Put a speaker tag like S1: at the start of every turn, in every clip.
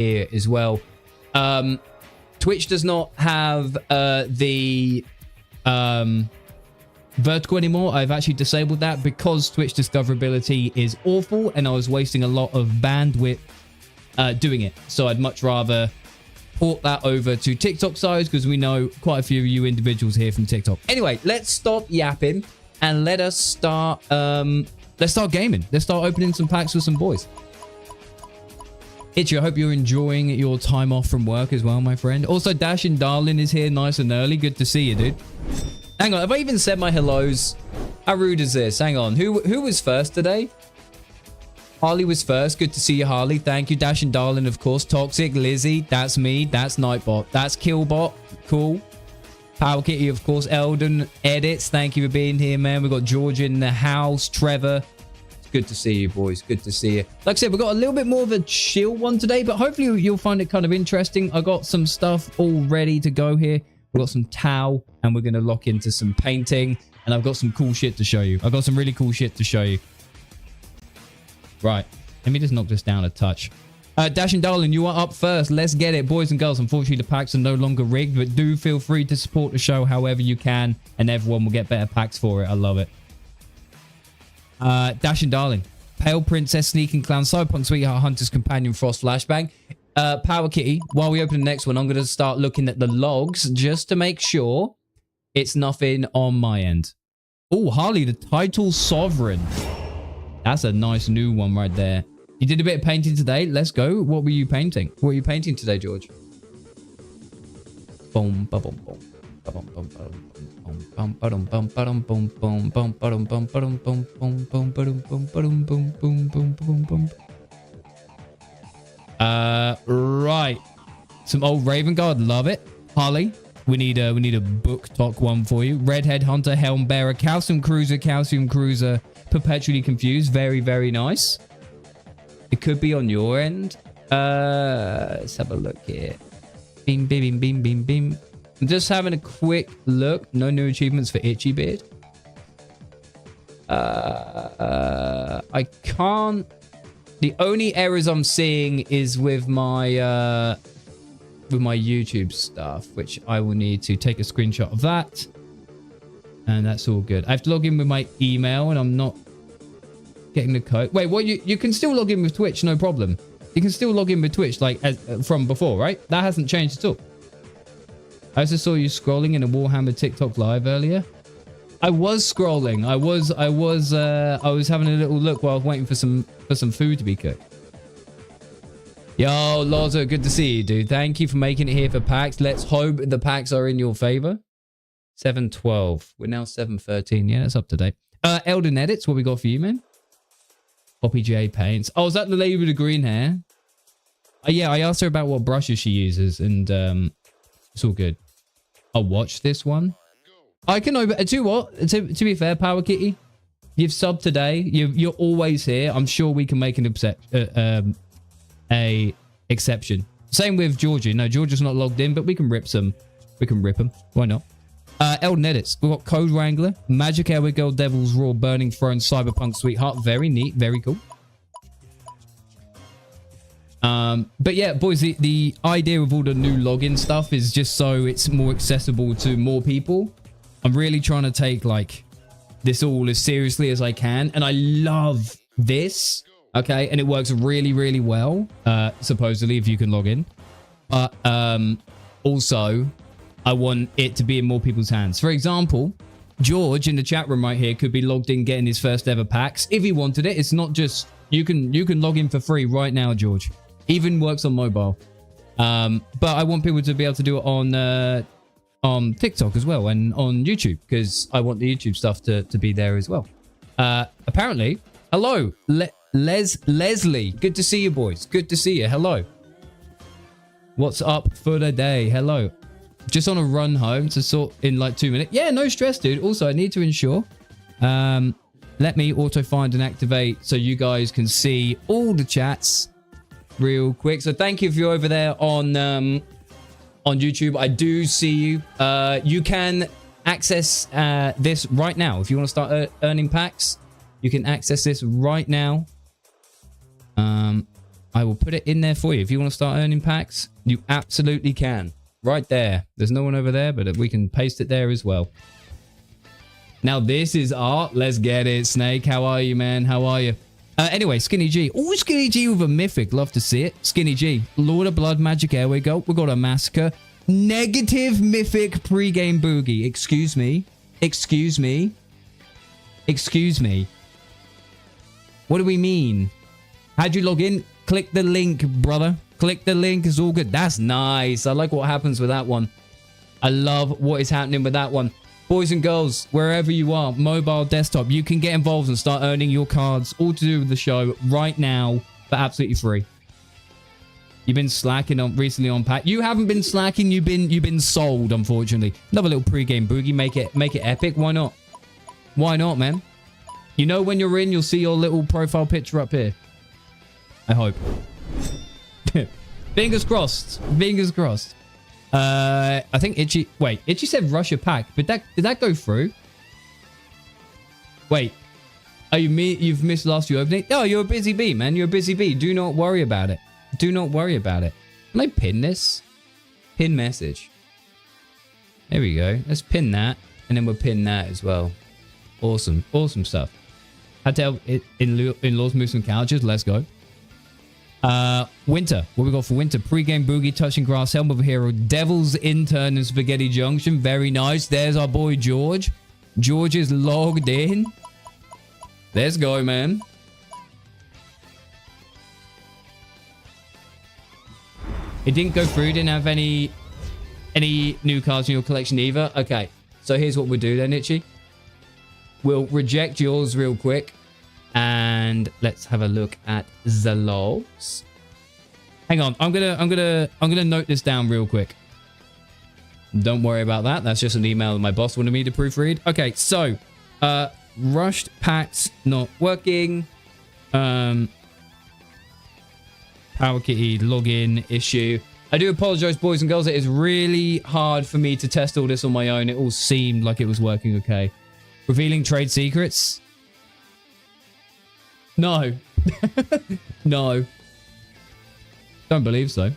S1: here as well. Twitch does not have the vertical anymore. I've actually disabled that because Twitch discoverability is awful and I was wasting a lot of bandwidth doing it. So I'd much rather port that over to TikTok size because we know quite a few of you individuals here from TikTok. Anyway, let's stop yapping and let us start gaming. Let's start opening some packs with some boys. Itchy, I hope you're enjoying your time off from work as well, my friend. Also, Dashing Darling is here nice and early. Good to see you, dude. Hang on, have I even said my hellos? How rude is this? Hang on, who was first today? Harley was first. Good to see you, Harley. Thank you, Dashing Darling, of course. Toxic, Lizzie, that's me. That's Nightbot. That's Killbot. Cool. Power Kitty, of course. Eldon Edits, thank you for being here, man. We've got George in the house. Trevor. Good to see you, boys. Good to see you. Like I said, we've got a little bit more of a chill one today, but hopefully you'll find it kind of interesting. I got some stuff all ready to go here. We've got some Tau, and we're going to lock into some painting, and I've got some cool shit to show you. I've got some really cool shit to show you. Right. Let me just knock this down a touch. Dashing Darling, you are up first. Let's get it, boys and girls. Unfortunately, the packs are no longer rigged, but do feel free to support the show however you can, and everyone will get better packs for it. I love it. Dashing Darling, Pale Princess, Sneaking Clown, Cyberpunk Sweetheart, Hunter's Companion, Frost, Flashbang. Power Kitty, while we open the next one, I'm going to start looking at the logs just to make sure it's nothing on my end. Oh, Harley, the Title Sovereign. That's a nice new one right there. You did a bit of painting today. Let's go. What were you painting? What were you painting today, George? Boom, boom, boom, boom. Right. Some old Raven Guard, love it. Harley, we need a book talk one for you. Redhead Hunter, Helm Bearer, Calcium Cruiser, Perpetually Confused. Very, very nice. It could be on your end. Let's have a look here. Beam, beam, beam, beam, beam. I'm just having a quick look. No new achievements for Itchy Beard. I can't. The only errors I'm seeing is with my YouTube stuff, which I will need to take a screenshot of that. And that's all good. I have to log in with my email, and I'm not getting the code. Wait, what? You can still log in with Twitch, no problem. You can still log in with Twitch like from before, right? That hasn't changed at all. I also saw you scrolling in a Warhammer TikTok live earlier. I was scrolling. I was having a little look while I was waiting for some food to be cooked. Yo, Lozo, good to see you, dude. Thank you for making it here for packs. Let's hope the packs are in your favor. 7:12. We're now 7:13. Yeah, that's up to date. Eldon Edits, what we got for you, man? Poppy J Paints. Oh, is that the lady with the green hair? Yeah, I asked her about what brushes she uses, and it's all good. I'll watch this one. I can over. To what? To be fair, Power Kitty, you've subbed today. You're always here. I'm sure we can make an exception. Same with Georgie. No, Georgia's not logged in, but we can rip some. We can rip them. Why not? Elden Edits. We've got Code Wrangler, Magic Airway Girl, Devil's Roar, Burning Throne, Cyberpunk Sweetheart. Very neat. Very cool. But yeah, boys, the idea of all the new login stuff is just so it's more accessible to more people. I'm really trying to take like this all as seriously as I can, and I love this. Okay, and it works really, really well. Supposedly, if you can log in, but also I want it to be in more people's hands. For example, George in the chat room right here could be logged in getting his first ever packs if he wanted it. It's not just you can log in for free right now, George. Even works on mobile. But I want people to be able to do it on TikTok as well and on YouTube, because I want the YouTube stuff to be there as well. Apparently, hello, Leslie. Good to see you, boys. Good to see you. Hello. What's up for the day? Hello. Just on a run home to sort in like 2 minutes. Yeah, no stress, dude. Also, I need to ensure. Let me auto find and activate so you guys can see all the chats real quick. So thank you if you're over there on YouTube. I do see you. You can access this right now. If you want to start earning packs, you can access this right now. I will put it in there for you. If you want to start earning packs, you absolutely can. Right there. There's no one over there, but we can paste it there as well. Now, this is art. Let's get it. Snake, how are you, man? How are you? Anyway, Skinny G. Oh, Skinny G with a mythic. Love to see it. Skinny G. Lord of Blood, Magic Air. We go. We got a Massacre. Negative mythic pre-game boogie. Excuse me. Excuse me. Excuse me. What do we mean? How'd you log in? Click the link, brother. Click the link. It's all good. That's nice. I like what happens with that one. I love what is happening with that one. Boys and girls, wherever you are, mobile, desktop, you can get involved and start earning your cards, all to do with the show right now for absolutely free. You've been slacking on recently on pack. You haven't been slacking. You've been sold, unfortunately. Another little pre-game boogie. Make it epic. Why not? Why not, man? You know when you're in, you'll see your little profile picture up here. I hope. Fingers crossed. Fingers crossed. I think Itchy... Wait, Itchy said rush a pack. But did that go through? Wait. Oh, you've missed last few opening? Oh, you're a busy bee, man. You're a busy bee. Do not worry about it. Do not worry about it. Can I pin this? Pin message. There we go. Let's pin that. And then we'll pin that as well. Awesome. Awesome stuff. Had to help in-laws move some couches. Let's go. Winter. What we got for winter? Pre-game boogie, touching grass, helm of a hero, devil's intern and spaghetti junction. Very nice. There's our boy George. George is logged in. Let's go, man. It didn't go through. Didn't have any new cards in your collection either. Okay. So here's what we'll do then, Itchy. We'll reject yours real quick. And let's have a look at the logs. Hang on, I'm gonna note this down real quick. Don't worry about that. That's just an email that my boss wanted me to proofread. Okay, so rushed packs not working. Power Kitty login issue. I do apologize, boys and girls. It is really hard for me to test all this on my own. It all seemed like it was working okay. Revealing trade secrets. No. No. Don't believe so.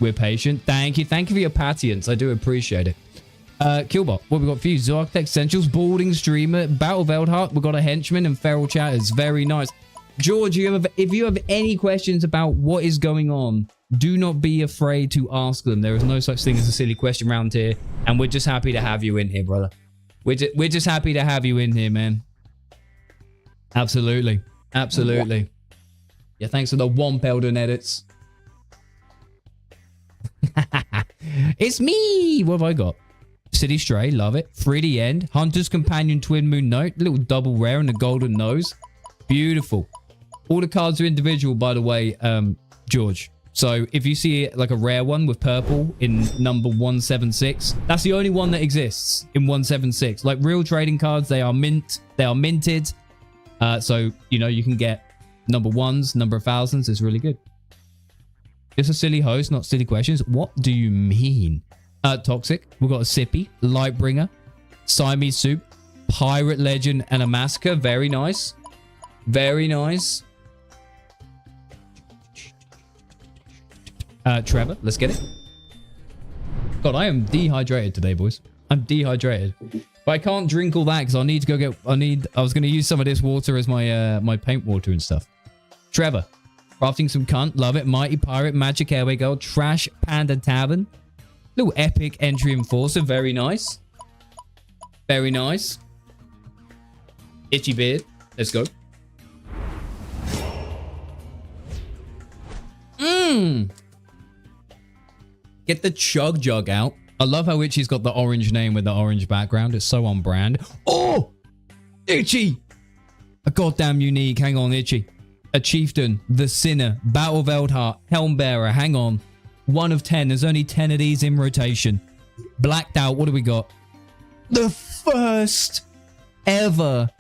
S1: We're patient. Thank you. Thank you for your patience. I do appreciate it. Killbot, what we got for you? Zoarctech Essentials, Balding Streamer, Battle Veldheart. We got a Henchman and Feral Chatters. Very nice. George, if you have any questions about what is going on, do not be afraid to ask them. There is no such thing as a silly question around here. And we're just happy to have you in here, brother. We're just happy to have you in here, man. Absolutely. Absolutely. Yeah, thanks for the Womp Elden edits. It's me! What have I got? City Stray, love it. 3D End. Hunter's Companion Twin Moon Note. Little double rare and a golden nose. Beautiful. All the cards are individual, by the way, George. So if you see like a rare one with purple in number 176, that's the only one that exists in 176. Like real trading cards, they are minted. So, you know, you can get number ones, number of thousands. It's really good. Just a silly host, not silly questions. What do you mean? Toxic. We've got a Sippy, Lightbringer, Siamese Soup, Pirate Legend, and a Massacre. Very nice. Very nice. Trevor, let's get it. God, I am dehydrated today, boys. I'm dehydrated. But I can't drink all that because I need to go get... I was going to use some of this water as my my paint water and stuff. Trevor. Crafting some cunt. Love it. Mighty Pirate. Magic Airway Girl. Trash Panda Tavern. Little epic entry enforcer. Very nice. Very nice. Itchy beard. Let's go. Get the Chug Jug out. I love how Itchy's got the orange name with the orange background. It's so on brand. Oh! Itchy! A goddamn unique. Hang on, Itchy. A Chieftain. The Sinner. Battle Veldheart. Helmbearer. Hang on. 1 of 10. There's only 10 of these in rotation. Blacked out. What do we got? The first ever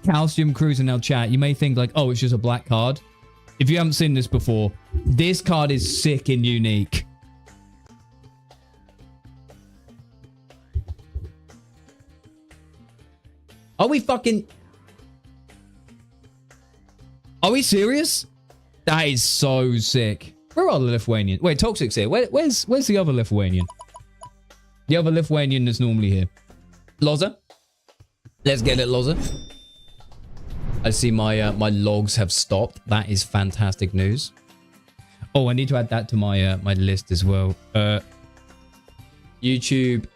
S1: Calcium Cruiser. Now, chat. You may think like, oh, it's just a black card. If you haven't seen this before, this card is sick and unique. Are we fucking... Are we serious? That is so sick. Where are the Lithuanians? Wait, Toxic's here. Where's the other Lithuanian? The other Lithuanian that's normally here. Loza. Let's get it, Loza. I see my my logs have stopped. That is fantastic news. Oh, I need to add that to my my list as well. YouTube.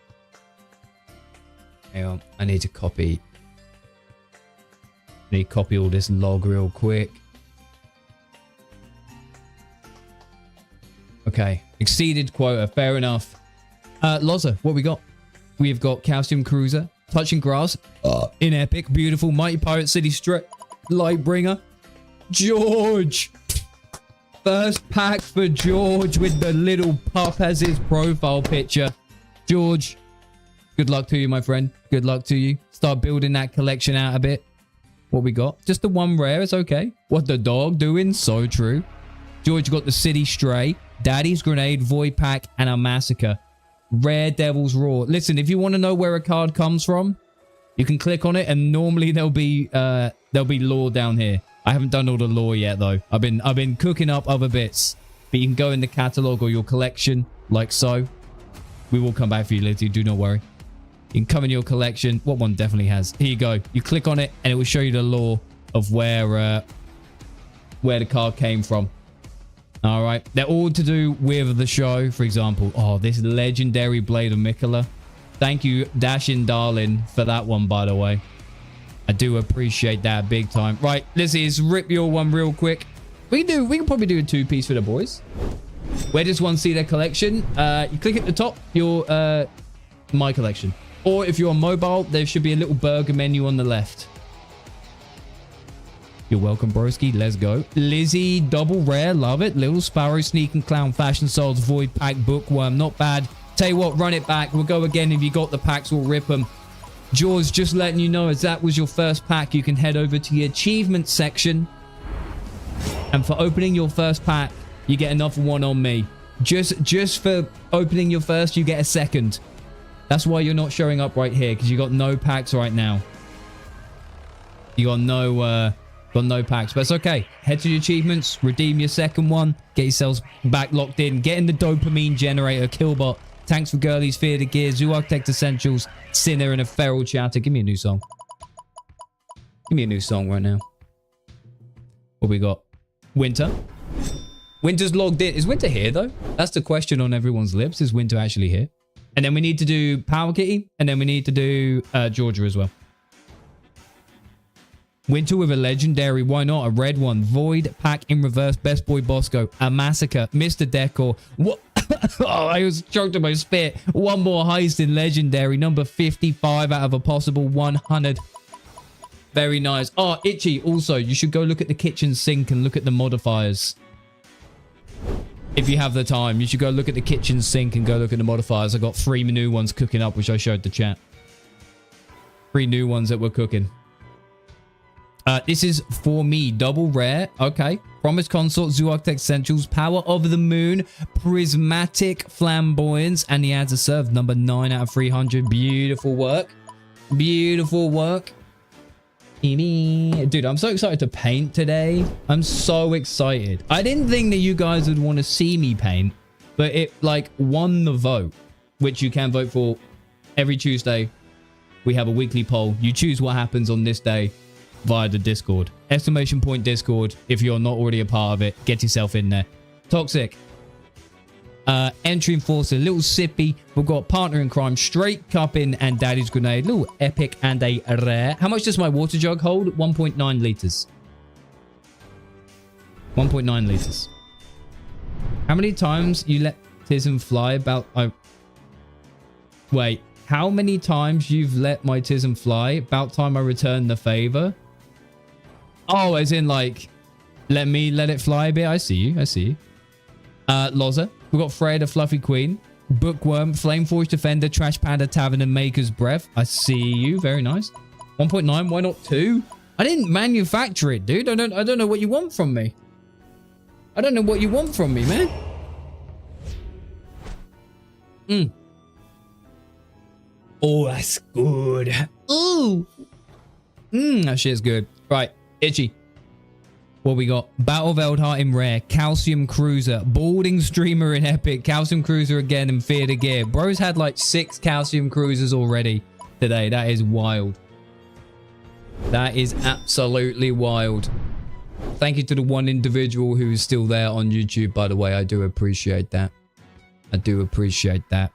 S1: Hang on, I need to copy. I need to copy all this log real quick. Okay, exceeded quota. Fair enough. Loza, what we got? We've got Calcium Cruiser, Touching Grass, in Epic, beautiful, Mighty Pirate City Lightbringer, George. First pack for George with the little pup as his profile picture. George, good luck to you, my friend. Good luck to you. Start building that collection out a bit. What we got? Just the one rare. It's okay. What the dog doing? So true. George got the City Stray, Daddy's Grenade, Void Pack, and a Massacre. Rare Devil's Roar. Listen, if you want to know where a card comes from, you can click on it, and normally there'll be lore down here. I haven't done all the lore yet though. I've been cooking up other bits, but you can go in the catalog or your collection like so. We will come back for you, Lizzie. Do not worry. You can come in your collection. What one definitely has? Here you go. You click on it, and it will show you the lore of where the card came from. All right, they're all to do with the show. For example, oh, this legendary Blade of Mikola. Thank you, Dashin Darlin, for that one, by the way. I do appreciate that big time. Right, Lizzie, let's rip your one real quick. We can probably do a two-piece for the boys. Where does one see their collection? You click at the top, your my collection. Or if you're on mobile, there should be a little burger menu on the left. You're welcome, broski. Let's go. Lizzie, double rare. Love it. Little Sparrow, Sneak and Clown, Fashion Souls, Void Pack, Bookworm. Not bad. Tell you what, run it back. We'll go again. If you got the packs, we'll rip them. Jaws, just letting you know, as that was your first pack, you can head over to the achievement section. And for opening your first pack, you get another one on me. Just for opening your first, you get a second. That's why you're not showing up right here, because you got no packs right now. You got no packs, but it's okay. Head to the achievements, redeem your second one, get yourselves back locked in, get in the dopamine generator, Killbot, Tanks for Girlies, Fear the Gear, Zoo Architect Essentials, Sinner, and a Feral Chatter. Give me a new song. Give me a new song right now. What we got? Winter. Winter's logged in. Is Winter here, though? That's the question on everyone's lips. Is Winter actually here? And then we need to do Power Kitty, and then we need to do Georgia as well. Winter with a legendary, why not? A red one. Void Pack in reverse, Best Boy Bosco, a Massacre, Mr. Decor. What? Oh, I was choked on my spit. One more heist in legendary, number 55 out of a possible 100. Very nice. Oh, Itchy, also, you should go look at the kitchen sink and look at the modifiers. If you have the time, you should go look at the kitchen sink and go look at the modifiers. I got 3 new ones cooking up, which I showed the chat. 3 new ones that we're cooking. This is for me, double rare. Okay. Promise Consort, Zoo Architect Essentials, Power of the Moon, Prismatic Flamboyance, and the ads are served. Number 9 out of 300. Beautiful work. Beautiful work. Dude, I'm so excited to paint today. I'm so excited. I didn't think that you guys would want to see me paint, but it like won the vote, which you can vote for every Tuesday. We have a weekly poll. You choose what happens on this day via the Discord. Exclamation point Discord. If you're not already a part of it, get yourself in there. Toxic. Entry Enforcer, Little Sippy. We've got Partner in Crime, Straight Cupping, and Daddy's Grenade. Little Epic and a rare. How much does my water jug hold? 1.9 liters. 1.9 liters. How many times you let Tism fly about... Wait. How many times you've let my Tism fly? About time I return the favor. Oh, as in like, let me let it fly a bit. I see you. I see you. Loza. We've got Freya, the Fluffy Queen. Bookworm, Flameforge Defender, Trash Panda, Tavern, and Maker's Breath. I see you. Very nice. 1.9. Why not 2? I didn't manufacture it, dude. I don't know what you want from me. I don't know what you want from me, man. Oh, that's good. Ooh. That shit's good. Right. Itchy. What we got? Battle of Eldheart in rare. Calcium Cruiser. Balding Streamer in epic. Calcium Cruiser again in Fear the Gear. Bro's had like 6 Calcium Cruisers already today. That is wild. That is absolutely wild. Thank you to the one individual who is still there on YouTube, by the way. I do appreciate that. I do appreciate that.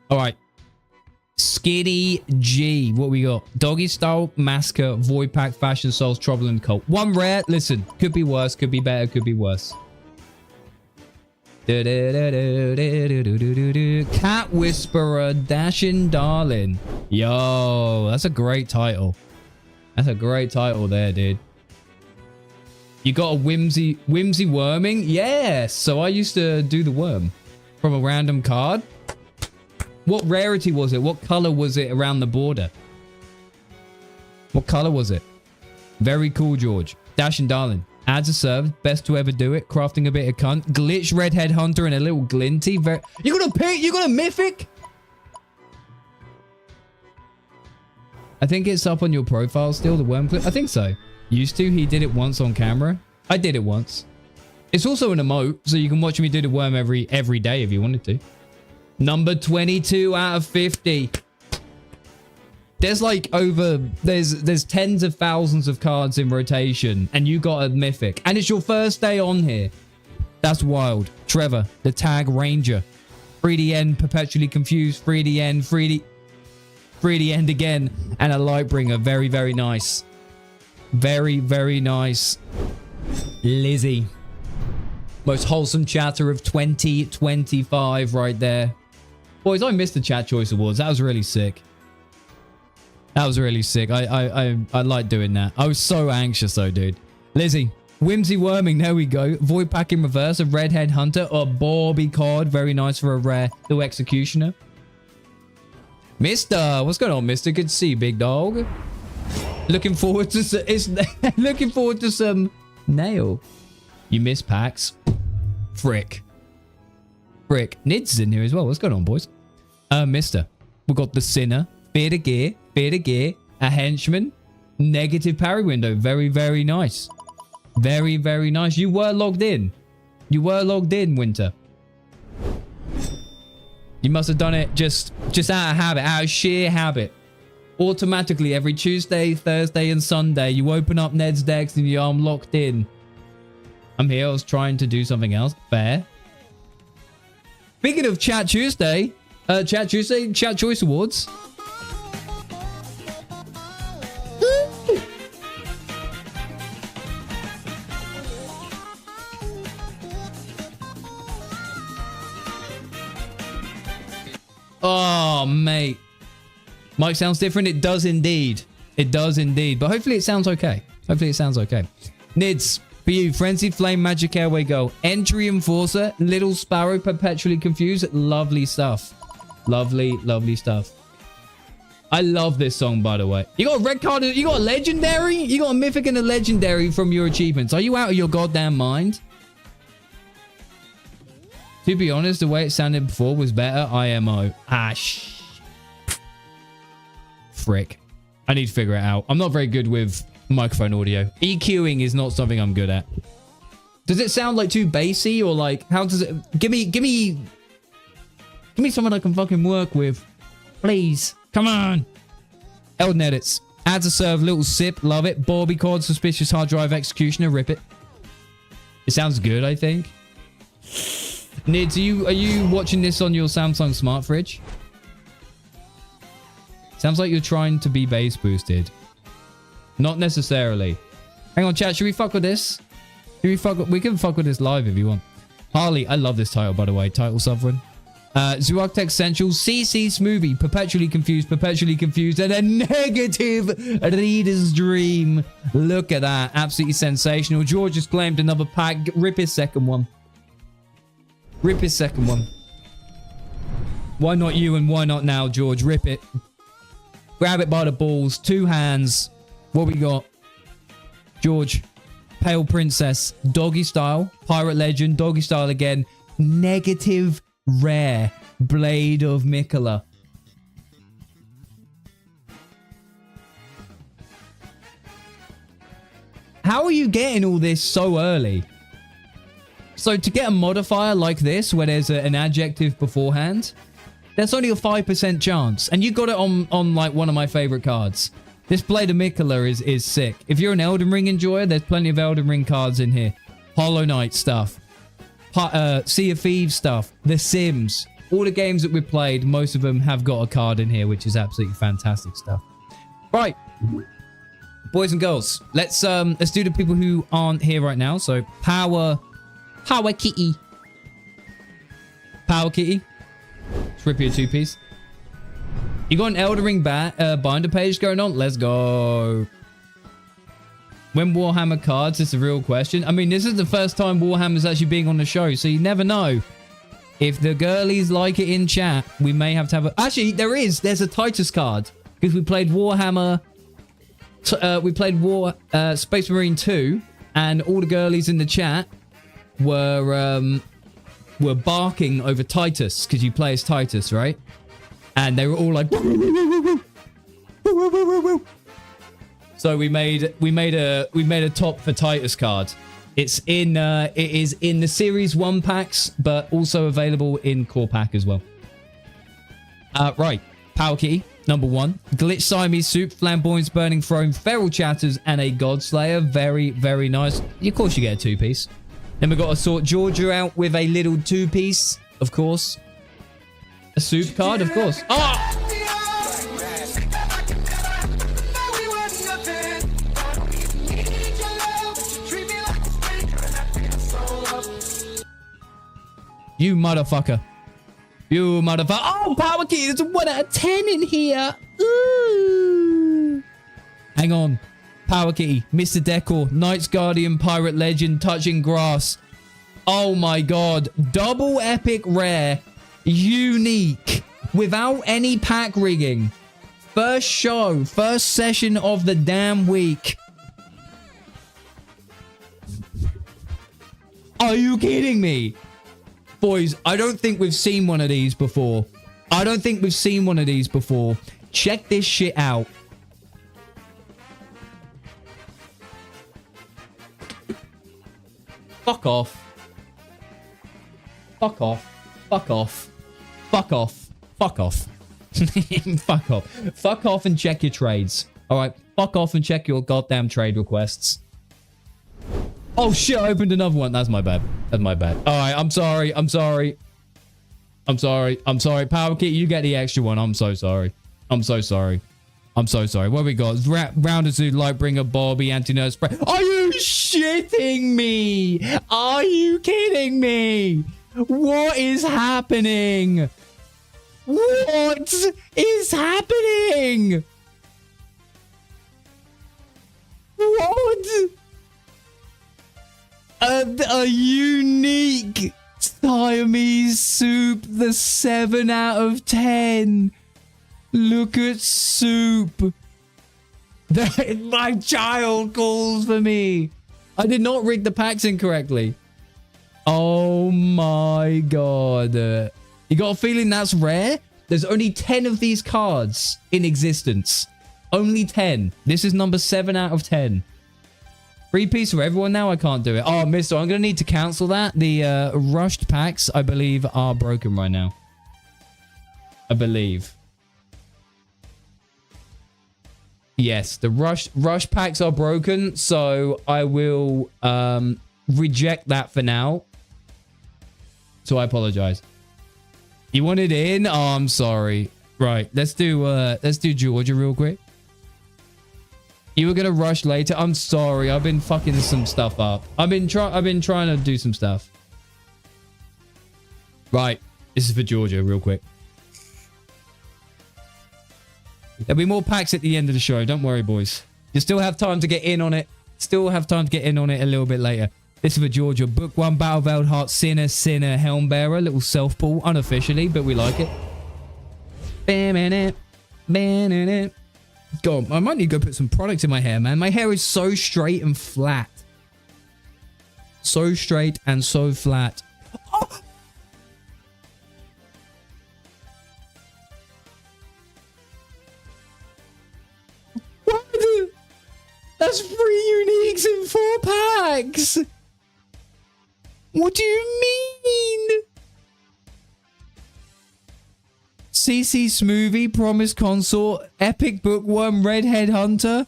S1: All right. Skitty G. What we got? Doggy Style, Massacre, Void Pack, Fashion Souls, Trouble and Cult. 1 rare. Listen, could be worse, could be better, could be worse. Cat Whisperer, Dashing Darling. Yo, that's a great title. That's a great title there, dude. You got a whimsy worming? Yes. So I used to do the worm from a random card. What rarity was it? What color was it around the border? What color was it? Very cool, George. Dashing Darling. Adds a serve. Best to ever do it. Crafting a bit of cunt. Glitch Redhead Hunter and a little glinty. You got a pick? You got a mythic? I think it's up on your profile still, the worm clip. I think so. Used to. He did it once on camera. I did it once. It's also an emote, so you can watch me do the worm every day if you wanted to. Number 22 out of 50. There's like there's tens of thousands of cards in rotation, and you got a mythic. And it's your first day on here. That's wild. Trevor, the Tag Ranger. 3D End, Perpetually Confused. 3D End, 3D End again. And a Lightbringer. Very, very nice. Very, very nice. Lizzie. Most wholesome chatter of 2025 right there. Boys, I missed the Chat Choice Awards. That was really sick. That was really sick. I like doing that. I was so anxious though, dude. Lizzie. Whimsy Worming. There we go. Void Pack in reverse. A Redhead Hunter. A Bobby card. Very nice for a rare. The Executioner. Mister. What's going on, Mister? Good to see you, big dog. Looking forward to looking forward to some nail. You miss packs. Frick. Nids is in here as well. What's going on, boys? Mister. We've got the Sinner. Fear the Gear. A Henchman. Negative parry window. Very, very nice. Very, very nice. You were logged in. Winter. You must have done it just out of habit, out of sheer habit. Automatically every Tuesday, Thursday, and Sunday, you open up Ned's decks and I'm locked in. I'm here. I was trying to do something else. Fair. Speaking of Chat Tuesday, Chat Choice Awards. Oh, mate. Mic sounds different. It does indeed. It does indeed. But hopefully it sounds okay. Nids. For you, Frenzied Flame, Magic Airway Girl, Entry Enforcer, Little Sparrow, Perpetually Confused. Lovely stuff. Lovely, lovely stuff. I love this song, by the way. You got a red card, you got a legendary? You got a mythic and a legendary from your achievements. Are you out of your goddamn mind? To be honest, the way it sounded before was better. IMO. Frick. I need to figure it out. I'm not very good with microphone audio. EQing is not something I'm good at. Does it sound like too bassy, or like how does it? Give me someone I can fucking work with, please. Come on. Elden Edits. Adds a serve, little sip, love it. Bobby Cod, Suspicious Hard Drive Executioner, rip it. It sounds good, I think. Nids, are you watching this on your Samsung smart fridge? Sounds like you're trying to be bass boosted. Not necessarily. Hang on, chat. Should we fuck with this? We can fuck with this live if you want. Harley, I love this title, by the way. Title Sovereign. Zoarctic Essential, CC Smoothie, Perpetually Confused, and a negative Reader's Dream. Look at that. Absolutely sensational. George has claimed another pack. Rip his second one. Why not you and why not now, George? Rip it. Grab it by the balls. 2 hands. What we got? George. Pale Princess. Doggy Style. Pirate Legend. Doggy Style again. Negative rare. Blade of Mikola. How are you getting all this so early? So to get a modifier like this, where there's an adjective beforehand, there's only a 5% chance. And you got it on like one of my favorite cards. This Blade of Miquella is sick. If you're an Elden Ring enjoyer, there's plenty of Elden Ring cards in here. Hollow Knight stuff. Sea of Thieves stuff. The Sims. All the games that we've played, most of them have got a card in here, which is absolutely fantastic stuff. Right. Boys and girls, let's do the people who aren't here right now. So Power Kitty. Power Kitty. Let's rip you a 2-piece. You got an Elden Ring binder page going on? Let's go. When Warhammer cards? It's a real question. I mean, this is the first time Warhammer's actually being on the show, so you never know. If the girlies like it in chat, we may have to have a... Actually, there's a Titus card. Because we played Warhammer... we played Space Marine 2, and all the girlies in the chat were barking over Titus, because you play as Titus, right? And they were all like... So we made a top for Titus card. It is in the Series 1 packs, but also available in Core Pack as well. Right. Power Kitty, number 1. Glitch Siamese Soup, Flamboyance Burning Throne, Feral Chatters, and a Godslayer. Very, very nice. Of course you get a 2-piece. Then we've got to sort Georgia out with a little 2-piece, of course. A soup card, of course. Ah! You motherfucker. You motherfucker. Oh, Power Key. There's a 1 out of 10 in here. Ooh. Hang on. Power Key. Mr. Decor. Knight's Guardian. Pirate Legend. Touching Grass. Oh my god. Double epic rare. Unique. Without any pack rigging. First show. First session of the damn week. Are you kidding me? Boys, I don't think we've seen one of these before. Check this shit out. Fuck off. Fuck off. Fuck off. Fuck off. Fuck off. Fuck off. Fuck off and check your trades. Alright, fuck off and check your goddamn trade requests. Oh shit, I opened another one. That's my bad. That's my bad. Alright, I'm sorry. I'm sorry. I'm sorry. I'm sorry. Power Kit, you get the extra one. I'm so sorry. I'm so sorry. I'm so sorry. What we got? Rounder Suit, Lightbringer, Bobby, Anti-Nerd Spray. Are you shitting me? Are you kidding me? What is happening? What is happening? What? A unique Siamese Soup, the 7 out of 10. Look at Soup. My child calls for me. I did not rig the packs incorrectly. Oh my god. You got a feeling that's rare? There's only 10 of these cards in existence. Only 10. This is number 7 out of 10. 3-piece for everyone now? I can't do it. Oh, mister, I'm going to need to cancel that. The rushed packs, I believe, are broken right now. I believe. Yes, the rush packs are broken, so I will reject that for now. So I apologize. You want it in? Oh, I'm sorry. Right, let's do Georgia real quick. You were gonna rush later. I'm sorry. I've been fucking some stuff up. I've been trying to do some stuff. Right, this is for Georgia real quick. There'll be more packs at the end of the show. Don't worry, boys. You still have time to get in on it. Still have time to get in on it a little bit later. This is for Georgia. Book 1, Battle Veiled Heart, Sinner, Helm Bearer. Little self-pull, unofficially, but we like it. Bam in it. Bam in it. God, I might need to go put some product in my hair, man. My hair is so straight and flat. So straight and so flat. Oh! What? That's 3 uniques in 4 packs. What do you mean? CC Smoothie, Promise Consort, Epic Bookworm, Redhead Hunter.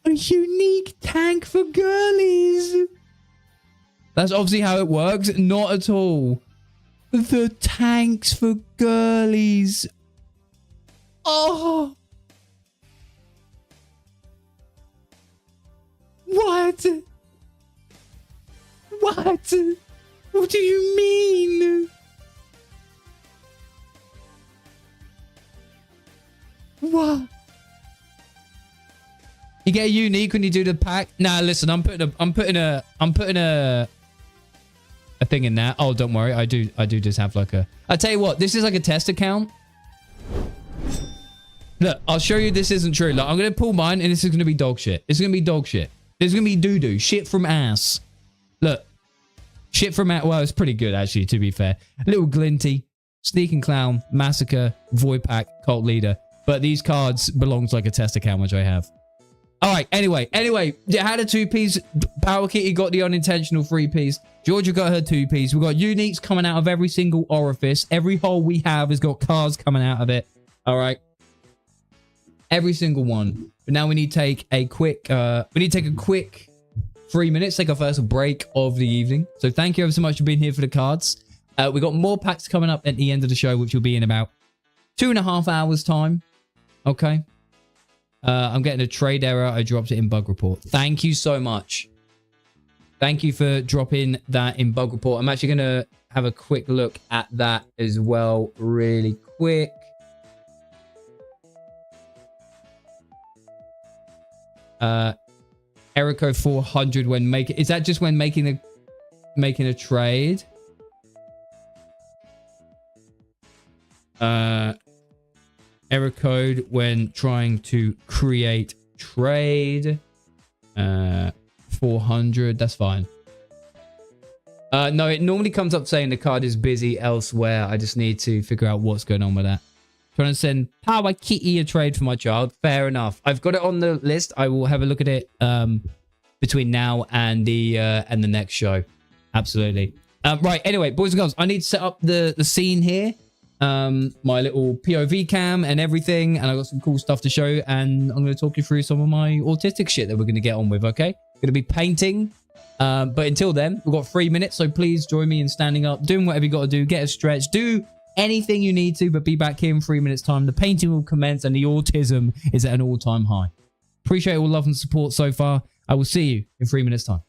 S1: A unique tank for girlies. That's obviously how it works. Not at all. The tanks for girlies. Oh. What? What? What do you mean? What? You get a unique when you do the pack? Nah, listen, I'm putting a thing in there. Oh, don't worry. I do just have like a... I tell you what, this is like a test account. Look, I'll show you this isn't true. Look, I'm going to pull mine and this is going to be dog shit. It's going to be dog shit. This is going to be doo-doo. Shit from ass. Look. Shit from ass. Well, it's pretty good, actually, to be fair. Little Glinty, Sneaking Clown, Massacre, Void Pack, Cult Leader. But these cards belong to like a test account, which I have. All right, anyway, you had a 2-piece. Power Kitty got the unintentional 3-piece. Georgia got her 2-piece. We've got uniques coming out of every single orifice. Every hole we have has got cards coming out of it. All right. Every single one. But now we need to take a quick 3 minutes, take our first break of the evening. So thank you ever so much for being here for the cards. We got more packs coming up at the end of the show, which will be in about 2.5 hours time. Okay. I'm getting a trade error. I dropped it in bug report. Thank you so much. Thank you for dropping that in bug report. I'm actually going to have a quick look at that as well really quick. Erico 400 when making... Is that just when making a trade? Error code when trying to create trade. 400. That's fine. No, it normally comes up saying the card is busy elsewhere. I just need to figure out what's going on with that. Trying to send Power Kitty a trade for my child. Fair enough. I've got it on the list. I will have a look at it between now and the next show. Absolutely. Right. Anyway, boys and girls, I need to set up the scene here. My little POV cam and everything, and I got some cool stuff to show, and I'm going to talk you through some of my autistic shit that we're going to get on with. Okay, going to be painting, but until then we've got 3 minutes, so please join me in standing up, doing whatever you got to do, get a stretch, do anything you need to, but be back here in 3 minutes time. The painting will commence and the autism is at an all-time high. Appreciate all love and support so far. I will see you in 3 minutes time.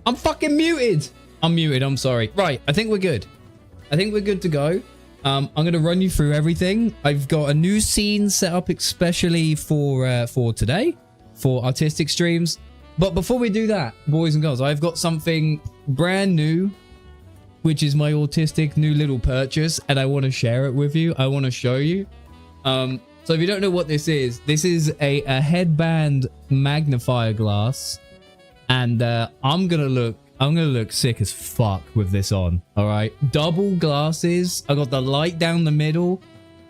S1: I'm fucking muted. I'm muted. I'm sorry. Right. I think we're good. I think we're good to go. I'm going to run you through everything. I've got a new scene set up especially for today, for artistic streams. But before we do that, boys and girls, I've got something brand new, which is my autistic new little purchase, and I want to share it with you. I want to show you. So if you don't know what this is a headband magnifier glass, and I'm gonna look sick as fuck with this on. All right, double glasses. I got the light down the middle.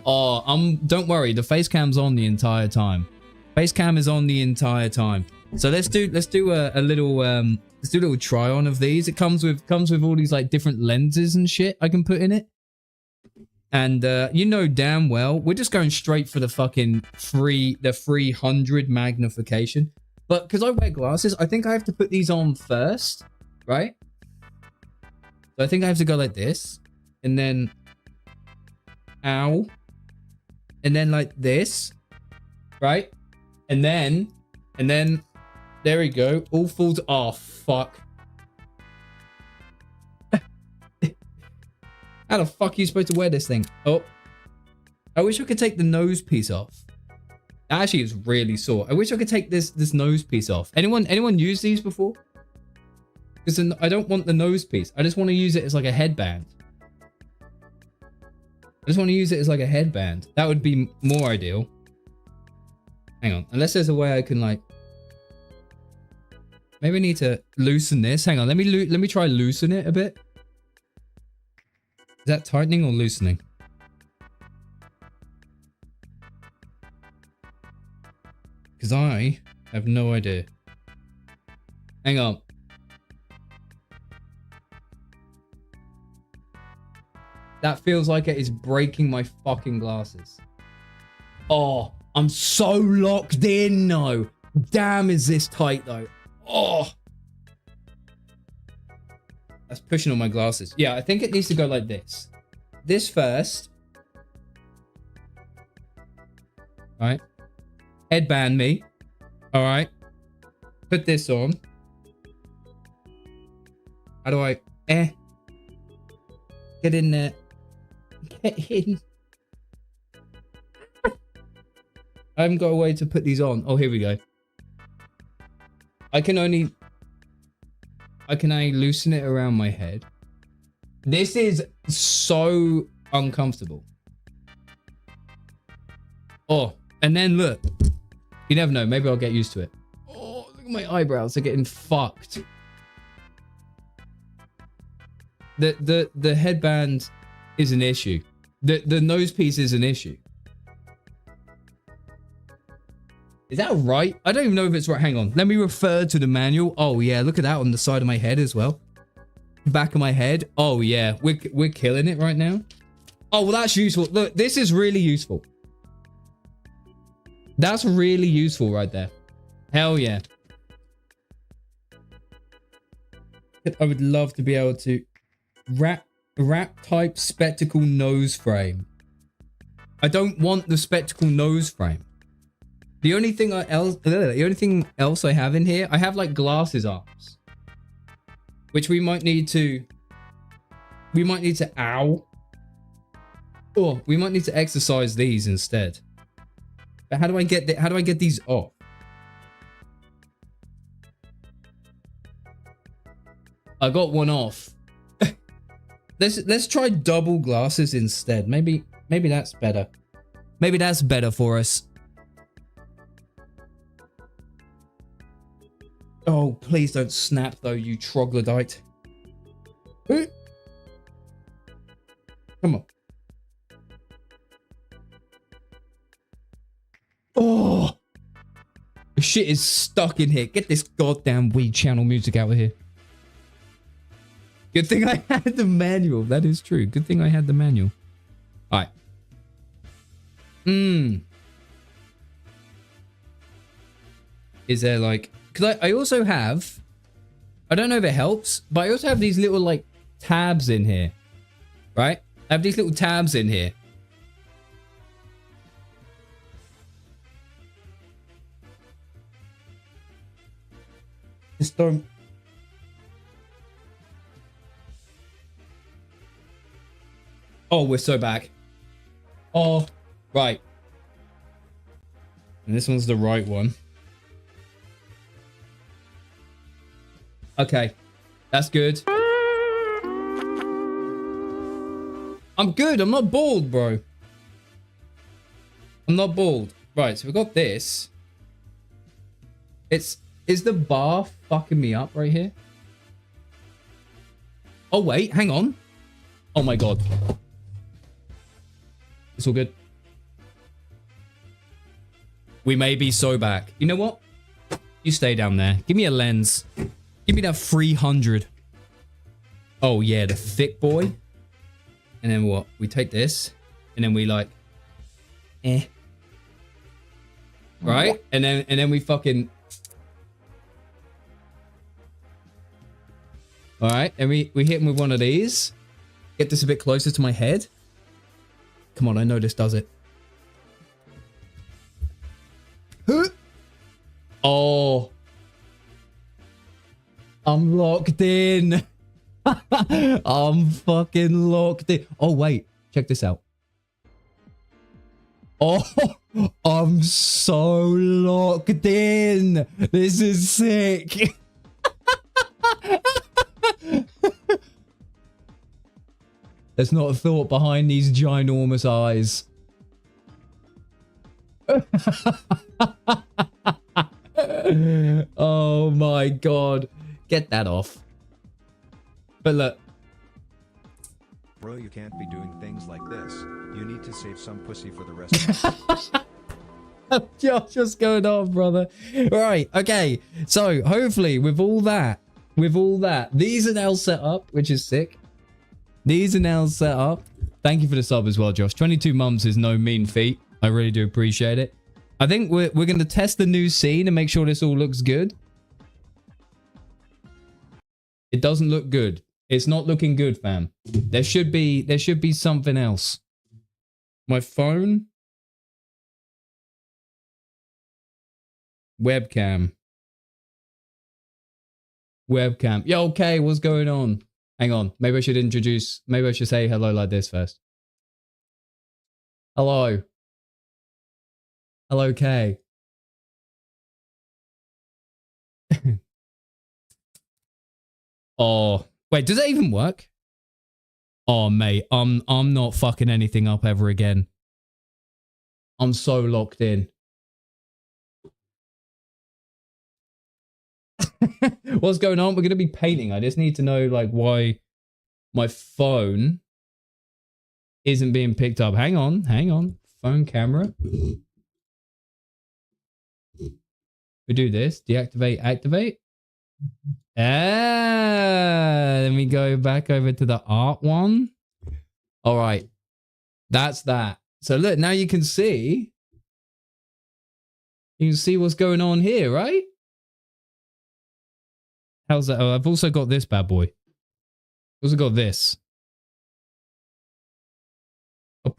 S1: Oh, don't worry, the face cam's on the entire time. Face cam is on the entire time. So let's do a little try on of these. It comes with all these like different lenses and shit I can put in it. And you know damn well we're just going straight for the fucking 300 magnification. But because I wear glasses, I think I have to put these on first, right? So I think I have to go like this, and then ow, and then like this, right? And then there we go. All falls off. Fuck. How the fuck are you supposed to wear this thing? Oh, I wish I could take the nose piece off. Actually, it's really sore. I wish I could take this nose piece off. Anyone use these before? Because I don't want the nose piece. I just want to use it as like a headband. I just want to use it as like a headband. That would be more ideal. Hang on. Unless there's a way I can like... Maybe I need to loosen this. Hang on. Let me try loosen it a bit. Is that tightening or loosening? Because I have no idea. Hang on. That feels like it is breaking my fucking glasses. Oh, I'm so locked in now. Damn, is this tight though. Oh. That's pushing on my glasses. Yeah, I think it needs to go like this. This first. All right. Headband me. All right. Put this on. How do I... Get in there. Get in. I haven't got a way to put these on. Oh, here we go. Can I loosen it around my head? This is so uncomfortable. Oh, and then look. You never know. Maybe I'll get used to it. Oh, look at my eyebrows. They're getting fucked. The headband is an issue. The nose piece is an issue. Is that right? I don't even know if it's right. Hang on. Let me refer to the manual. Oh yeah, look at that on the side of my head as well. Back of my head. Oh yeah, we're killing it right now. Oh well, that's useful. Look, this is really useful. That's really useful right there. Hell yeah. I would love to be able to wrap type spectacle nose frame. I don't want the spectacle nose frame. The only thing else I have in here, I have like glasses arms, which we might need to ow. Or we might need to exercise these instead. But how do I get these off? I got one off. Let's try double glasses instead. Maybe that's better. Maybe that's better for us. Oh, please don't snap though, you troglodyte. Come on. Oh, the shit is stuck in here. Get this goddamn Wii channel music out of here. Good thing I had the manual. That is true. Good thing I had the manual. All right. Is there like... Because I also have... I don't know if it helps, but I also have these little like tabs in here. Right? I have these little tabs in here. Just don't... Oh, we're so back. Oh, right. And this one's the right one. Okay. That's good. I'm good. I'm not bald, bro. I'm not bald. Right, so we've got this. Is the bar fucking me up right here? Oh, wait. Hang on. Oh, my God. It's all good. We may be so back. You know what? You stay down there. Give me a lens. Give me that 300. Oh, yeah. The thick boy. And then what? We take this. And then we like... Right? And then we fucking... Alright. And we hit him with one of these. Get this a bit closer to my head. Come on, I know this does it. Oh. I'm locked in. I'm fucking locked in. Oh, wait. Check this out. Oh, I'm so locked in. This is sick. There's not a thought behind these ginormous eyes. Oh my God. Get that off. But look.
S2: Bro, you can't be doing things like this. You need to save some pussy for the rest of
S1: Josh, what's going on, brother? Right, okay. So hopefully with all that, these are now set up, which is sick. These are now set up. Thank you for the sub as well, Josh. 22 months is no mean feat. I really do appreciate it. I think we're going to test the new scene and make sure this all looks good. It doesn't look good. It's not looking good, fam. There should be something else. My phone. Webcam. Yo, okay, what's going on? Hang on. Maybe I should say hello like this first. Hello. Hello, Kay. Oh, wait, does that even work? Oh, mate, I'm not fucking anything up ever again. I'm so locked in. What's going on? We're going to be painting. I just need to know, like, why my phone isn't being picked up. Hang on. Phone camera. We do this. Deactivate, activate. Then we go back over to the art one. All right. That's that. So look, now you can see. You can see what's going on here, right? How's that? Oh, I've also got this bad boy. Also got this.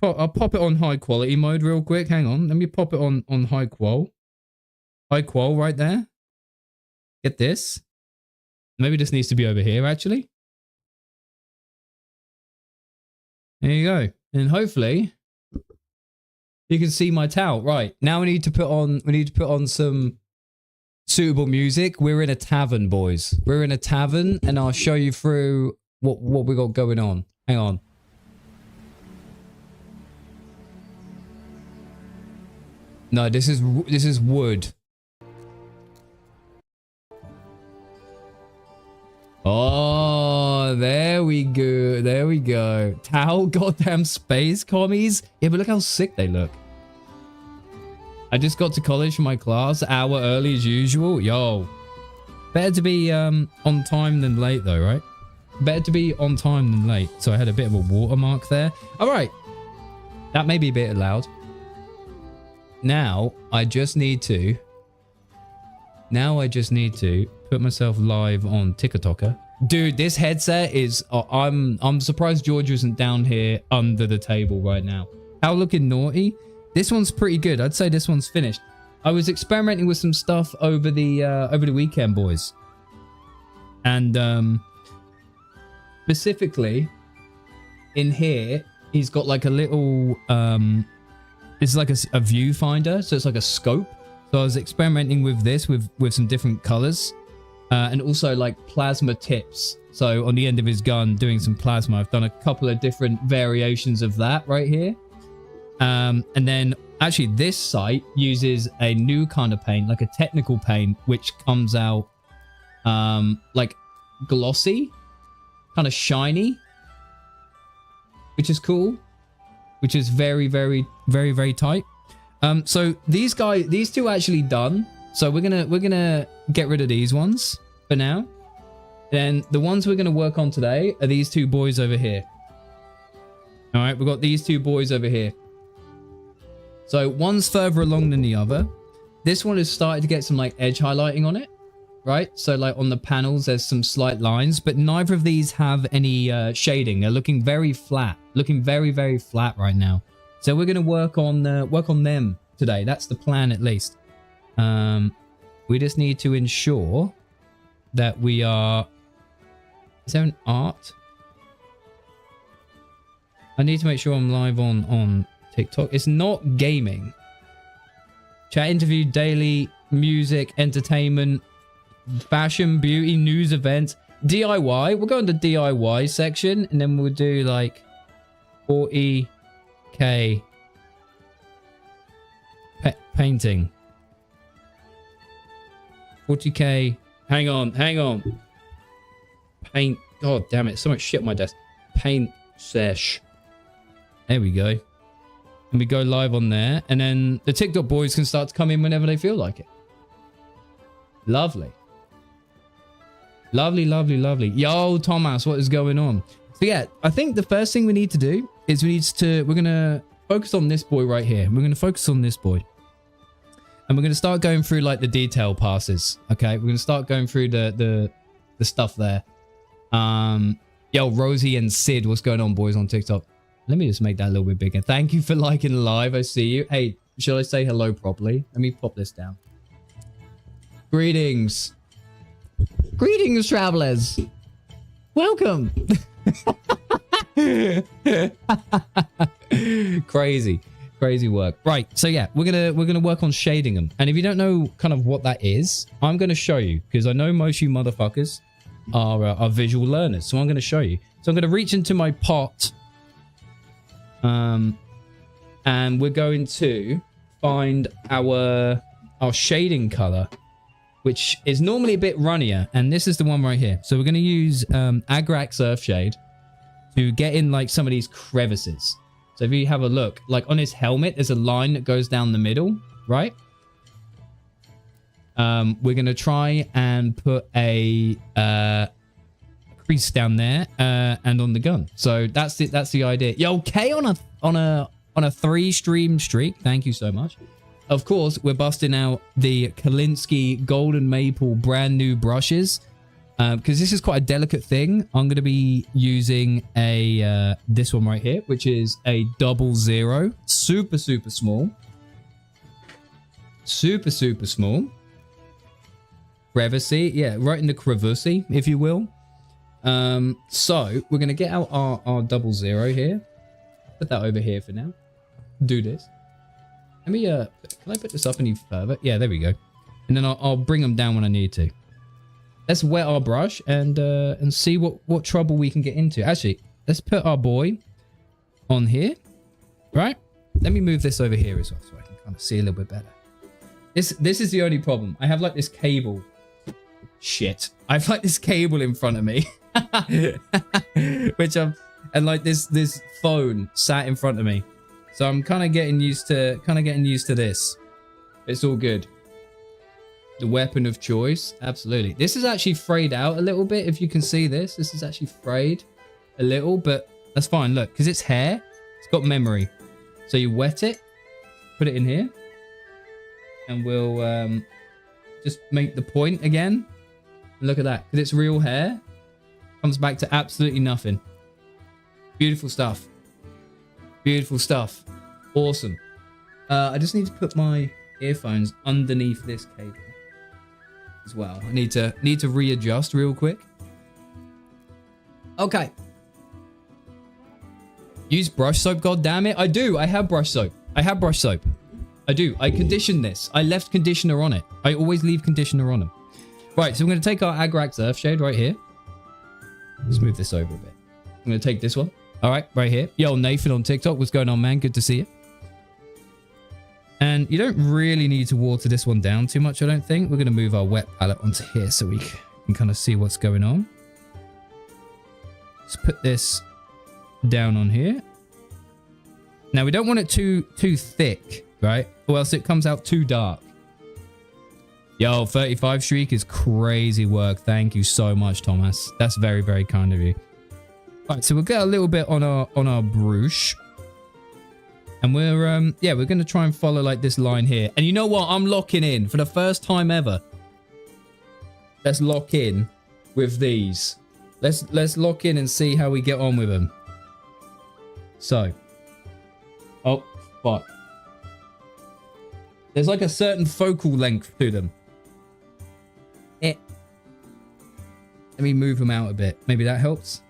S1: I'll pop it on high quality mode real quick. Hang on. Let me pop it on high qual. High qual right there. Get this. Maybe this needs to be over here, actually. There you go. And hopefully you can see my towel. Right. Now we need to put on some suitable music. We're in a tavern, boys. We're in a tavern, and I'll show you through what we got going on. Hang on. No, this is wood. Oh, there we go. There we go. Towel, goddamn space commies. Yeah, but look how sick they look. I just got to college for my class, hour early as usual. Yo, better to be on time than late, though, right? Better to be on time than late. So I had a bit of a watermark there. All right, that may be a bit loud. Now I just need to put myself live on TikToker. Dude, this headset is I'm surprised George isn't down here under the table right now. How looking naughty. This one's pretty good. I'd say this one's finished. I was experimenting with some stuff over the weekend, boys. And specifically in here, he's got like a little it's like a viewfinder, so it's like a scope. So I was experimenting with this with some different colors, and also like plasma tips. So on the end of his gun, doing some plasma. I've done a couple of different variations of that right here. And then actually this site uses a new kind of paint, like a technical paint, which comes out like glossy, kind of shiny, which is cool, which is very, very, very, very tight. So these two actually done. So we're gonna get rid of these ones for now. Then the ones we're gonna work on today are these two boys over here. All right, we've got these two boys over here. So one's further along than the other. This one has started to get some like edge highlighting on it, right? So like on the panels, there's some slight lines, but neither of these have any shading. They're looking very flat, looking very, very flat right now. So we're going to work on them today. That's the plan, at least. We just need to ensure that we are. Is there an art? I need to make sure I'm live on TikTok. It's not gaming. Chat, interview, daily, music, entertainment, fashion, beauty, news, events, DIY. We'll go in the DIY section, and then we'll do like 40k painting. 40k. Hang on. Paint. God damn it. So much shit on my desk. Paint sesh. There we go. And we go live on there. And then the TikTok boys can start to come in whenever they feel like it. Lovely. Lovely, lovely, lovely. Yo, Thomas, what is going on? So yeah, I think the first thing we need to do is we're going to focus on this boy right here. We're going to focus on this boy. And we're going to start going through like the detail passes. Okay, we're going to start going through the stuff there. Yo, Rosie and Sid, what's going on, boys, on TikTok? Let me just make that a little bit bigger. Thank you for liking the live. I see you. Hey, should I say hello properly? Let me pop this down. Greetings. Greetings, travelers. Welcome. Crazy work. Right. So yeah, we're gonna work on shading them. And if you don't know kind of what that is, I'm gonna show you, because I know most of you motherfuckers are visual learners. So I'm gonna show you. So I'm gonna reach into my pot. And we're going to find our shading color, which is normally a bit runnier, and this is the one right here. So we're going to use Agrax Earthshade to get in like some of these crevices. So if you have a look, like on his helmet, there's a line that goes down the middle, right? We're going to try and put a crease down there and on the gun. So that's the idea. Yo, K on a 3-stream streak. Thank you so much. Of course, we're busting out the Kalinsky Golden Maple brand new brushes. because this is quite a delicate thing. I'm going to be using a this one right here, which is a 00. Super, super small. Super, super small. Crevice, yeah, right in the crevice, if you will. So we're going to get out our 00 here. Put that over here for now. Do this. Let me, can I put this up any further? Yeah, there we go. And then I'll bring them down when I need to. Let's wet our brush and see what trouble we can get into. Actually, let's put our boy on here, right? Let me move this over here as well so I can kind of see a little bit better. This is the only problem. I have like this cable. Shit. I have like this cable in front of me. Which and like this phone sat in front of me. So I'm kind of getting used to this. It's all good. The weapon of choice. Absolutely. This is actually frayed out a little bit. If you can see this. This is actually frayed a little, but that's fine. Look, because it's hair. It's got memory. So you wet it. Put it in here. And we'll just make the point again. Look at that. Because it's real hair. Comes back to absolutely nothing. Beautiful stuff. Beautiful stuff. Awesome. I just need to put my earphones underneath this cable as well. I need to readjust real quick. Okay. Use brush soap, god damn it. I do. I have brush soap. I do. I conditioned this. I left conditioner on it. I always leave conditioner on them. Right, so I'm going to take our Agrax Earthshade right here. Let's move this over a bit. I'm going to take this one. All right, right here. Yo, Nathan on TikTok. What's going on, man? Good to see you. And you don't really need to water this one down too much, I don't think. We're going to move our wet palette onto here so we can kind of see what's going on. Let's put this down on here. Now, we don't want it too thick, right? Or else it comes out too dark. Yo, 35 Shriek is crazy work. Thank you so much, Thomas. That's very, very kind of you. All right, so we'll get a little bit on our brush. And we're going to try and follow like this line here. And you know what? I'm locking in for the first time ever. Let's lock in with these. Let's lock in and see how we get on with them. So. Oh, fuck. There's like a certain focal length to them. Let me move them out a bit. Maybe that helps.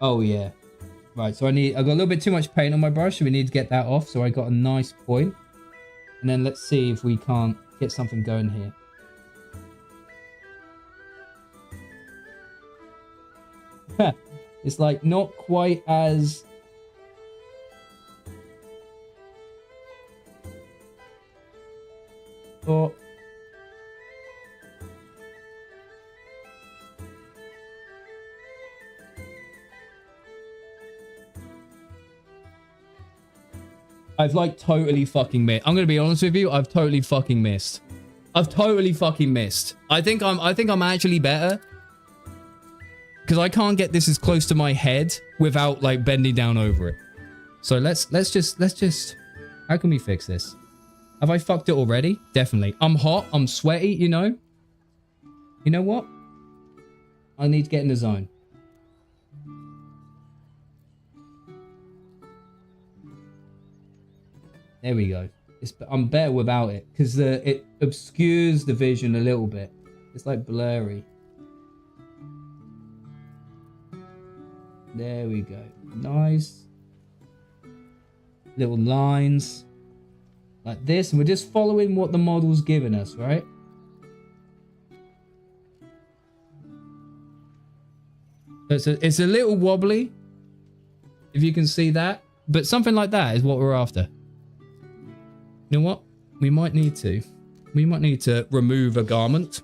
S1: Oh, yeah. Right, so I got a little bit too much paint on my brush, so we need to get that off. So I got a nice point. And then let's see if we can't get something going here. It's like not quite as... Oh. I've like totally fucking missed. I'm gonna be honest with you. I've totally fucking missed. I think I'm actually better because I can't get this as close to my head without like bending down over it. So let's just. How can we fix this? Have I fucked it already? Definitely. I'm hot. I'm sweaty. You know. You know what? I need to get in the zone. There we go. I'm better without it because it obscures the vision a little bit. It's like blurry. There we go. Nice. Little lines. Like this. And we're just following what the model's given us, right? It's a little wobbly. If you can see that. But something like that is what we're after. You know what? We might need to remove a garment.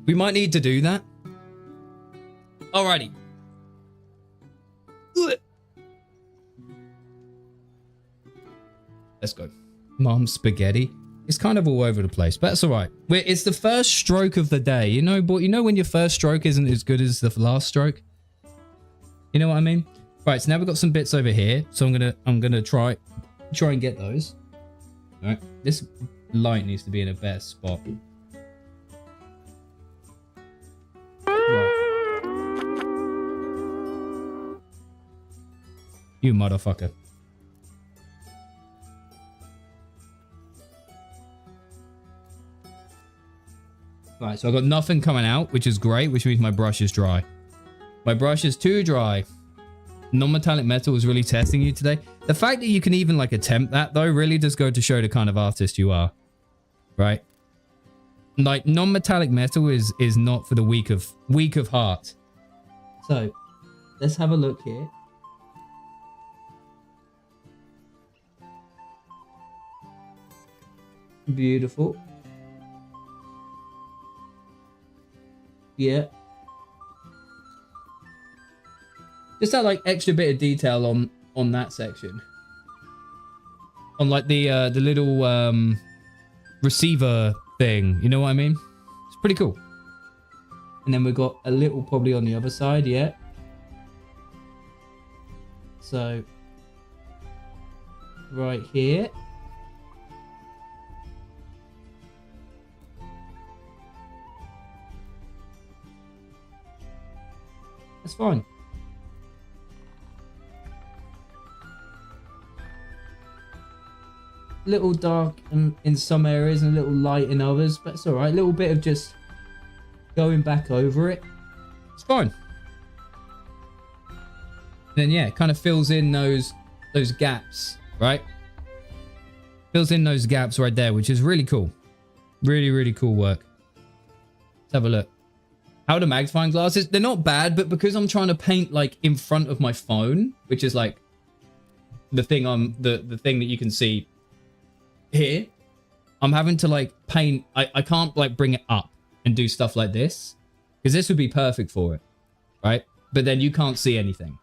S1: We might need to do that. Alrighty. Let's go. Mom spaghetti. It's kind of all over the place, but that's all right. It's the first stroke of the day. You know, but you know when your first stroke isn't as good as the last stroke? You know what I mean? Right, so now we've got some bits over here. So I'm gonna try and get those. All right, this light needs to be in a better spot. Right. You motherfucker. Right, so I've got nothing coming out, which is great, which means my brush is dry. My brush is too dry. Non-metallic metal is really testing you today. The fact that you can even like attempt that though really does go to show the kind of artist you are. Right? Like non-metallic metal is not for the weak of heart. So, let's have a look here. Beautiful. Yeah. Just that like extra bit of detail on that section. On like the little receiver thing, you know what I mean? It's pretty cool. And then we've got a little probably on the other side, yeah. So right here. That's fine. Little dark in some areas and a little light in others, but it's all right. A little bit of just going back over it. It's fine. Then yeah, it kind of fills in those gaps, right? Fills in those gaps right there, which is really cool. Really, really cool work. Let's have a look. How are the magnifying glasses? They're not bad, but because I'm trying to paint like in front of my phone, which is like the thing the thing that you can see here, I'm having to like paint. I can't like bring it up and do stuff like this because this would be perfect for it, right? But then you can't see anything.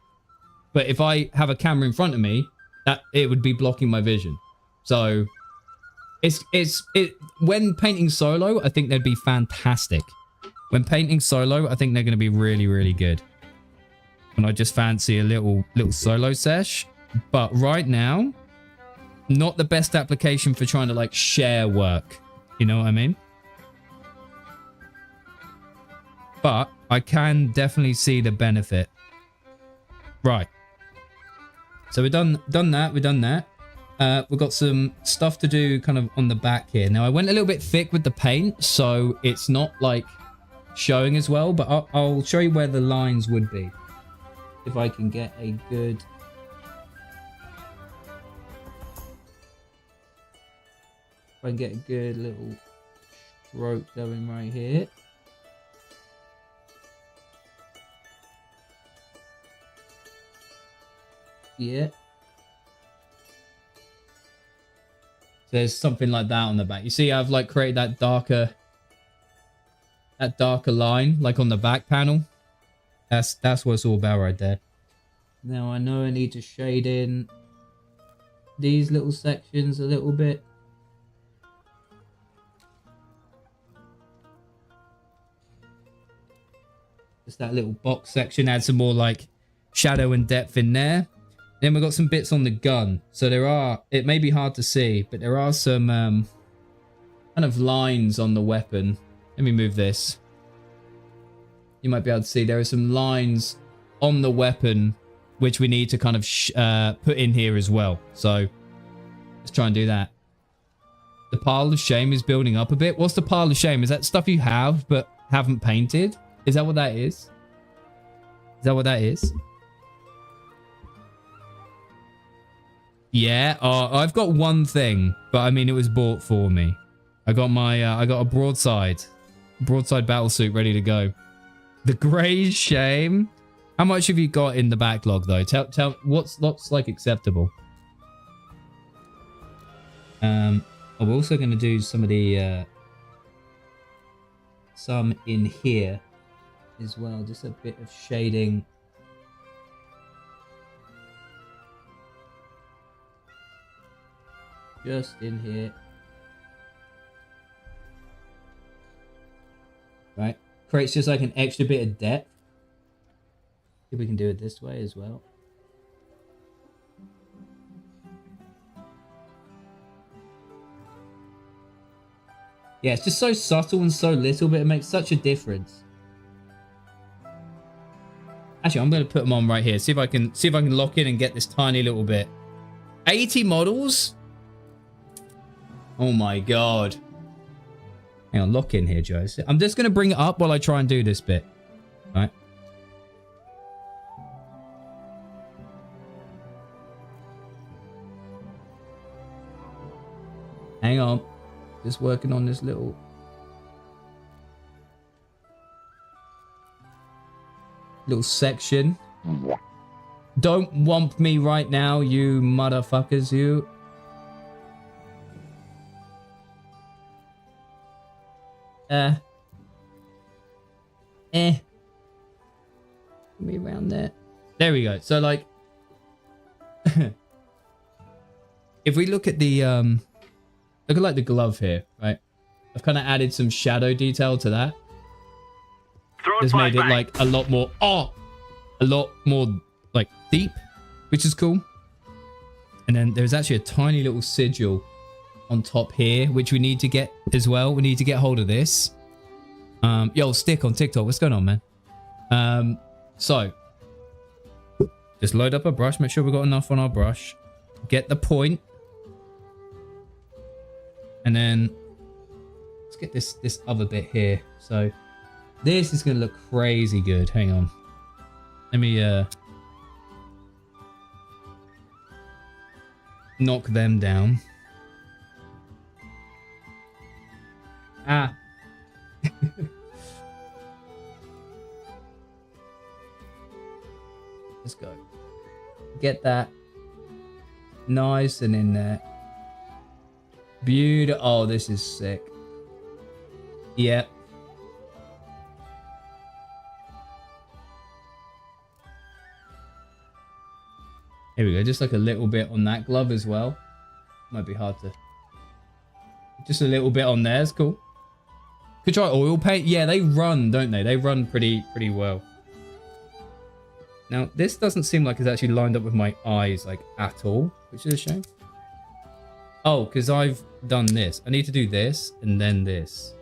S1: But if I have a camera in front of me, that it would be blocking my vision. So it when painting solo, I think they'd be fantastic. When painting solo, I think they're going to be really, really good. And I just fancy a little solo sesh. But right now, not the best application for trying to like share work. You know what I mean? But I can definitely see the benefit. Right. So we've done that. We've done that. We've got some stuff to do kind of on the back here. Now I went a little bit thick with the paint, so it's not like showing as well, but I'll show you where the lines would be if I can get a good little stroke going right here. Yeah, so there's something like that on the back. You see I've like created that darker line like on the back panel. That's what it's all about right there. Now I know I need to shade in these little sections a little bit. Just that little box section, add some more like shadow and depth in there. Then we've got some bits on the gun. So it may be hard to see, but there are some kind of lines on the weapon. Let me move this. You might be able to see there are some lines on the weapon which we need to kind of put in here as well. So let's try and do that. The pile of shame is building up a bit. What's the pile of shame? Is that stuff you have but haven't painted? Is that what that is? Is that what that is? Yeah, I've got one thing, but I mean it was bought for me. I got a broadside battle suit ready to go. The grey shame. How much have you got in the backlog though? Tell what's like acceptable. I'm also going to do some of the some in here as well, just a bit of shading. Just in here. Right. Creates just like an extra bit of depth. See if we can do it this way as well. Yeah, it's just so subtle and so little, but it makes such a difference. Actually, I'm going to put them on right here. See if I can lock in and get this tiny little bit. 80 models? Oh my god. Hang on, lock in here, Joe. I'm just going to bring it up while I try and do this bit. All right. Hang on. Just working on this little... section. Don't womp me right now, you motherfuckers, you. Me around there. There we go. So like, if we look at the look at like the glove here, right? I've kind of added some shadow detail to that. Just made it like a lot more, a lot more like deep, which is cool. And then there's actually a tiny little sigil on top here, which we need to get as well. We need to get hold of this. Yo, Stick on TikTok, what's going on, man? So just load up a brush, make sure we've got enough on our brush, get the point, and then let's get this other bit here. So this is gonna look crazy good. Hang on, let me knock them down. Let's go. Get that nice and in there. Beautiful. Oh, this is sick. Yep. Here we go. Just like a little bit on that glove as well. Might be hard to... Just a little bit on there. It's cool. Could try oil paint. Yeah, they run, don't they? They run pretty well. Now, this doesn't seem like it's actually lined up with my eyes, like, at all, which is a shame. Oh, because I've done this. I need to do this, and then this.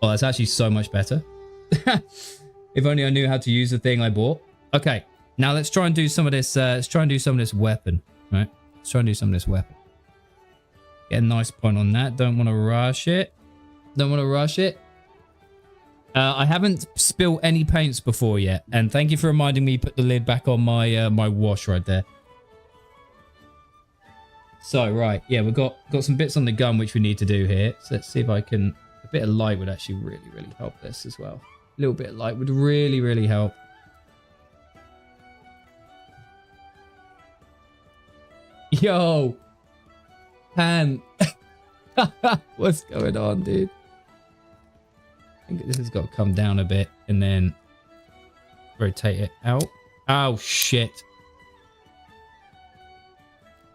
S1: Oh, that's actually so much better. If only I knew how to use the thing I bought. Okay, now let's try and do some of this, weapon, right? Let's try and do some of this weapon. Get a nice point on that. Don't want to rush it. Don't want to rush it. I haven't spilled any paints before yet, and thank you for reminding me. Put the lid back on my my wash right there. So right, yeah, we've got some bits on the gun which we need to do here. So let's see if I can. A bit of light would actually really help this as well. A little bit of light would really help. Yo, Pan, what's going on, dude? I think this has got to come down a bit and then rotate it out. Oh, shit.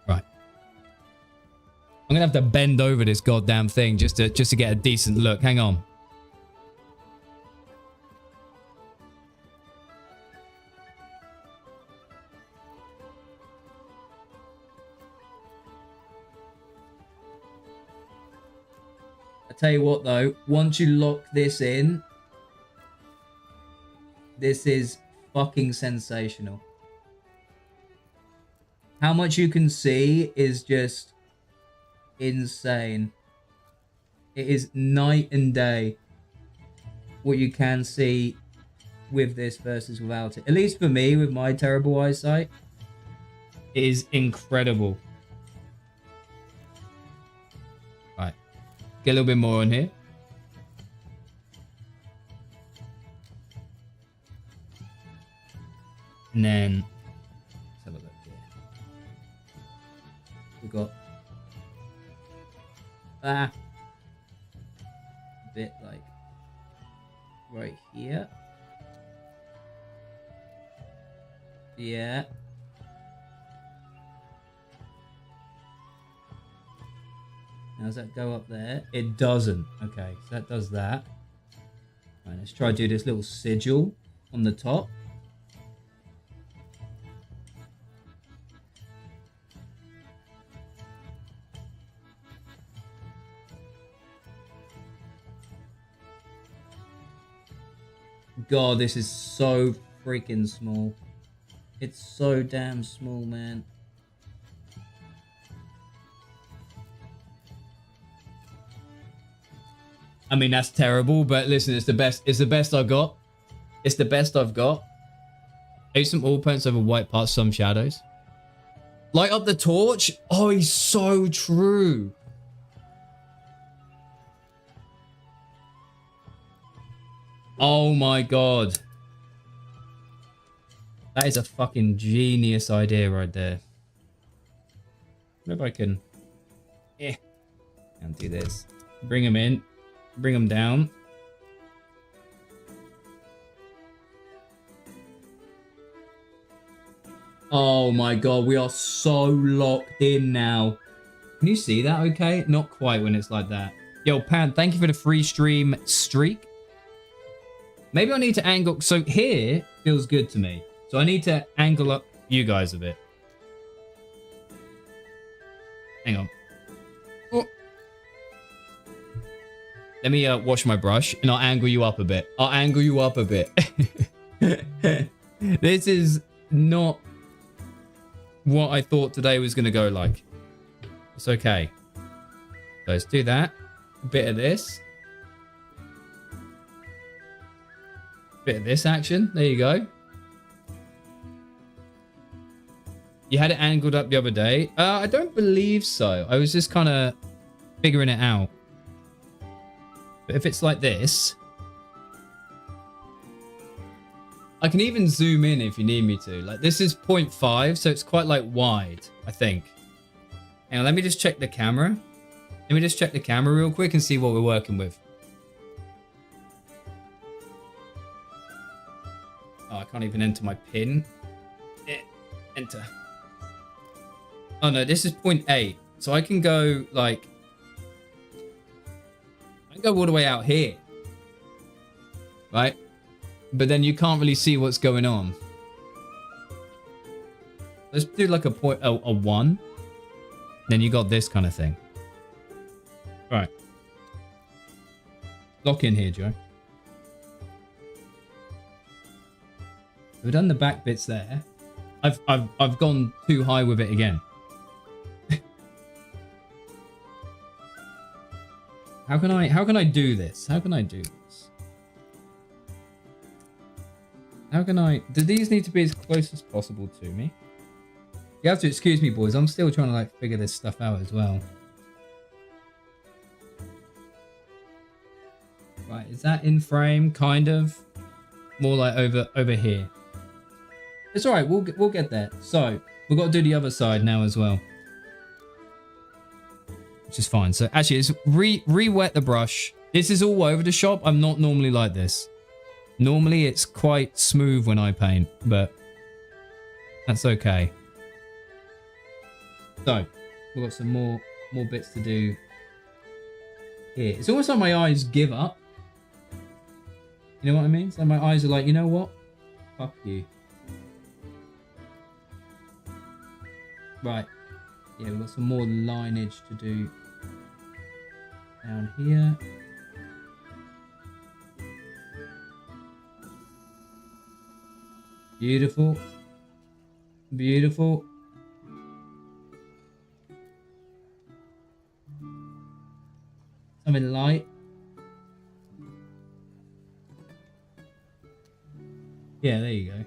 S1: Right. I'm going to have to bend over this goddamn thing just to get a decent look. Hang on. Tell you what though, once you lock this in, this is fucking sensational. How much you can see is just insane. It is night and day what you can see with this versus without it. At least for me, with my terrible eyesight, it is incredible. Right. Get a little bit more on here. And then let's have a look here. We've got a bit like right here. Yeah. Now, does that go up there? It doesn't. Okay, so that does that. All right, let's try to do this little sigil on the top. God, this is so freaking small. It's so damn small, man. I mean, that's terrible, but listen, it's the best. It's the best I've got. It's the best I've got. Use some oil paints over white parts, some shadows. Light up the torch. Oh, he's so true. Oh my God. That is a fucking genius idea right there. Maybe I can... and do this. Bring him in. Bring him down. Oh my God, we are so locked in now. Can you see that okay? Not quite when it's like that. Yo, Pan, thank you for the free stream streak. Maybe I need to angle... So here feels good to me. So I need to angle up you guys a bit. Hang on. Oh. Let me wash my brush and I'll angle you up a bit. I'll angle you up a bit. This is not what I thought today was going to go like. It's okay. So let's do that. A bit of this. Bit of this action. There you go. You had it angled up the other day. I don't believe so. I was just kind of figuring it out. But if it's like this, I can even zoom in if you need me to. Like this is 0.5, so it's quite like wide, I think. Hang on, let me just check the camera. Let me just check the camera real quick and see what we're working with. Oh, I can't even enter my pin. Enter. Oh no, this is 0.8. So I can go like... I can go all the way out here. Right? But then you can't really see what's going on. Let's do like a 1. Then you got this kind of thing. Right. Lock in here, Joe. We've done the back bits there. I've gone too high with it again. How can I do this? How can I do this? How can I... Do these need to be as close as possible to me? You have to excuse me, boys. I'm still trying to like figure this stuff out as well. Right, is that in frame? Kind of. More like over here. It's all right. We'll get there. So we've got to do the other side now as well, which is fine. So actually, it's re-wet the brush. This is all over the shop. I'm not normally like this. Normally, it's quite smooth when I paint, but that's okay. So we've got some more bits to do here. It's almost like my eyes give up. You know what I mean? So my eyes are like, you know what? Fuck you. Right. Yeah, we've got some more lineage to do down here. Beautiful. Beautiful. Something light. Yeah, there you go.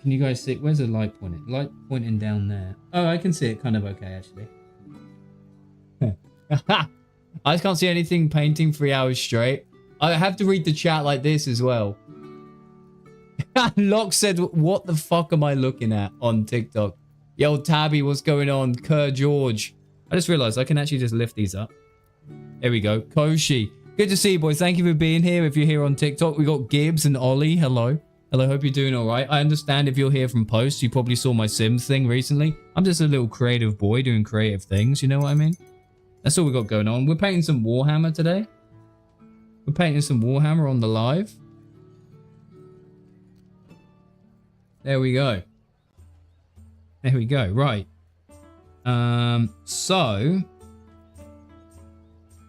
S1: Can you guys see? Where's the light pointing? Light pointing down there. Oh, I can see it kind of okay, actually. I just can't see anything painting 3 hours straight. I have to read the chat like this as well. Locke said, what the fuck am I looking at on TikTok? Yo, Tabby, what's going on? Kerr George. I just realized I can actually just lift these up. There we go. Koshi. Good to see you, boys. Thank you for being here. If you're here on TikTok, we got Gibbs and Ollie. Hello. Hello, hope you're doing all right. I understand if you're here from posts, you probably saw my Sims thing recently. I'm just a little creative boy doing creative things. You know what I mean? That's all we got going on. We're painting some Warhammer today. We're painting some Warhammer on the live. There we go. There we go. Right. So,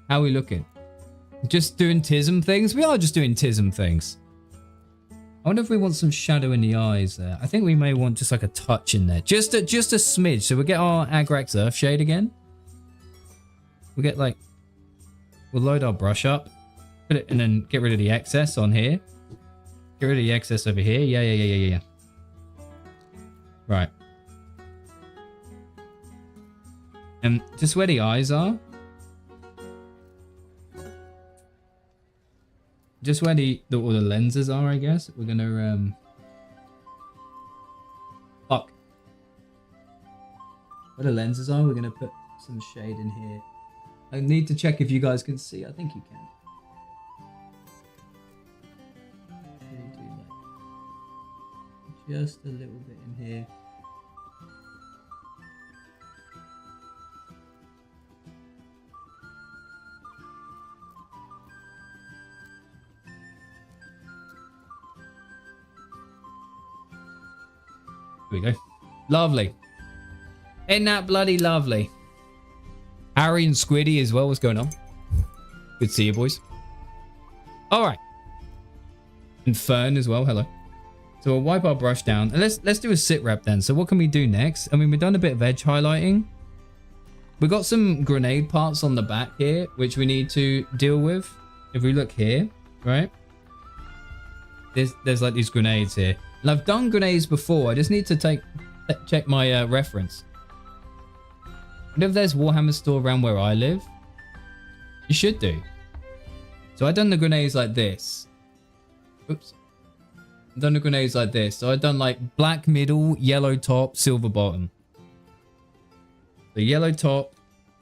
S1: how are we looking? Just doing tism things? We are just doing tism things. I wonder if we want some shadow in the eyes there. I think we may want just like a touch in there. Just a smidge. So we'll get our Agrax Earth shade again. We'll get like... We'll load our brush up. Put it and then get rid of the excess on here. Get rid of the excess over here. Yeah. Right. And just where the eyes are. Just where all the lenses are, I guess. We're gonna fuck. Where the lenses are, we're gonna put some shade in here. I need to check if you guys can see. I think you can. Just a little bit in here. Here we go. Lovely. Isn't that bloody lovely? Harry and Squiddy as well. What's going on? Good to see you, boys. All right. And Fern as well. Hello. So we'll wipe our brush down. And let's do a sit rep then. So what can we do next? I mean, we've done a bit of edge highlighting. We've got some grenade parts on the back here, which we need to deal with. If we look here, right? There's like these grenades here. And I've done grenades before. I just need to check my reference. What if there's Warhammer store around where I live? You should do. So I've done the grenades like this. Oops. I've done the grenades like this. So I've done like black middle, yellow top, silver bottom. The yellow top.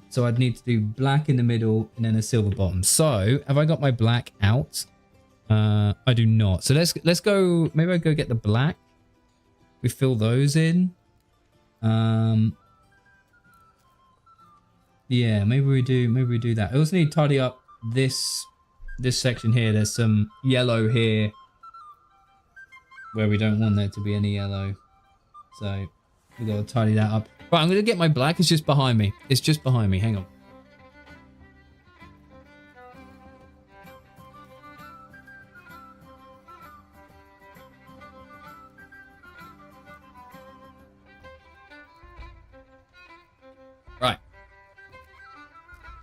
S1: So I'd need to do black in the middle and then a silver bottom. So have I got my black out? I do not. So let's go. Maybe I go get the black. We fill those in. Yeah, maybe we do that. I also need to tidy up this section here. There's some yellow here where we don't want there to be any yellow. So we gotta tidy that up. Right, I'm gonna get my black. It's just behind me. It's just behind me. Hang on. Right.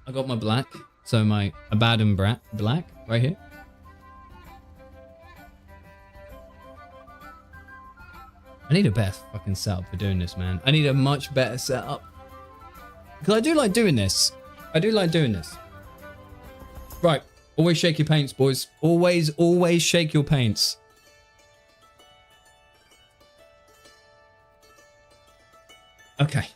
S1: I got my black. So my Abaddon black right here. I need a better fucking setup for doing this, man. I need a much better setup. Because I do like doing this. I do like doing this. Right. Always shake your paints, boys. Always shake your paints. Okay.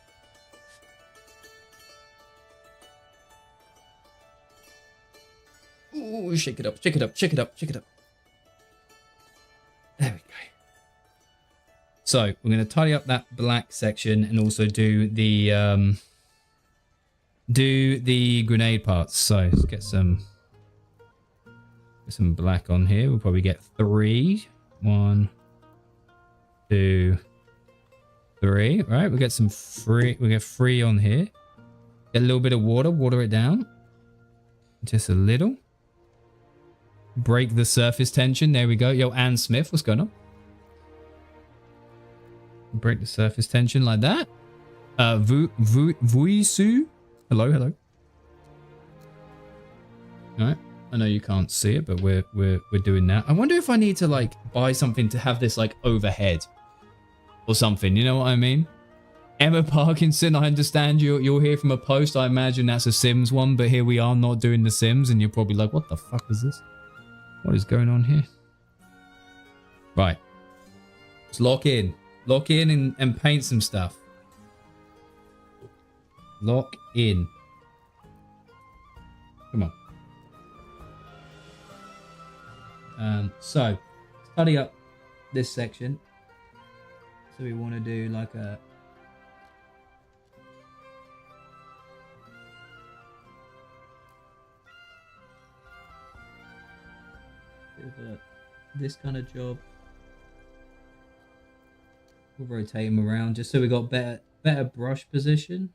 S1: Ooh, shake it up, shake it up, shake it up, shake it up. There we go. So we're going to tidy up that black section and also do the grenade parts. So let's get some black on here. We'll probably get 3. 1, 2, 3. Right, we get some free. We get 3 on here. Get a little bit of water it down. Just a little. Break the surface tension. There we go. Yo, Ann Smith, what's going on? Break the surface tension like that. Vuisu. Hello. All right. I know you can't see it, but we're doing that. I wonder if I need to like buy something to have this like overhead or something. You know what I mean? Emma Parkinson, I understand you're here from a post. I imagine that's a Sims one, but here we are not doing the Sims, and you're probably like, what the fuck is this? What is going on here? Right. Let's lock in. Lock in and paint some stuff. Lock in. Come on. So, study up this section. So we want to do like a... this kind of job. We'll rotate him around just so we got better brush position.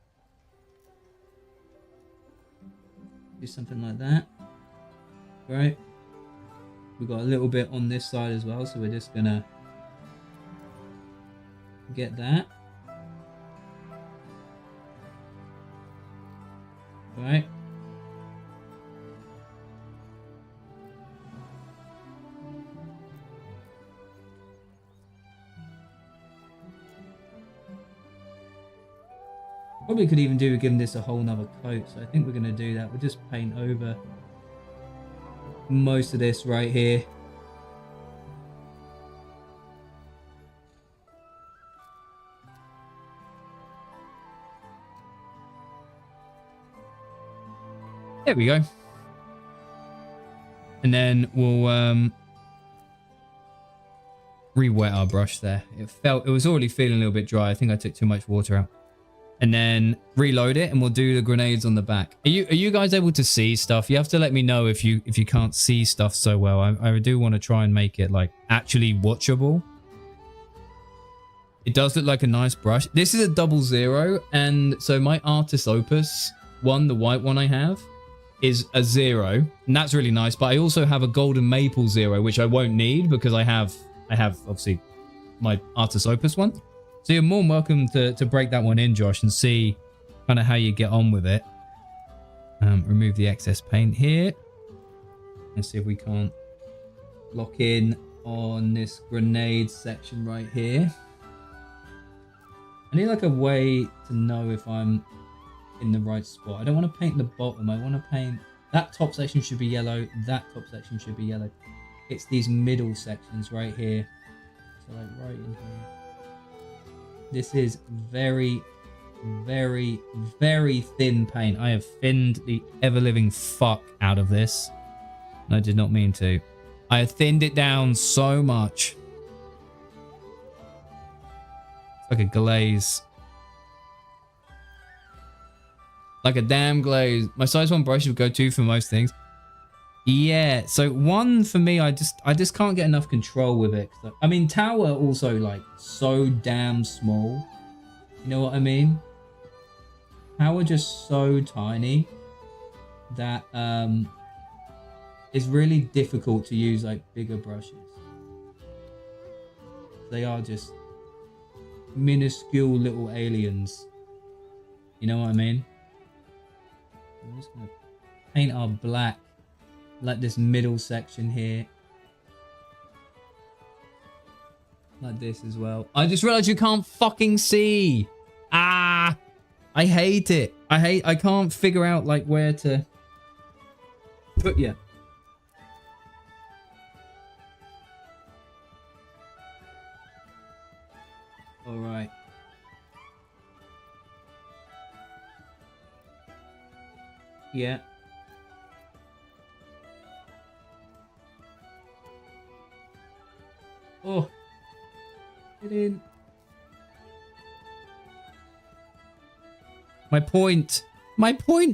S1: Do something like that. Right. We've got a little bit on this side as well, so we're just gonna get that. Right. Probably could even do giving this a whole nother coat, so I think we're going to do that. We'll just paint over most of this right here. There we go. And then we'll re-wet our brush there. It was already feeling a little bit dry. I think I took too much water out. And then reload it, and we'll do the grenades on the back. Are you guys able to see stuff? You have to let me know if you can't see stuff so well. I do want to try and make it like actually watchable. It does look like a nice brush. This is a 00, and so my Artist Opus one, the white one I have, is a 0, and that's really nice. But I also have a Golden Maple 0, which I won't need because I have obviously my Artist Opus one. So you're more than welcome to break that one in, Josh, and see kind of how you get on with it. Remove the excess paint here. And see if we can't lock in on this grenade section right here. I need like a way to know if I'm in the right spot. I don't want to paint the bottom. I want to paint... That top section should be yellow. That top section should be yellow. It's these middle sections right here. So like right in here. This is very, very, very thin paint. I have thinned the ever-living fuck out of this. And I did not mean to. I have thinned it down so much. It's like a glaze. Like a damn glaze. My size 1 brush would go to for most things. Yeah, so 1 for me, I just can't get enough control with it. I mean, Tower also like so damn small. You know what I mean? Tower just so tiny that it's really difficult to use like bigger brushes. They are just minuscule little aliens. You know what I mean? I'm just gonna paint our black. Like this middle section here. Like this as well. I just realized you can't fucking see. Ah! I hate it. I can't figure out like where to put you. Alright. Yeah. Oh, get in. My point,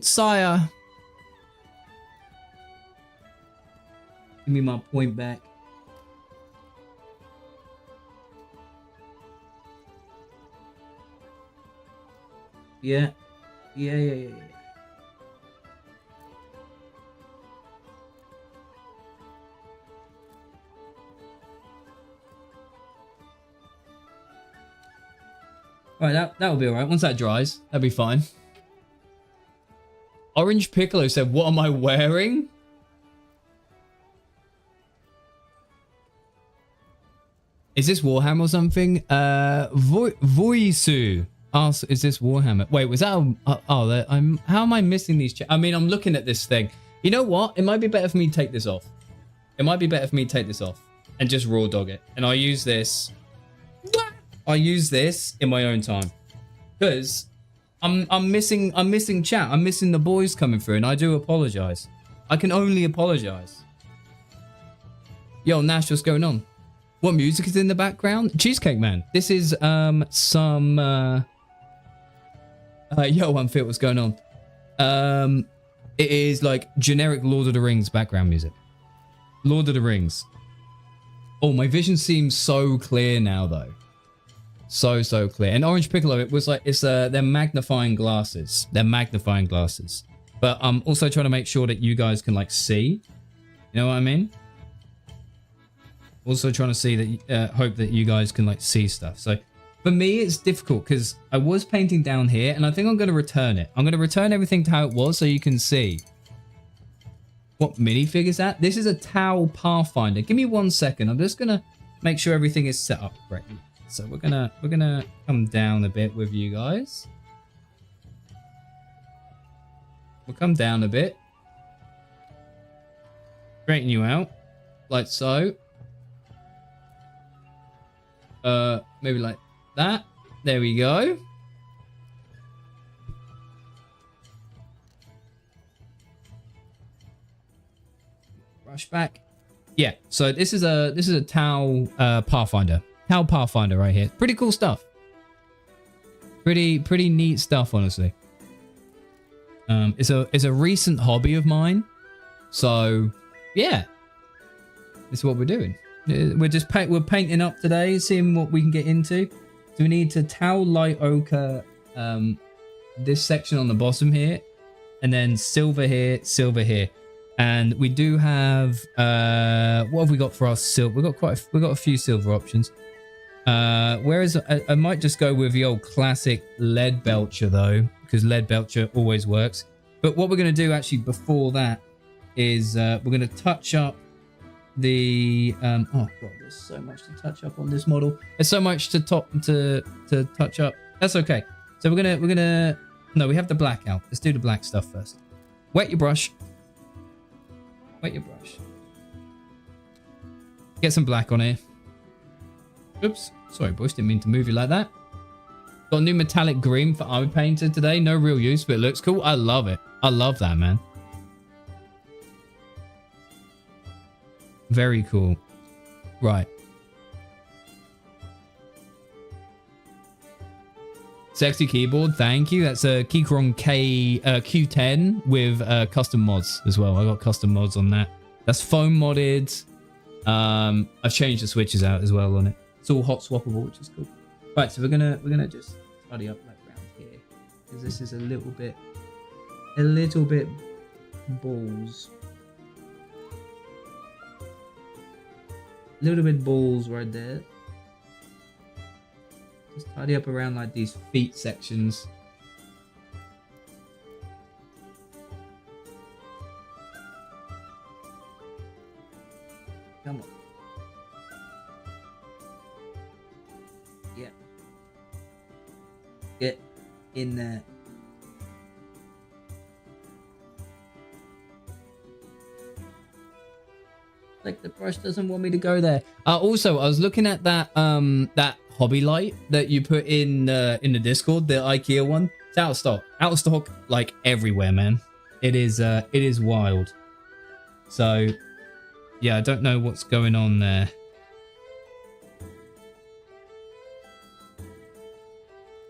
S1: sire. Give me my point back. Yeah. Alright, that'll be alright. Once that dries, that'll be fine. Orange Piccolo said, what am I wearing? Is this Warhammer or something? Voisu asks, is this Warhammer? Wait, was that how am I missing these? I mean, I'm looking at this thing. You know what? It might be better for me to take this off. It might be better for me to take this off and just raw dog it. And I'll use this. I use this in my own time because I'm missing chat. I'm missing the boys coming through, and I do apologize. I can only apologize. Yo, Nash, what's going on? What music is in the background? Cheesecake Man. This is some yo, Unfit, what's going on? It is like generic Lord of the Rings background music. Lord of the Rings. Oh, my vision seems so clear now though. So clear. And Orange Piccolo, it was like they're magnifying glasses. They're magnifying glasses. But I'm also trying to make sure that you guys can like see. You know what I mean? Also trying to see that, hope that you guys can like see stuff. So for me, it's difficult because I was painting down here and I think I'm going to return it. I'm going to return everything to how it was so you can see what minifig is that. This is a Tau Pathfinder. Give me 1 second. I'm just going to make sure everything is set up correctly. So we're gonna come down a bit with you guys. We'll come down a bit. Straighten you out. Like so. Maybe like that. There we go. Brush back. Yeah, so this is a Tau Pathfinder. Tau Pathfinder right here. Pretty cool stuff. Pretty neat stuff, honestly. It's a recent hobby of mine. So yeah. This is what we're doing. We're painting up today, seeing what we can get into. So we need to Tau light ochre this section on the bottom here, and then silver here, silver here. And we do have what have we got for our silver? We've got a few silver options. Whereas I might just go with the old classic lead belcher though, because lead belcher always works. But what we're going to do actually before that is we're going to touch up the oh god, there's so much to touch up on this model. There's so much to touch up. That's okay. So we're gonna no, we have the black out. Let's do the black stuff first. Wet your brush. Wet your brush. Get some black on here. Oops, sorry boys, didn't mean to move you like that. Got a new metallic green for Army Painter today. No real use, but it looks cool. I love it. I love that, man. Very cool. Right. Sexy keyboard, thank you. That's a Keychron Q10 with custom mods as well. I got custom mods on that. That's foam modded. I've changed the switches out as well on it. It's all hot swappable, which is cool. Right, so we're gonna just tidy up like around here because this is a little bit balls. A little bit balls right there. Just tidy up around like these feet sections. Come on. Yeah. Get in there. Like the brush doesn't want me to go there. Also, I was looking at that that hobby light that you put in the Discord, the IKEA one. It's out of stock. Out of stock like everywhere, man. It is wild. So yeah, I don't know what's going on there.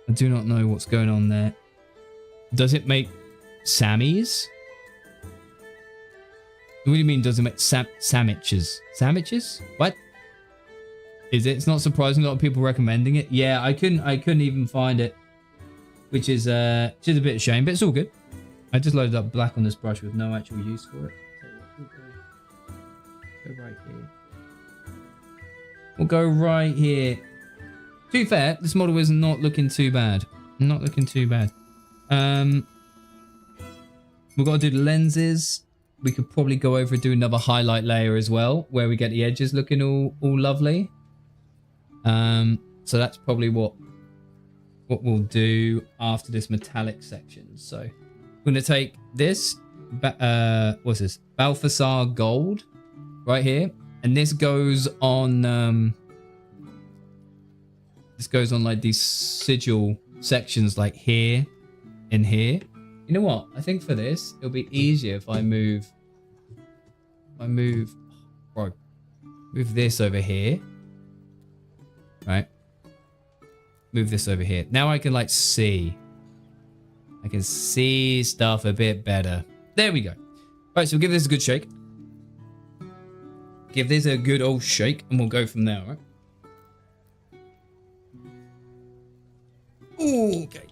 S1: I do not know what's going on there. Does it make Sammys? What do you mean does it make sandwiches? Sandwiches? What? Is it? It's not surprising a lot of people recommending it. Yeah, I couldn't even find it. Which is a bit of a shame, but it's all good. I just loaded up black on this brush with no actual use for it. So go right here. We'll go right here. To be fair, this model is not looking too bad. Not looking too bad. We've got to do the lenses. We could probably go over and do another highlight layer as well, where we get the edges looking all lovely. So that's probably what we'll do after this metallic section. So we're going to take this, what's this? Balthasar Gold right here. And this goes on, like these sigil sections like here and here. You know what? I think for this, it'll be easier if I move this over here. Right? Move this over here. Now I can like see. I can see stuff a bit better. There we go. Right, so we'll give this a good shake. Give this a good old shake and we'll go from there, all right? Ooh, okay.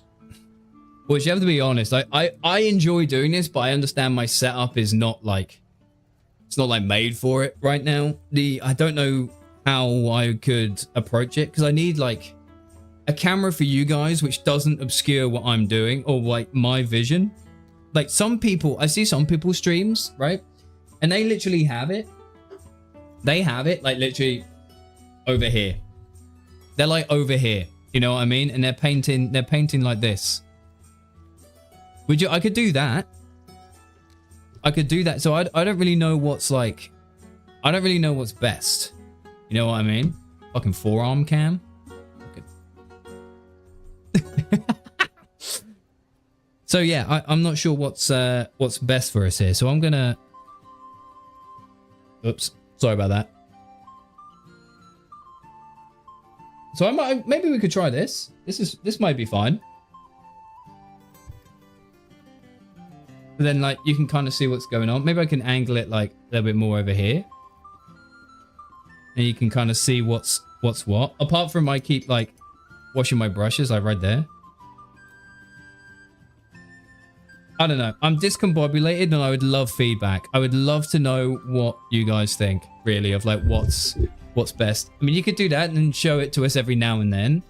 S1: Well, you have to be honest. I enjoy doing this, but I understand my setup is not like It's not like made for it right now. I don't know how I could approach it because I need like a camera for you guys which doesn't obscure what I'm doing or like my vision. Like some people, I see some people's streams, right? And they literally have it. They have it like literally over here. They're like over here. You know what I mean? And they're painting like this. I could do that. I could do that. So I don't really know what's like, I don't really know what's best. You know what I mean? Fucking forearm cam. So yeah, I'm not sure what's best for us here. So I'm gonna, oops, sorry about that. So maybe we could try this. This might be fine. But then like you can kind of see what's going on. Maybe I can angle it like a little bit more over here. And you can kind of see what's what. Apart from I keep like washing my brushes like right there. I don't know. I'm discombobulated and I would love feedback. I would love to know what you guys think really of like what's best. I mean, you could do that and show it to us every now and then.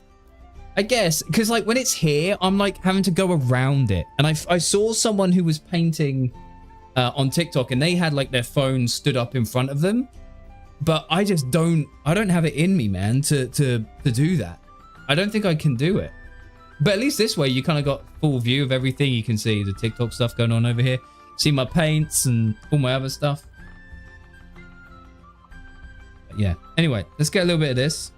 S1: I guess, because like when it's here, I'm like having to go around it. And I saw someone who was painting on TikTok and they had like their phone stood up in front of them. But I don't have it in me, man, to do that. I don't think I can do it. But at least this way, you kind of got full view of everything. You can see the TikTok stuff going on over here. See my paints and all my other stuff. But yeah. Anyway, let's get a little bit of this.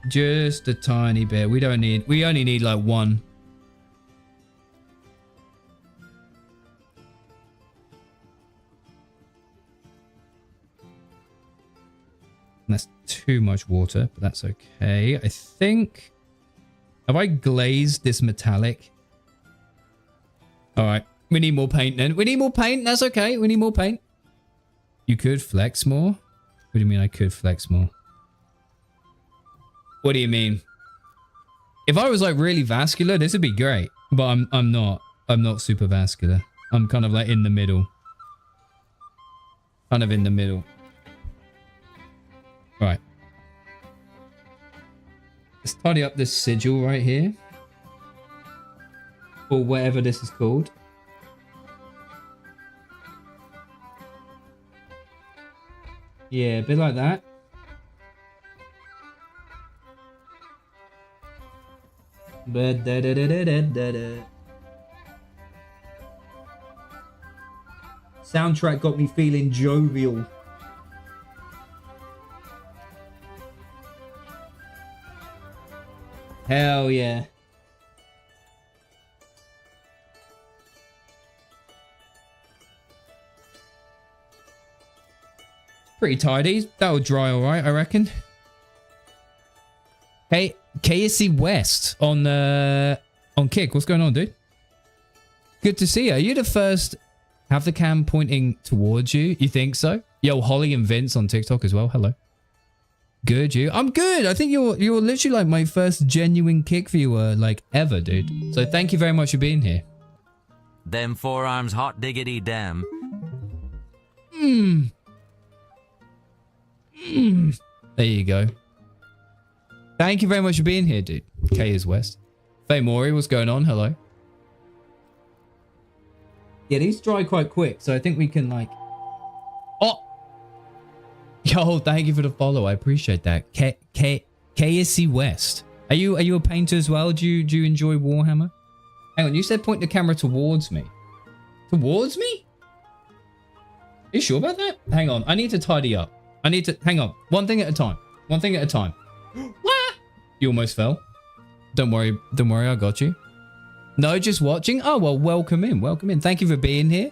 S1: Just a tiny bit. We only need like one. And that's too much water, but that's okay. I think... Have I glazed this metallic? All right. We need more paint then. We need more paint. That's okay. We need more paint. You could flex more? What do you mean I could flex more? What do you mean? If I was like really vascular, this would be great. But I'm not. I'm not super vascular. I'm kind of like in the middle. Kind of in the middle. All right. Let's tidy up this sigil right here. Or whatever this is called. Yeah, a bit like that. Soundtrack got me feeling jovial. Hell yeah. Pretty tidy. That'll dry all right, I reckon. Hey, KSC West on Kick. What's going on, dude? Good to see you. Are you the first? Have the cam pointing towards you? You think so? Yo, Holly and Vince on TikTok as well. Hello. Good, you? I'm good. I think you're literally like my first genuine Kick viewer like ever, dude. So thank you very much for being here.
S3: Them forearms hot diggity damn.
S1: There you go. Thank you very much for being here, dude. K is West. Faye Mori, what's going on? Hello. Yeah, these dry quite quick, so I think we can like... Oh! Yo, thank you for the follow. I appreciate that. KSC West. Are you a painter as well? Do you enjoy Warhammer? Hang on, you said point the camera towards me. Towards me? Are you sure about that? Hang on, I need to tidy up. Hang on. One thing at a time. One thing at a time. What? You almost fell. Don't worry, I got you. No, just watching? Oh, well, welcome in. Welcome in. Thank you for being here.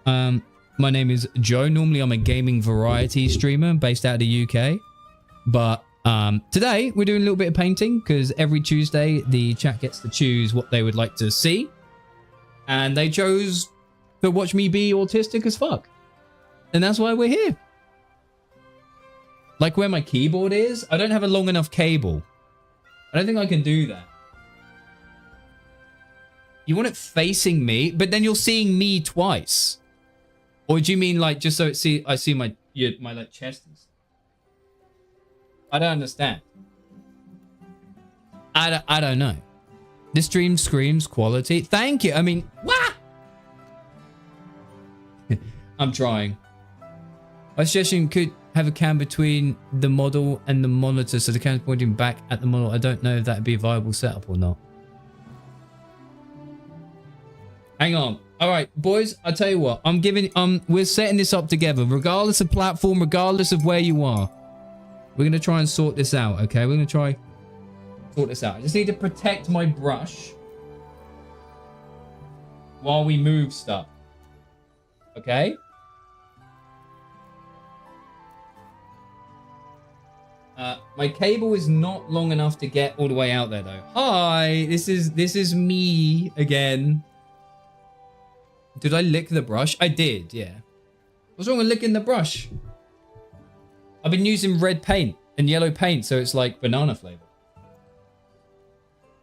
S1: My name is Joe. Normally, I'm a gaming variety streamer based out of the UK. But today, we're doing a little bit of painting because every Tuesday, the chat gets to choose what they would like to see. And they chose to watch me be autistic as fuck. And that's why we're here. Like where my keyboard is, I don't have a long enough cable. I don't think I can do that. You want it facing me, but then you're seeing me twice. Or do you mean like just so I see my like chest and stuff? I don't understand. I don't know. This stream screams quality. Thank you. I mean, what? I'm trying. My suggestion could have a cam between the model and the monitor so the cam's pointing back at the model. I don't know if that'd be a viable setup or not. Hang on. All right, boys, I'll tell you what. We're setting this up together, regardless of platform, regardless of where you are. We're going to try and sort this out, okay? We're going to try sort this out. I just need to protect my brush while we move stuff. Okay? My cable is not long enough to get all the way out there, though. Hi, this is me again. Did I lick the brush? I did, yeah. What's wrong with licking the brush? I've been using red paint and yellow paint, so it's like banana flavor.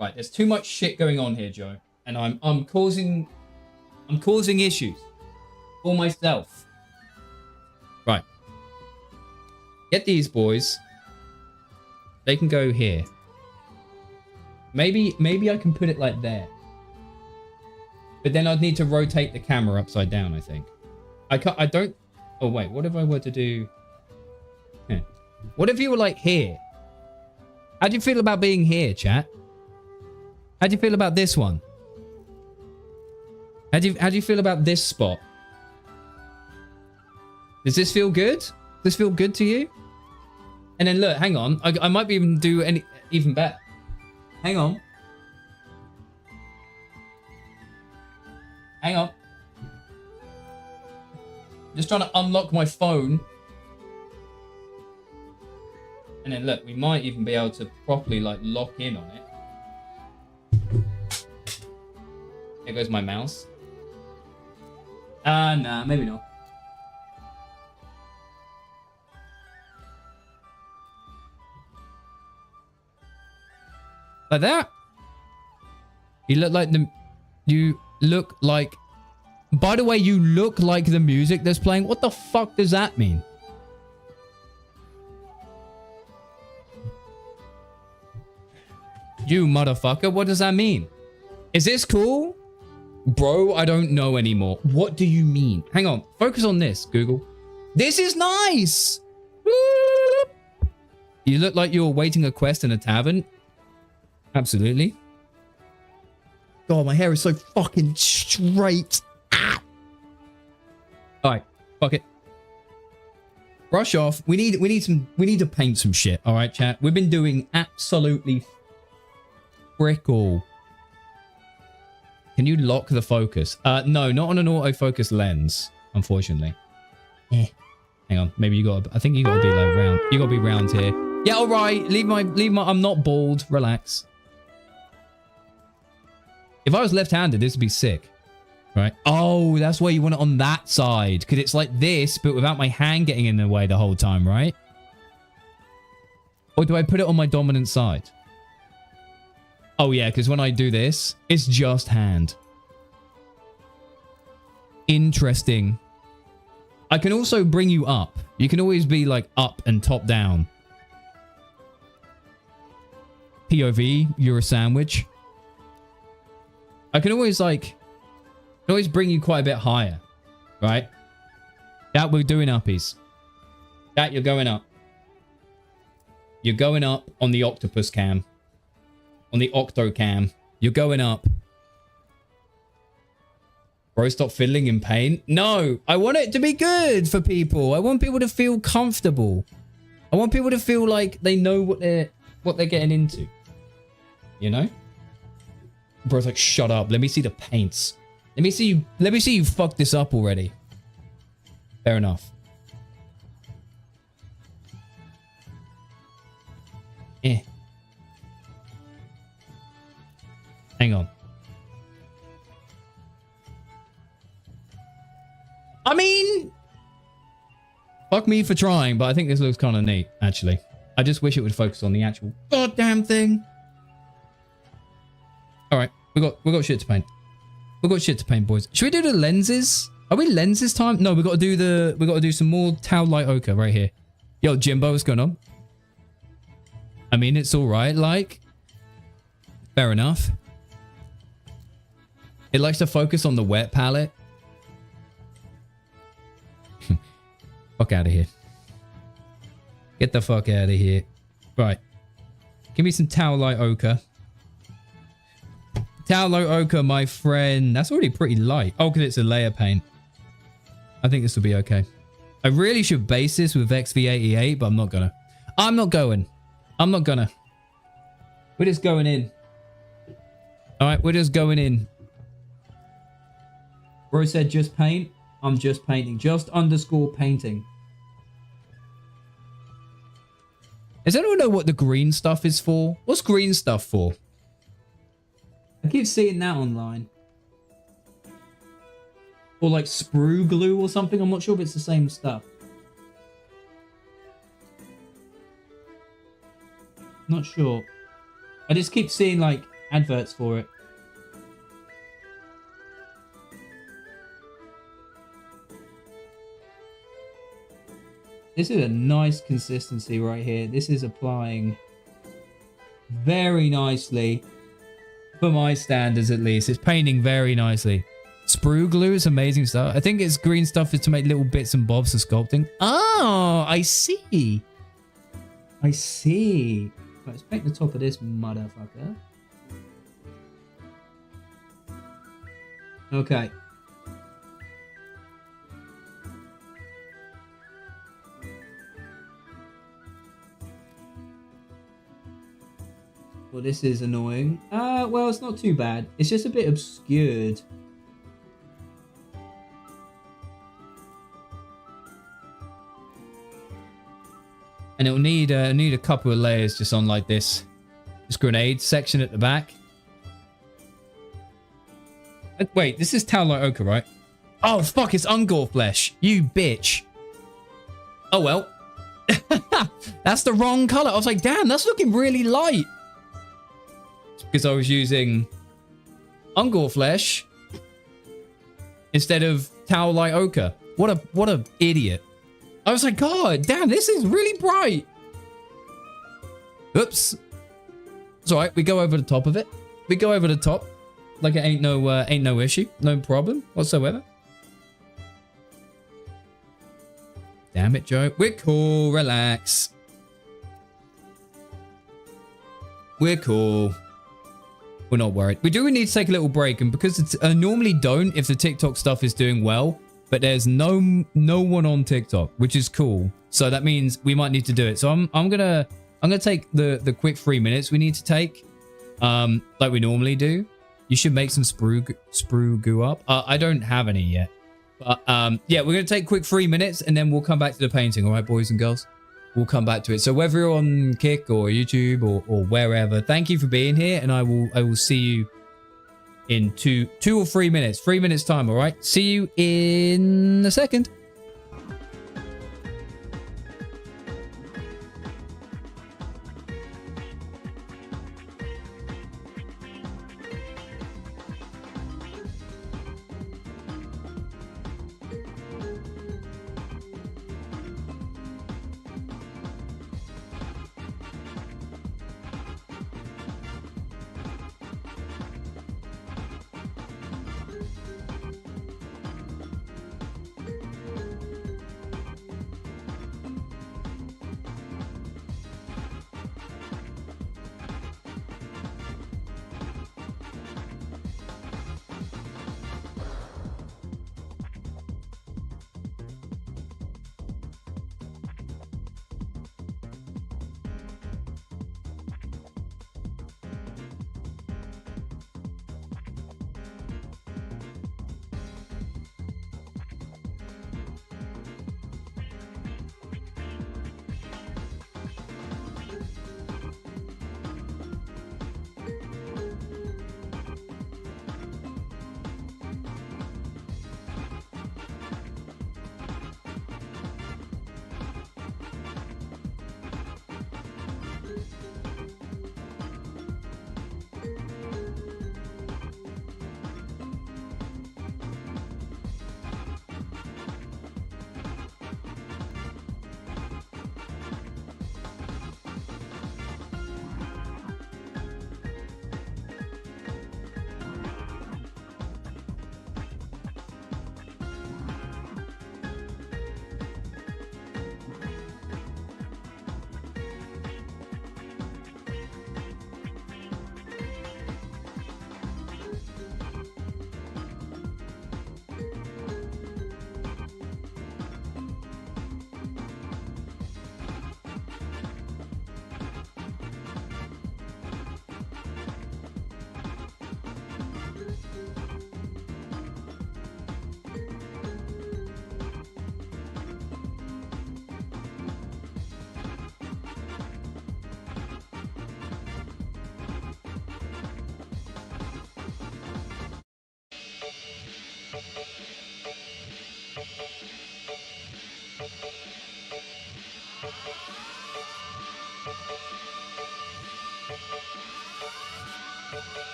S1: Right, there's too much shit going on here, Joe, and I'm causing issues for myself. Right. Get these boys. They can go here. Maybe I can put it like there. But then I'd need to rotate the camera upside down, I think. I don't... Oh, wait. What if I were to do... What if you were like here? How do you feel about being here, chat? How do you feel about this one? How do you feel about this spot? Does this feel good? Does this feel good to you? And then look, hang on. I might be even do even better. Hang on. Hang on. Just trying to unlock my phone. And then look, we might even be able to properly like lock in on it. There goes my mouse. Nah, maybe not. Like that. You look like by the way, you look like the music that's playing. What the fuck does that mean? You motherfucker, what does that mean? Is this cool? Bro, I don't know anymore. What do you mean? Hang on, focus on this, Google. This is nice! You look like you're awaiting a quest in a tavern. Absolutely. God, my hair is so fucking straight. Ah. All right, fuck it. Brush off. We need to paint some shit. All right, chat. We've been doing absolutely frickle. Can you lock the focus? No, not on an autofocus lens, unfortunately. Hang on, maybe you got. I think you got to be like round. You got to be round here. Yeah, all right. Leave my. I'm not bald. Relax. If I was left-handed, this would be sick, right? Oh, that's why you want it on that side, because it's like this, but without my hand getting in the way the whole time, right? Or do I put it on my dominant side? Oh yeah, because when I do this, it's just hand. Interesting. I can also bring you up. You can always be like up and top down. POV, you're a sandwich. I can always bring you quite a bit higher, right? That we're doing uppies. That you're going up. You're going up on the octopus cam. On the octo cam. You're going up. Bro, stop fiddling in pain. No, I want it to be good for people. I want people to feel comfortable. I want people to feel like they know what they're getting into. You know? Bro's like, shut up. Let me see the paints. Let me see you fuck this up already. Fair enough. Hang on. I mean, fuck me for trying, but I think this looks kind of neat, actually. I just wish it would focus on the actual goddamn thing. All right, we got shit to paint. We got shit to paint, boys. Should we do the lenses? Are we lens this time? No, we got to do some more tau light ochre right here. Yo, Jimbo, what's going on? I mean, it's all right. Like, fair enough. It likes to focus on the wet palette. Fuck out of here. Get the fuck out of here. Right. Give me some tau light ochre. Tau light ochre, my friend. That's already pretty light. Oh, because it's a layer paint. I think this will be okay. I really should base this with XV88, but I'm not gonna. I'm not going. I'm not gonna. We're just going in. Alright, we're just going in. Bro said just paint. I'm just painting. Just underscore painting. Does anyone know what the green stuff is for? What's green stuff for? I keep seeing that online. Or like sprue glue or something. I'm not sure if it's the same stuff. Not sure. I just keep seeing like adverts for it. This is a nice consistency right here. This is applying very nicely. For my standards, at least. It's painting very nicely. Sprue glue is amazing stuff. I think it's green stuff is to make little bits and bobs for sculpting. Oh, I see. I see. Let's paint the top of this motherfucker. Okay. Well, this is annoying. Well, it's not too bad. It's just a bit obscured. And it'll need a couple of layers just on like this grenade section at the back. Wait, this is tau light ochre, right? Oh, fuck, it's Ungor flesh. You bitch. Oh, well. That's the wrong color. I was like, damn, that's looking really light. Because I was using Ungor flesh instead of tau light ochre. What a idiot. I was like, God damn, this is really bright. Oops. It's all right. We go over the top of it. We go over the top like it ain't no issue, no problem whatsoever. Damn it, Joe. We're cool. Relax. We're cool. We're not worried. We do need to take a little break, and because it's, I normally don't if the TikTok stuff is doing well, but there's no one on TikTok, which is cool. So that means we might need to do it. So I'm gonna take the quick 3 minutes we need to take, like we normally do. You should make some sprue goo up. I don't have any yet, but yeah, we're gonna take a quick 3 minutes and then we'll come back to the painting. All right, boys and girls. We'll come back to it. So whether you're on Kick or YouTube or wherever, thank you for being here, and I will see you in two or 3 minutes. 3 minutes time, all right? See you in a second.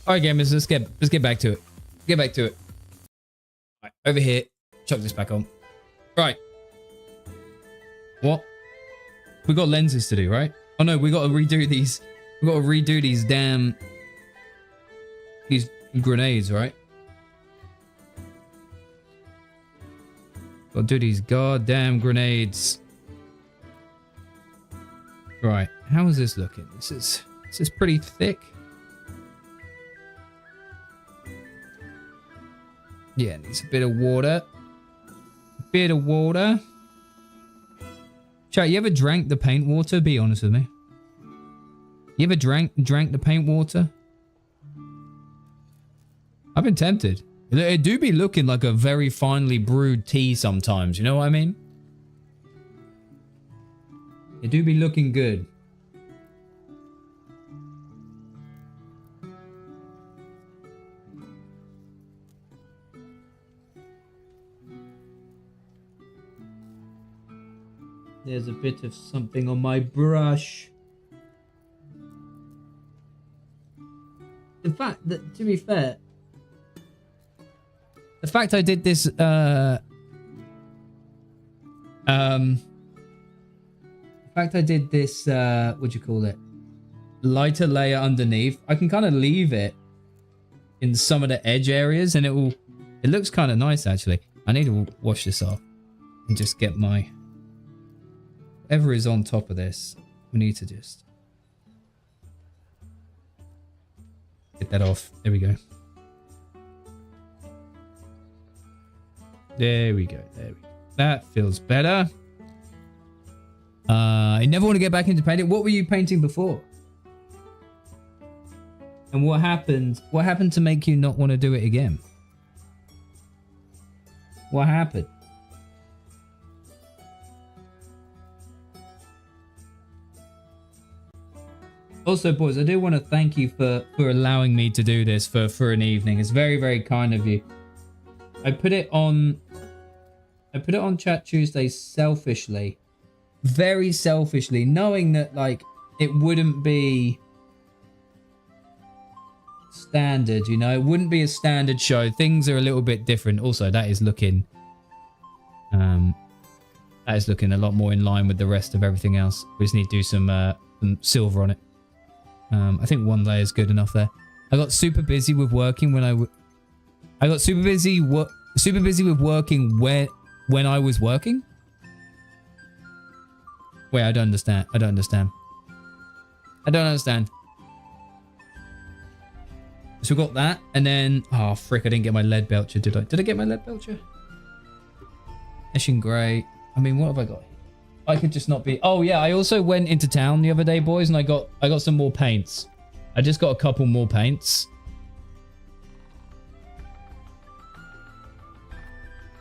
S1: All right, gamers, let's get back to it. Get back to it. Right, over here. Chuck this back on. Right. What? We got lenses to do, right? Oh no, we got to redo these. We got to redo these these grenades, right? Got to do these goddamn grenades. Right. How is this looking? This is pretty thick. Yeah, needs a bit of water. A bit of water. Chat, you ever drank the paint water? Be honest with me. You ever drank the paint water? I've been tempted. It do be looking like a very finely brewed tea sometimes, you know what I mean? It do be looking good. There's a bit of something on my brush. In fact, to be fair, the fact I did this, the fact I did this, what do you call it? Lighter layer underneath. I can kind of leave it in some of the edge areas and it looks kind of nice actually. I need to wash this off and just get my, whatever is on top of this, we need to just get that off. There we go. There we go. There we go. That feels better. I never want to get back into painting. What were you painting before? And what happened? What happened to make you not want to do it again? What happened? Also, boys, I do want to thank you for allowing me to do this for an evening. It's very, very kind of you. I put it on Chat Tuesday selfishly, very selfishly, knowing that like it wouldn't be standard, you know, it wouldn't be a standard show. Things are a little bit different. Also, that is looking a lot more in line with the rest of everything else. We just need to do some silver on it. I think one layer is good enough there. I got super busy with working when I got super busy with working when I was working. Wait, I don't understand. I don't understand. So we got that, and then oh frick, I didn't get my lead belcher, did I? Did I get my lead belcher? Eshing grey. I mean, what have I got? I could just not be. Oh yeah, I also went into town the other day, boys, and I got some more paints. I just got a couple more paints.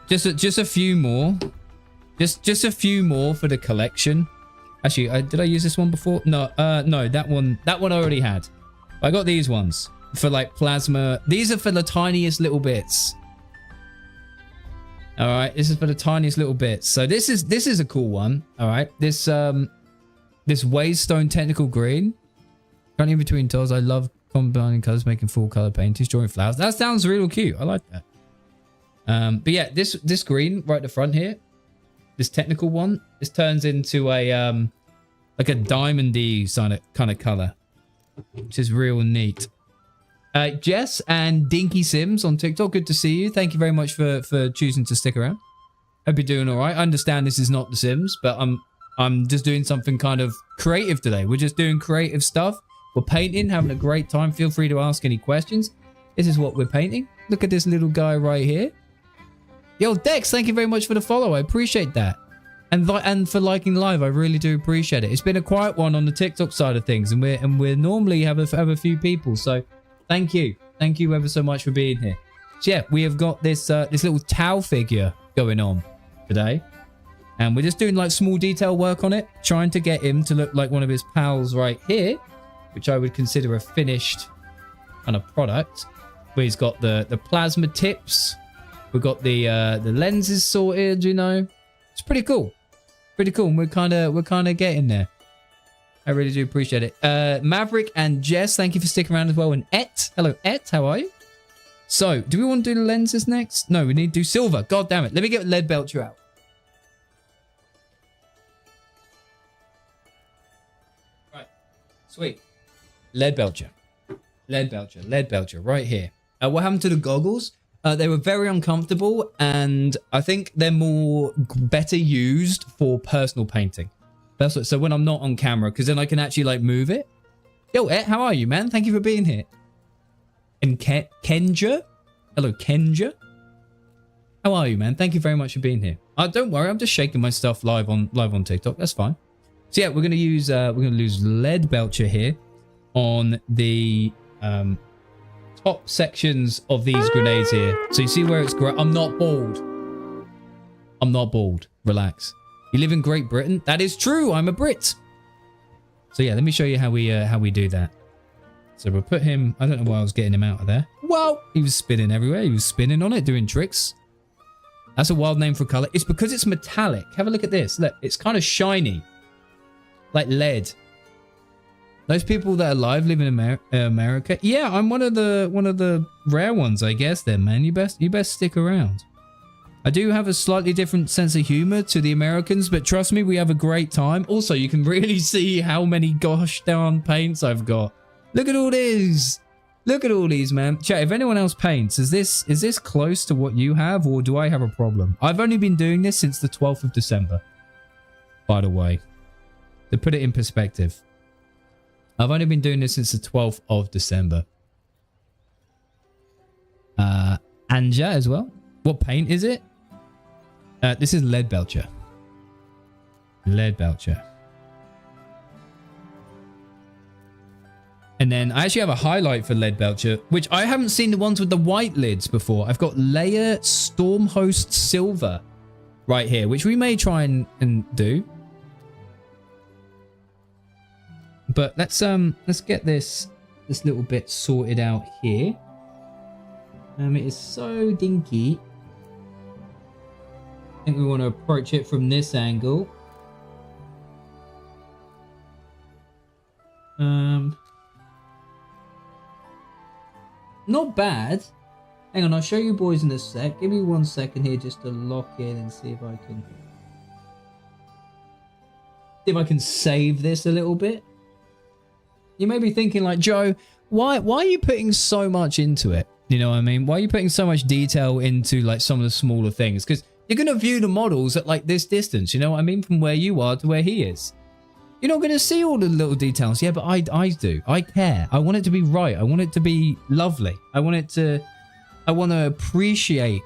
S1: Just a few more. Just a few more for the collection. Actually, did I use this one before? No, no, that one I already had. I got these ones for like plasma. These are for the tiniest little bits. All right, this is for the tiniest little bits. So this is a cool one. All right, this Waystone Technical Green. Running between tiles. I love combining colors, making full color paintings, drawing flowers. That sounds real cute. I like that. But yeah, this green right at the front here, this technical one, this turns into a like a diamondy kind of color, which is real neat. Jess and Dinky Sims on TikTok, good to see you. Thank you very much for choosing to stick around. Hope you're doing all right. I understand this is not The Sims, but I'm just doing something kind of creative today. We're just doing creative stuff. We're painting, having a great time. Feel free to ask any questions. This is what we're painting. Look at this little guy right here. Yo, Dex, thank you very much for the follow. I appreciate that. And for liking live, I really do appreciate it. It's been a quiet one on the TikTok side of things, and we're normally have a few people. So thank you ever so much for being here. So yeah, we have got this little Tau figure going on today, and we're just doing like small detail work on it, trying to get him to look like one of his pals right here, which I would consider a finished kind of product. Where he's got the plasma tips, we've got the lenses sorted, you know. It's pretty cool, and we're kind of getting there. I really do appreciate it. Maverick and Jess, thank you for sticking around as well. And Et. Hello, Et. How are you? So, do we want to do the lenses next? No, we need to do silver. God damn it. Let me get Lead Belcher out. Right. Sweet. Lead Belcher. Lead Belcher. Lead Belcher. Right here. What happened to the goggles? They were very uncomfortable, and I think they're better used for personal painting. That's what, so when I'm not on camera, because then I can actually like move it. Yo, Et, how are you, man? Thank you for being here. And Kenja, hello, Kenja. How are you, man? Thank you very much for being here. Don't worry, I'm just shaking my stuff live on TikTok. That's fine. So yeah, we're gonna use Lead Belcher here on the top sections of these grenades here. So you see where it's great. I'm not bald. I'm not bald. Relax. You live in Great Britain? That is true. I'm a Brit. So yeah, let me show you how we do that. So we'll put him. I don't know why I was getting him out of there. Well, he was spinning everywhere. He was spinning on it, doing tricks. That's a wild name for a color. It's because it's metallic. Have a look at this. Look, it's kind of shiny, like lead. Those people that are alive live in America. Yeah, I'm one of the rare ones, I guess. Then, man, you best stick around. I do have a slightly different sense of humor to the Americans, but trust me, we have a great time. Also, you can really see how many gosh darn paints I've got. Look at all these. Look at all these, man. Chat, if anyone else paints, is this close to what you have, or do I have a problem? I've only been doing this since the 12th of December, by the way. To put it in perspective. I've only been doing this since the 12th of December. Anja as well. What paint is it? This is Lead Belcher. Lead Belcher. And then I actually have a highlight for Lead Belcher, which I haven't seen the ones with the white lids before. I've got Layer Stormhost Silver right here, which we may try and do. But let's get this little bit sorted out here. It is so dinky. I think we want to approach it from this angle. Not bad. Hang on, I'll show you boys in a sec. Give me 1 second here just to lock in and see if I can save this a little bit. You may be thinking like, Joe, why are you putting so much into it? You know what I mean? Why are you putting so much detail into like some of the smaller things? Because you're going to view the models at like this distance, you know what I mean? From where you are to where he is. You're not going to see all the little details. Yeah, but I do. I care. I want it to be right. I want it to be lovely. I want to appreciate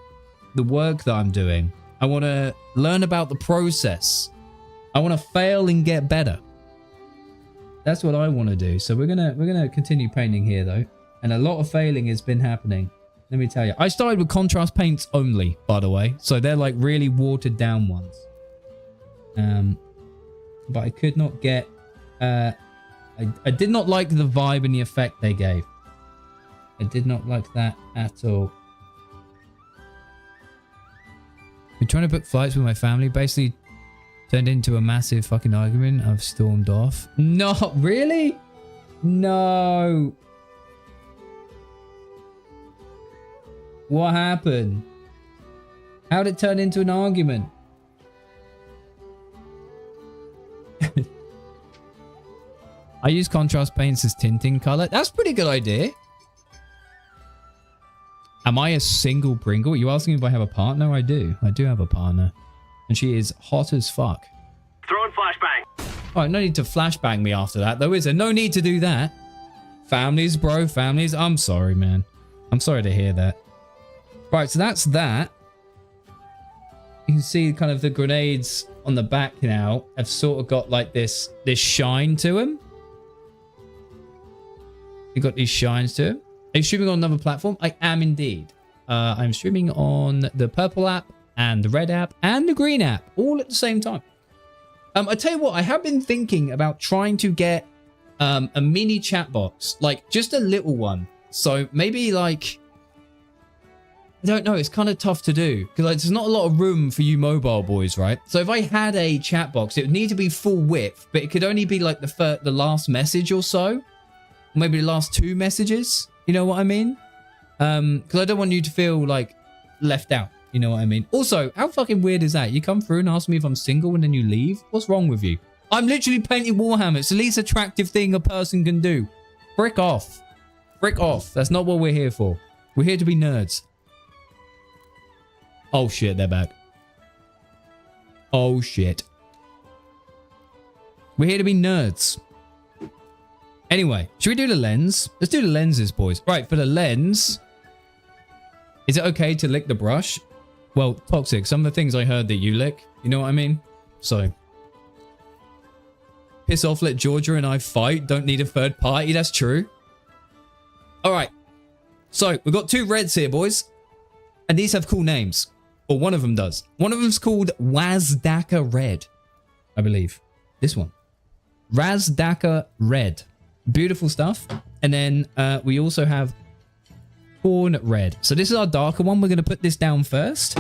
S1: the work that I'm doing. I want to learn about the process. I want to fail and get better. That's what I want to do. So we're gonna continue painting here though. And a lot of failing has been happening. Let me tell you. I started with contrast paints only, by the way. So they're like really watered down ones. But I could not get... I did not like the vibe and the effect they gave. I did not like that at all. We're trying to book flights with my family. Basically turned into a massive fucking argument. I've stormed off. Not really? No. What happened? How did it turn into an argument? I use contrast paints as tinting color. That's a pretty good idea. Am I a single Pringle? You asking if I have a partner? I do. I do have a partner. And she is hot as fuck.
S4: Throwing flashbang.
S1: Oh, no need to flashbang me after that, though, is there? No need to do that. Families, bro. Families. I'm sorry, man. I'm sorry to hear that. Right, so that's that. You can see kind of the grenades on the back now have sort of got like this shine to them. You've got these shines to them. Are you streaming on another platform? I am indeed. I'm streaming on the purple app and the red app and the green app all at the same time. I tell you what, I have been thinking about trying to get a mini chat box, like just a little one. So maybe like I don't know. It's kind of tough to do because like, there's not a lot of room for you mobile boys, right? So if I had a chat box, it would need to be full width, but it could only be like the last message or so, maybe the last 2 messages. You know what I mean? Because I don't want you to feel like left out. You know what I mean? Also, how fucking weird is that? You come through and ask me if I'm single and then you leave? What's wrong with you? I'm literally painting Warhammer. It's the least attractive thing a person can do. Frick off. Frick off. That's not what we're here for. We're here to be nerds. Oh shit, they're back. Oh shit. We're here to be nerds. Anyway, should we do the lens? Let's do the lenses, boys. Right, for the lens, is it okay to lick the brush? Well, Toxic, some of the things I heard that you lick, you know what I mean? So, piss off, let Georgia and I fight. Don't need a third party. That's true. All right. So, we've got 2 reds here, boys. And these have cool names. Or one of them does. One of them's called Wazdaka Red, I believe. This one. Razdaka Red. Beautiful stuff. And then we also have Corn Red. So this is our darker one. We're going to put this down first.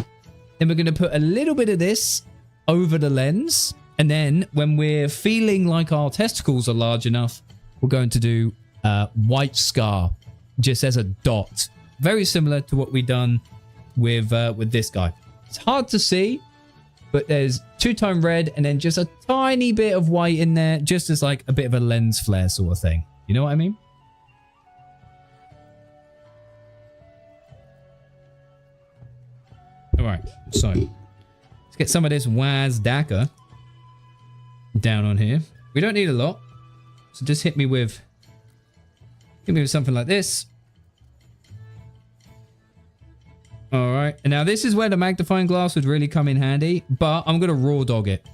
S1: Then we're going to put a little bit of this over the lens. And then when we're feeling like our testicles are large enough, we're going to do White Scar. Just as a dot. Very similar to what we've done with this guy. It's hard to see, but there's 2-tone red and then just a tiny bit of white in there, just as like a bit of a lens flare sort of thing. You know what I mean? All right, so let's get some of this Wazdaka down on here. We don't need a lot, so just hit me with something like this. All right, and now this is where the magnifying glass would really come in handy, but I'm going to raw dog it.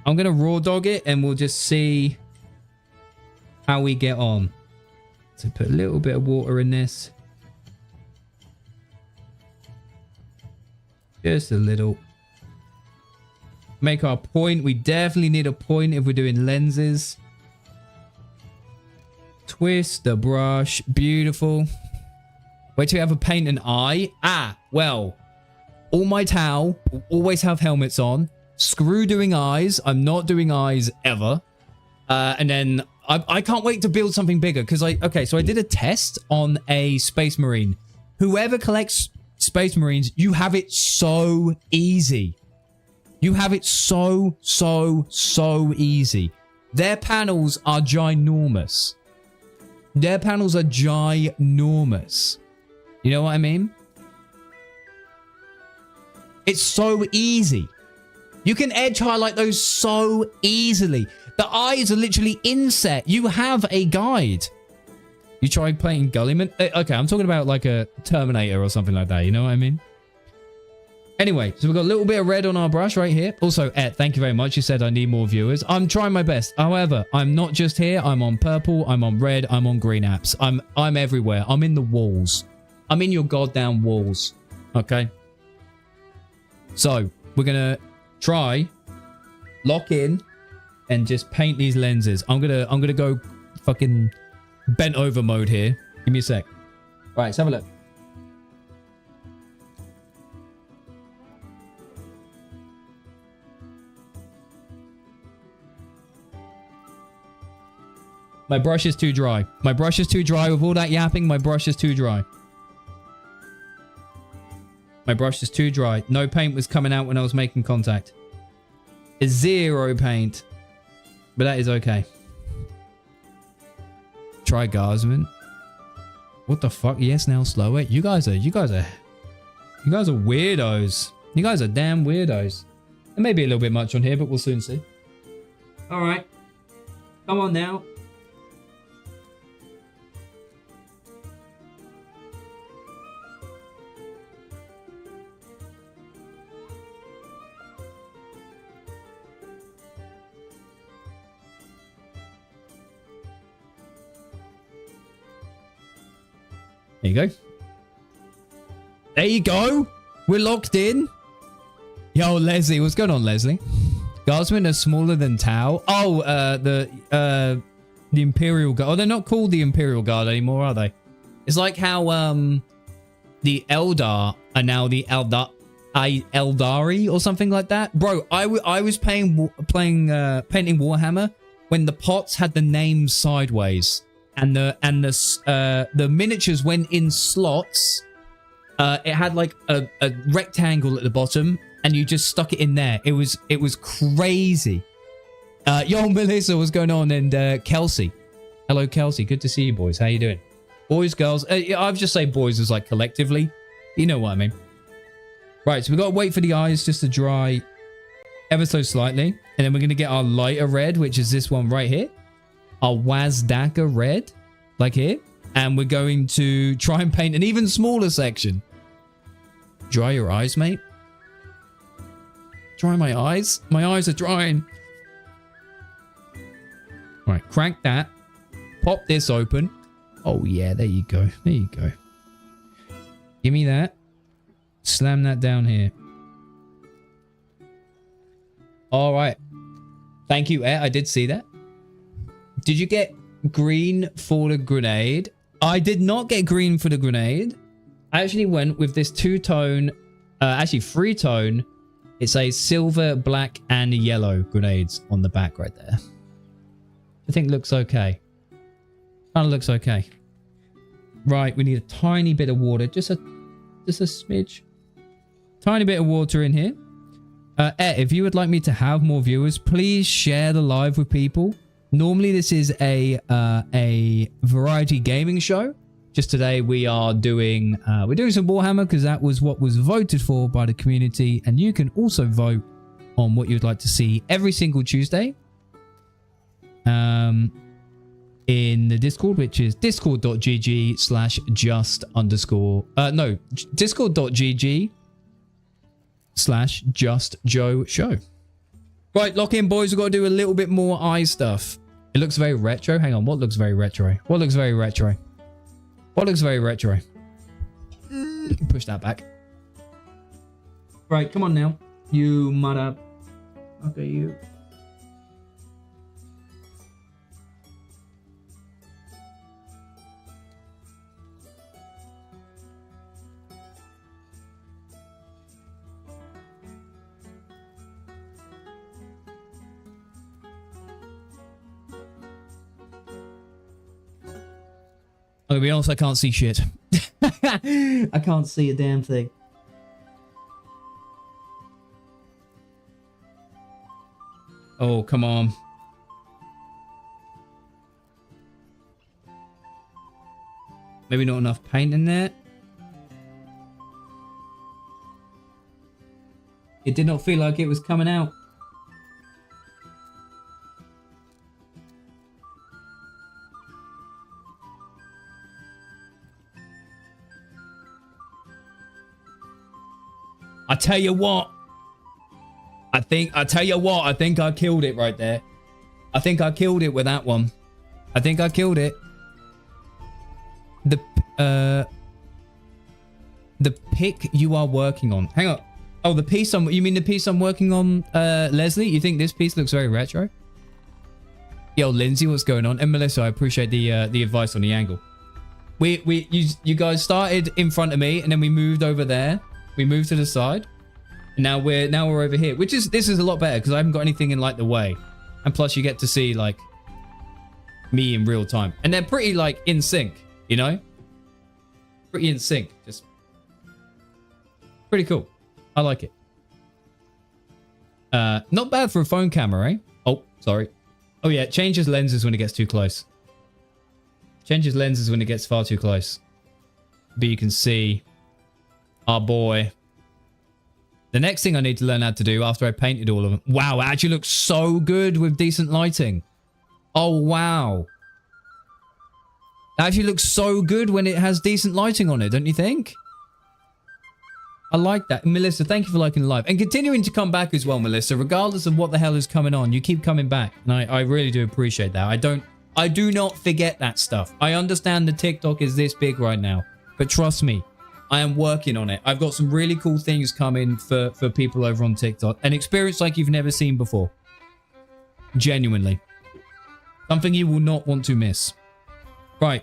S1: I'm going to raw dog it and we'll just see how we get on. So put a little bit of water in this. Just a little. Make our point. We definitely need a point if we're doing lenses. Twist the brush. Beautiful. Wait till we have a paint an eye. Ah, well. All my towel will always have helmets on. Screw doing eyes. I'm not doing eyes ever. And then I can't wait to build something bigger because okay, so I did a test on a Space Marine. Whoever collects Space Marines, you have it so easy. You have it so easy. Their panels are ginormous. Their panels are ginormous. You know what I mean? It's so easy. You can edge highlight those so easily. The eyes are literally inset. You have a guide. You tried playing Gullyman? Okay, I'm talking about like a Terminator or something like that. You know what I mean? Anyway, so we've got a little bit of red on our brush right here. Also, Ed, thank you very much. You said I need more viewers. I'm trying my best. However, I'm not just here. I'm on purple. I'm on red. I'm on green apps. I'm everywhere. I'm in the walls. I'm in your goddamn walls. Okay? So, we're going to try, lock in, and just paint these lenses. I'm gonna go fucking bent over mode here. Give me a sec. Right, let's have a look. My brush is too dry. My brush is too dry. With all that yapping, my brush is too dry. My brush is too dry. No paint was coming out when I was making contact. Zero paint. But that is okay. Try Guardsman. What the fuck? Yes, now slower. You guys are weirdos. You guys are damn weirdos. There may be a little bit much on here, but we'll soon see. All right. Come on now. There you go. There you go. We're locked in. Yo, Leslie. What's going on, Leslie? Guardsmen are smaller than Tau. Oh, the Imperial Guard. Oh, they're not called the Imperial Guard anymore, are they? It's like how, the Eldar are now the Eldari or something like that. Bro, I was painting Warhammer when the pots had the names sideways and the miniatures went in slots. It had like a rectangle at the bottom and you just stuck it in there. It was crazy. Yo, Melissa, what's going on? And Kelsey. Hello, Kelsey. Good to see you, boys. How you doing? Boys, girls. I've just say boys as like collectively. You know what I mean. Right, so we've got to wait for the eyes just to dry ever so slightly. And then we're going to get our lighter red, which is this one right here. Our Wazdaka red, like here. And we're going to try and paint an even smaller section. Dry your eyes, mate. Dry my eyes. My eyes are drying. All right, crank that. Pop this open. Oh, yeah, there you go. There you go. Give me that. Slam that down here. All right. Thank you, I did see that. Did you get green for the grenade? I did not get green for the grenade. I actually went with this two-tone, actually three-tone. It's a silver, black, and yellow grenades on the back right there. I think looks okay. Kind of looks okay. Right, we need a tiny bit of water. Just a smidge. Tiny bit of water in here. If you would like me to have more viewers, please share the live with people. Normally this is a variety gaming show. Just today we are doing we're doing some Warhammer because that was what was voted for by the community, and you can also vote on what you'd like to see every single Tuesday. In the Discord, which is discord.gg/just_discord.gg/justjoeshow. Right, lock in, boys. We've got to do a little bit more eye stuff. It looks very retro. Hang on, what looks very retro? What looks very retro? What looks very retro? Push that back. Right, come on now. You mother. Okay, you. I'm gonna be honest, I can't see shit. I can't see a damn thing. Oh, come on. Maybe not enough paint in there. It did not feel like it was coming out. I tell you what. I think I killed it right there. I think I killed it with that one. I think I killed it. The pick you are working on. Hang on. Oh, the piece you mean the piece I'm working on, Leslie? You think this piece looks very retro? Yo, Lindsay, what's going on? And Melissa, I appreciate the advice on the angle. You guys started in front of me and then we moved over there. We moved to the side. And now we're over here, this is a lot better because I haven't got anything in like the way. And plus you get to see like me in real time. And they're pretty like in sync, you know? Pretty in sync. Just pretty cool. I like it. Not bad for a phone camera, eh? Oh, sorry. Oh yeah, it changes lenses when it gets too close. Changes lenses when it gets far too close. But you can see our boy. The next thing I need to learn how to do after I painted all of them. Wow, it actually looks so good with decent lighting. Oh, wow. It actually looks so good when it has decent lighting on it, don't you think? I like that. Melissa, thank you for liking the live. And continuing to come back as well, Melissa. Regardless of what the hell is coming on, you keep coming back. And I really do appreciate that. I do not forget that stuff. I understand the TikTok is this big right now. But trust me, I am working on it. I've got some really cool things coming for people over on TikTok. An experience like you've never seen before. Genuinely. Something you will not want to miss. Right.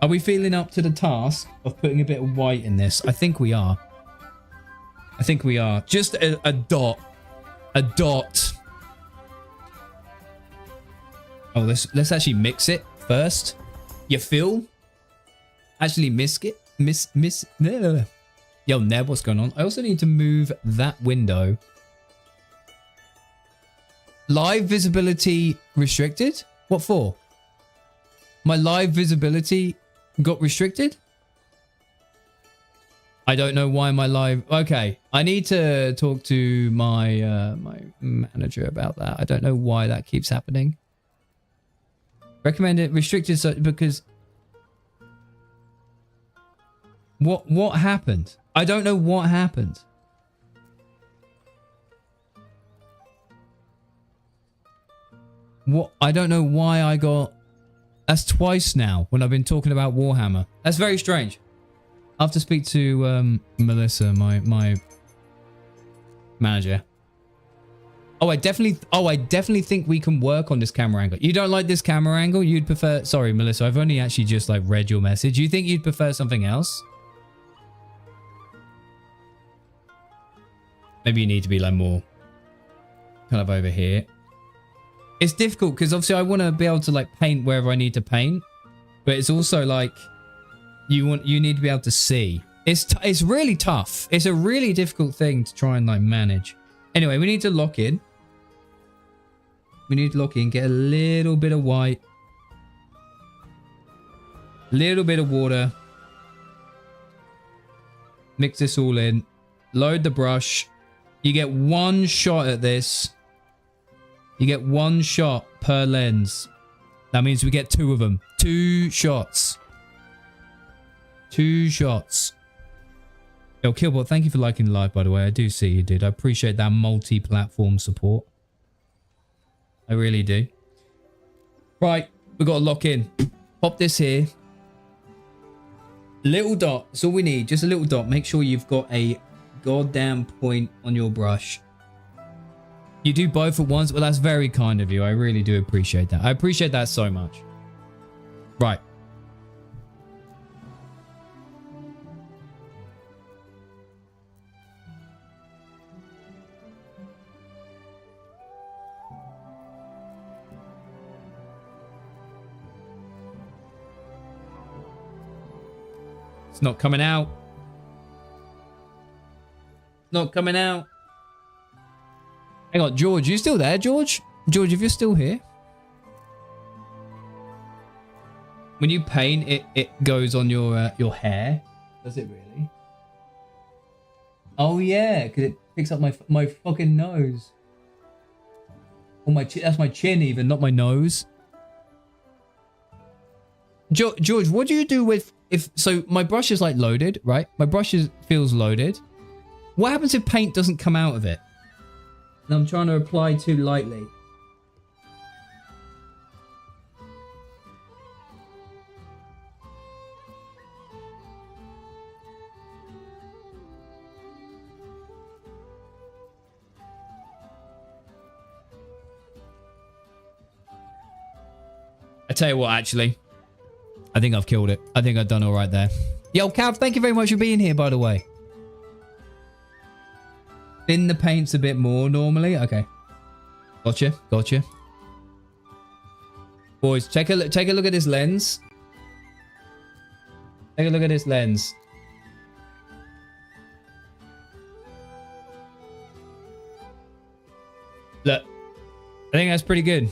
S1: Are we feeling up to the task of putting a bit of white in this? I think we are. I think we are. Just a dot. A dot. Oh, let's actually mix it first. You feel? Actually miss it. Miss. Yo, Neb, what's going on? I also need to move that window. Live visibility restricted? What for? My live visibility got restricted? I don't know why my live... Okay, I need to talk to my my manager about that. I don't know why that keeps happening. Recommend it restricted so, because... What happened? I don't know what happened. What? I don't know why I got... That's twice now when I've been talking about Warhammer. That's very strange. I'll have to speak to Melissa, my manager. Oh, I definitely think we can work on this camera angle. You don't like this camera angle? You'd prefer... Sorry, Melissa. I've only actually just like read your message. You think you'd prefer something else? Maybe you need to be like more kind of over here. It's difficult because obviously I want to be able to like paint wherever I need to paint, but it's also like you need to be able to see. It's really tough. It's a really difficult thing to try and like manage. Anyway, we need to lock in. We need to lock in, get a little bit of white, little bit of water, mix this all in, load the brush. You get one shot at this. You get one shot per lens. That means we get two of them. 2 shots. 2 shots. Yo, Killbot, thank you for liking the live, by the way. I do see you, dude. I appreciate that multi-platform support. I really do. Right, we've got to lock in. Pop this here. Little dot. That's all we need. Just a little dot. Make sure you've got a goddamn point on your brush. You do both at once? Well, that's very kind of you. I really do appreciate that. I appreciate that so much. Right. It's not coming out. Not coming out. Hang on, George, you still there, George? George, if you're still here. When you paint, it goes on your hair. Does it really? Oh yeah, because it picks up my fucking nose. Or that's my chin even, not my nose. George, what do you do with so my brush is like loaded, right? My brush feels loaded. What happens if paint doesn't come out of it? And I'm trying to apply too lightly. I tell you what, actually. I think I've killed it. I think I've done all right there. Yo, Cav, thank you very much for being here, by the way. Thin the paints a bit more normally. Okay. Gotcha. Gotcha. Boys, take a look at this lens. Take a look at this lens. Look. I think that's pretty good.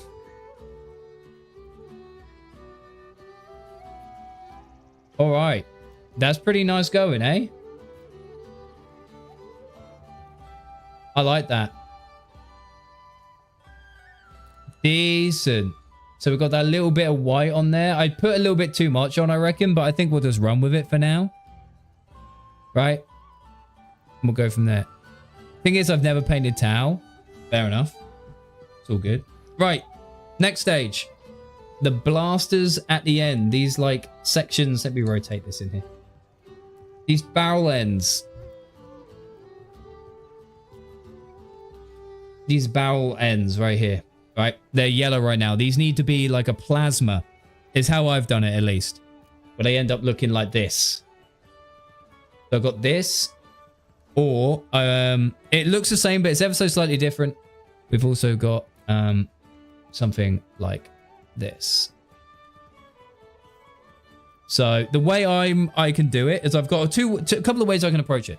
S1: All right. That's pretty nice going, eh? I like that. Decent. So we've got that little bit of white on there. I put a little bit too much on, I reckon, but I think we'll just run with it for now. Right? And we'll go from there. Thing is, I've never painted Tau. Fair enough. It's all good. Right. Next stage. The blasters at the end. These, like, sections. Let me rotate this in here. These barrel ends. These barrel ends right here, right? They're yellow right now. These need to be like a plasma, is how I've done it at least. but they end up looking like this. So I've got this, or it looks the same, but it's ever so slightly different. We've also got something like this. So the way I can do it is I've got a couple of ways I can approach it.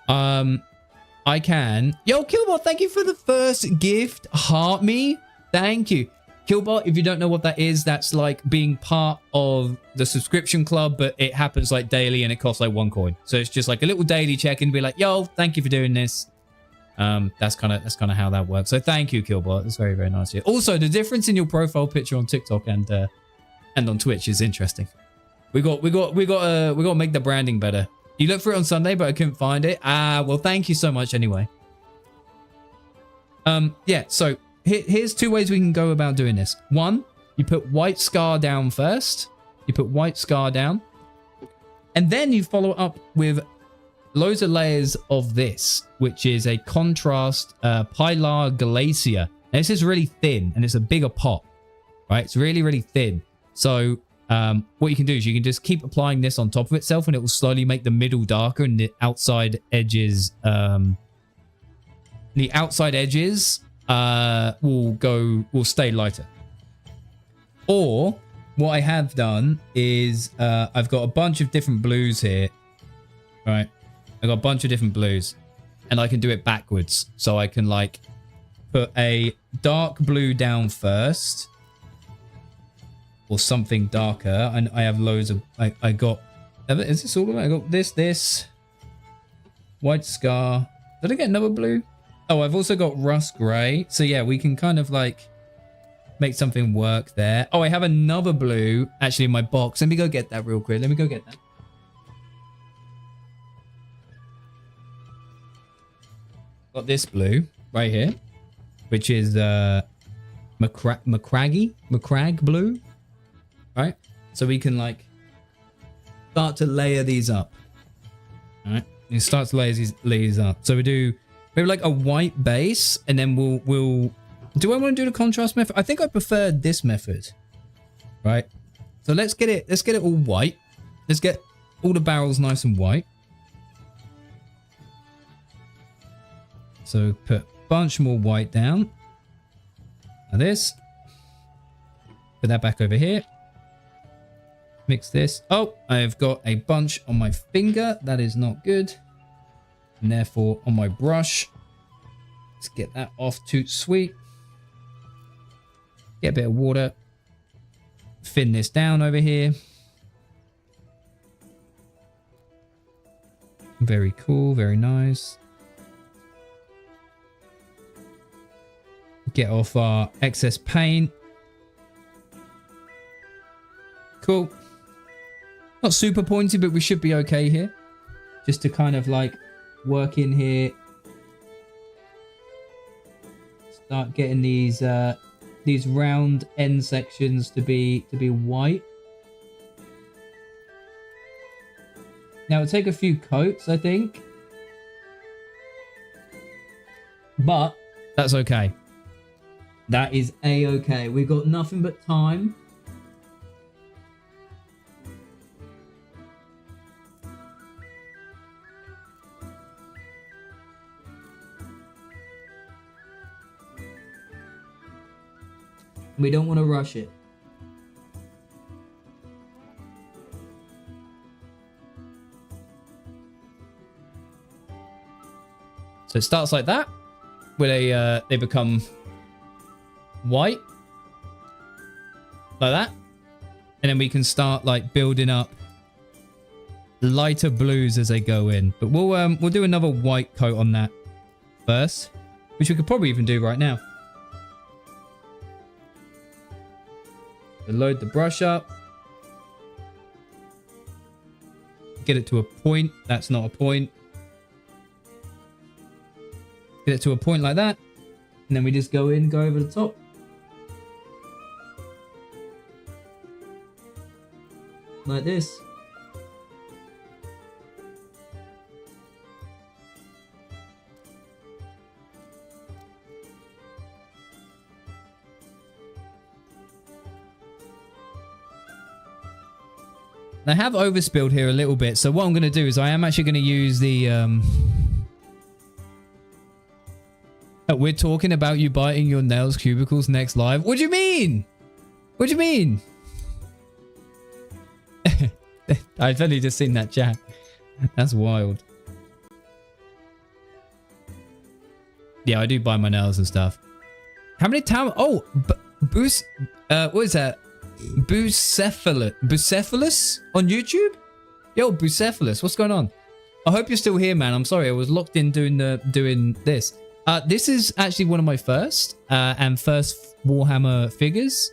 S1: I can... Yo, Killbot, thank you for the first gift. Heart me. Thank you. Killbot, if you don't know what that is, that's like being part of the subscription club, but it happens like daily and it costs like 1 coin. So it's just like a little daily check-in, be like, yo, thank you for doing this. That's kind of how that works. So thank you, Killbot. That's very, very nice. Also, the difference in your profile picture on TikTok and on Twitch is interesting. We got to make the branding better. You looked for it on Sunday, but I couldn't find it. Well, thank you so much anyway. Yeah, so here's 2 ways we can go about doing this. 1, you put white scar down first. You put white scar down. And then you follow up with loads of layers of this, which is a contrast Pilar Glacier. Now, this is really thin, and it's a bigger pot, right? It's really, really thin. So what you can do is you can just keep applying this on top of itself, and it will slowly make the middle darker, and the outside edges will stay lighter. Or what I have done is I've got a bunch of different blues here, right? I've got a bunch of different blues, and I can do it backwards. So I can like put a dark blue down first, or something darker, and I have loads of... I got... Is this all of it? I got this, white scar. Did I get another blue? Oh, I've also got rust grey. So yeah, we can kind of like make something work there. Oh, I have another blue actually in my box. Let me go get that real quick. Let me go get that. Got this blue right here, which is Macragge blue. Right, so we can like start to layer these up. All right, and start to layer these up. So we do maybe like a white base, and then we'll. Do I want to do the contrast method? I think I prefer this method. Right, so let's get it all white. Let's get all the barrels nice and white. So put a bunch more white down. Like this. Put that back over here. Mix this. Oh, I've got a bunch on my finger. That is not good. And therefore on my brush. Let's get that off. Toot sweet. Get a bit of water. Thin this down over here. Very cool. Very nice. Get off our excess paint. Cool. Not super pointy, but we should be okay here. Just to kind of like work in here. Start getting these round end sections to be white. Now it'll take a few coats, I think. But that's okay. That is a-okay. We've got nothing but time. We don't want to rush it. So it starts like that, where they become white, like that, and then we can start like building up lighter blues as they go in. But we'll do another white coat on that first, which we could probably even do right now. Load the brush up. Get it to a point. That's not a point. Get it to a point like that. And then we just go in, go over the top. Like this. I have overspilled here a little bit. So what I'm going to do is I am actually going to use the... We're talking about you biting your nails cubicles next live. What do you mean? What do you mean? I've only just seen that chat. That's wild. Yeah, I do bite my nails and stuff. How many times? Oh, what is that? Bucephalus on YouTube? Yo, Bucephalus, what's going on? I hope you're still here, man. I'm sorry, I was locked in doing this. This is actually one of my first Warhammer figures.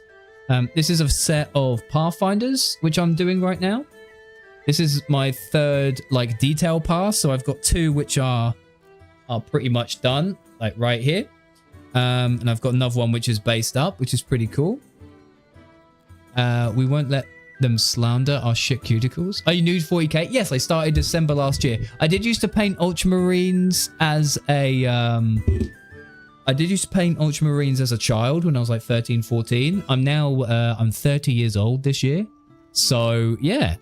S1: This is a set of Pathfinders, which I'm doing right now. This is my third like detail pass, so I've got two which are pretty much done, like right here. And I've got another one which is based up, which is pretty cool. We won't let them slander our shit cuticles. Are you new to 40k? Yes, I started December last year. I did used to paint Ultramarines as a child when I was like 13, 14. I'm now I'm 30 years old this year. So yeah.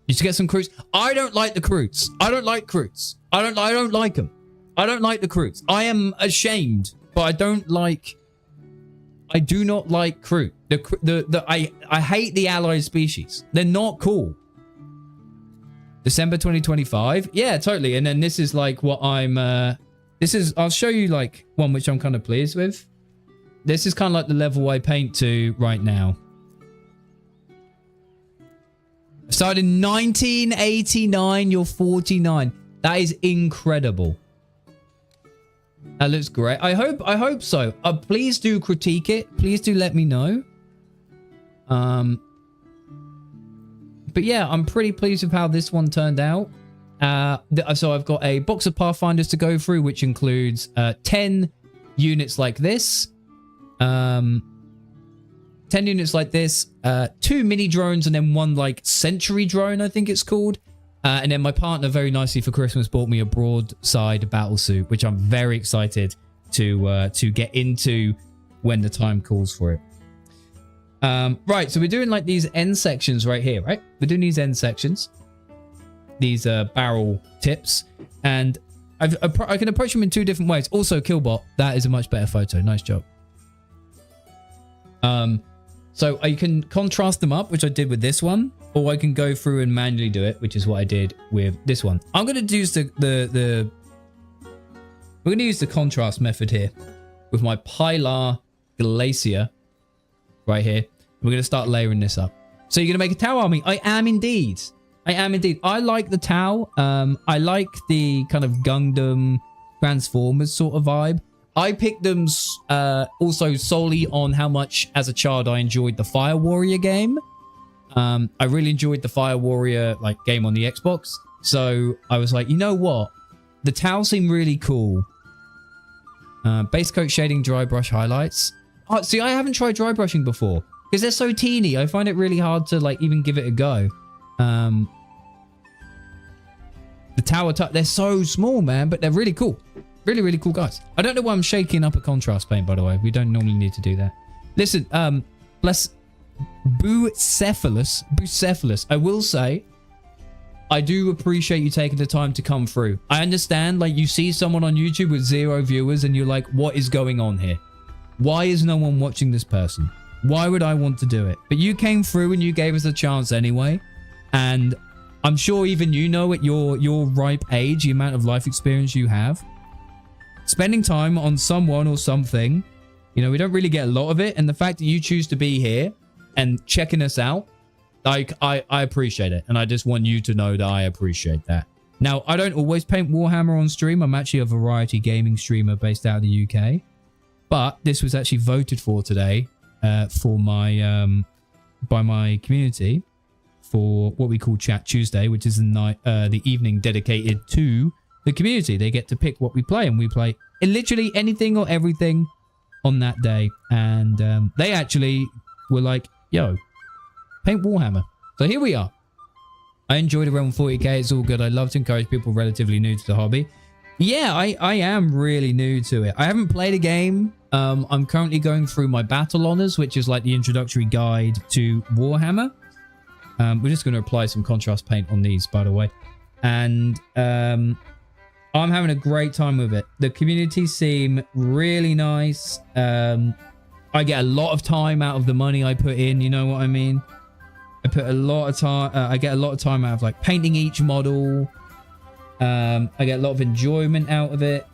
S1: You should get some Kroots. I don't like the Kroots. I don't like Kroots. I don't like them. I don't like the Kroots. I am ashamed, but I do not like Kroot. I hate the allied species. They're not cool. December 2025. Yeah, totally. And then this is like what I'm I'll show you like one which I'm kind of pleased with. This is kind of like the level I paint to right now. I started in 1989. You're 49. That is incredible. That looks great. I hope so. Please do critique it. Please do let me know. But yeah, I'm pretty pleased with how this one turned out. So I've got a box of Pathfinders to go through, which includes 10 units like this. 10 units like this, 2 mini drones, and then one like sentry drone, I think it's called. And then my partner very nicely for Christmas bought me a broadside battle suit, which I'm very excited to get into when the time calls for it. Right, so we're doing like these end sections right here, right? We're doing these end sections, these barrel tips, and I can approach them in 2 different ways. Also, Killbot, that is a much better photo. Nice job. So I can contrast them up, which I did with this one, or I can go through and manually do it, which is what I did with this one. I'm going to use we're going to use the contrast method here with my Pilar Glacier right here. We're going to start layering this up. So you're going to make a Tau army? I am indeed. I am indeed. I like the Tau. I like the kind of Gundam Transformers sort of vibe. I picked them also solely on how much, as a child, I enjoyed the Fire Warrior game. I really enjoyed the Fire Warrior game on the Xbox. So I was like, you know what? The Tau seem really cool. Base coat shading, dry brush highlights. Oh, see, I haven't tried dry brushing before because they're so teeny. I find it really hard to even give it a go. The Tower, they're so small, man, but they're really cool. Really, really cool guys. I don't know why I'm shaking up a contrast paint, by the way. We don't normally need to do that. Listen, bless Bucephalus. I will say, I do appreciate you taking the time to come through. I understand, you see someone on YouTube with 0 viewers and you're like, what is going on here? Why is no one watching this person? Why would I want to do it? But you came through and you gave us a chance anyway. And I'm sure even you know at your ripe age, the amount of life experience you have. Spending time on someone or something, we don't really get a lot of it. And the fact that you choose to be here and checking us out, I appreciate it. And I just want you to know that I appreciate that. Now, I don't always paint Warhammer on stream. I'm actually a variety gaming streamer based out of the UK. But this was actually voted for today for my by my community for what we call Chat Tuesday, which is the evening dedicated to the community. They get to pick what we play, and we play literally anything or everything on that day. And they actually were like, yo, paint Warhammer. So here we are. I enjoyed around 40k. It's all good. I love to encourage people relatively new to the hobby. Yeah, I am really new to it. I haven't played a game. I'm currently going through my Battle Honors, which is like the introductory guide to Warhammer. We're just going to apply some contrast paint on these, by the way. And I'm having a great time with it. The community seem really nice. I get a lot of time out of the money I put in. You know what I mean? I put a lot of time. I get a lot of time out of like painting each model. I get a lot of enjoyment out of it.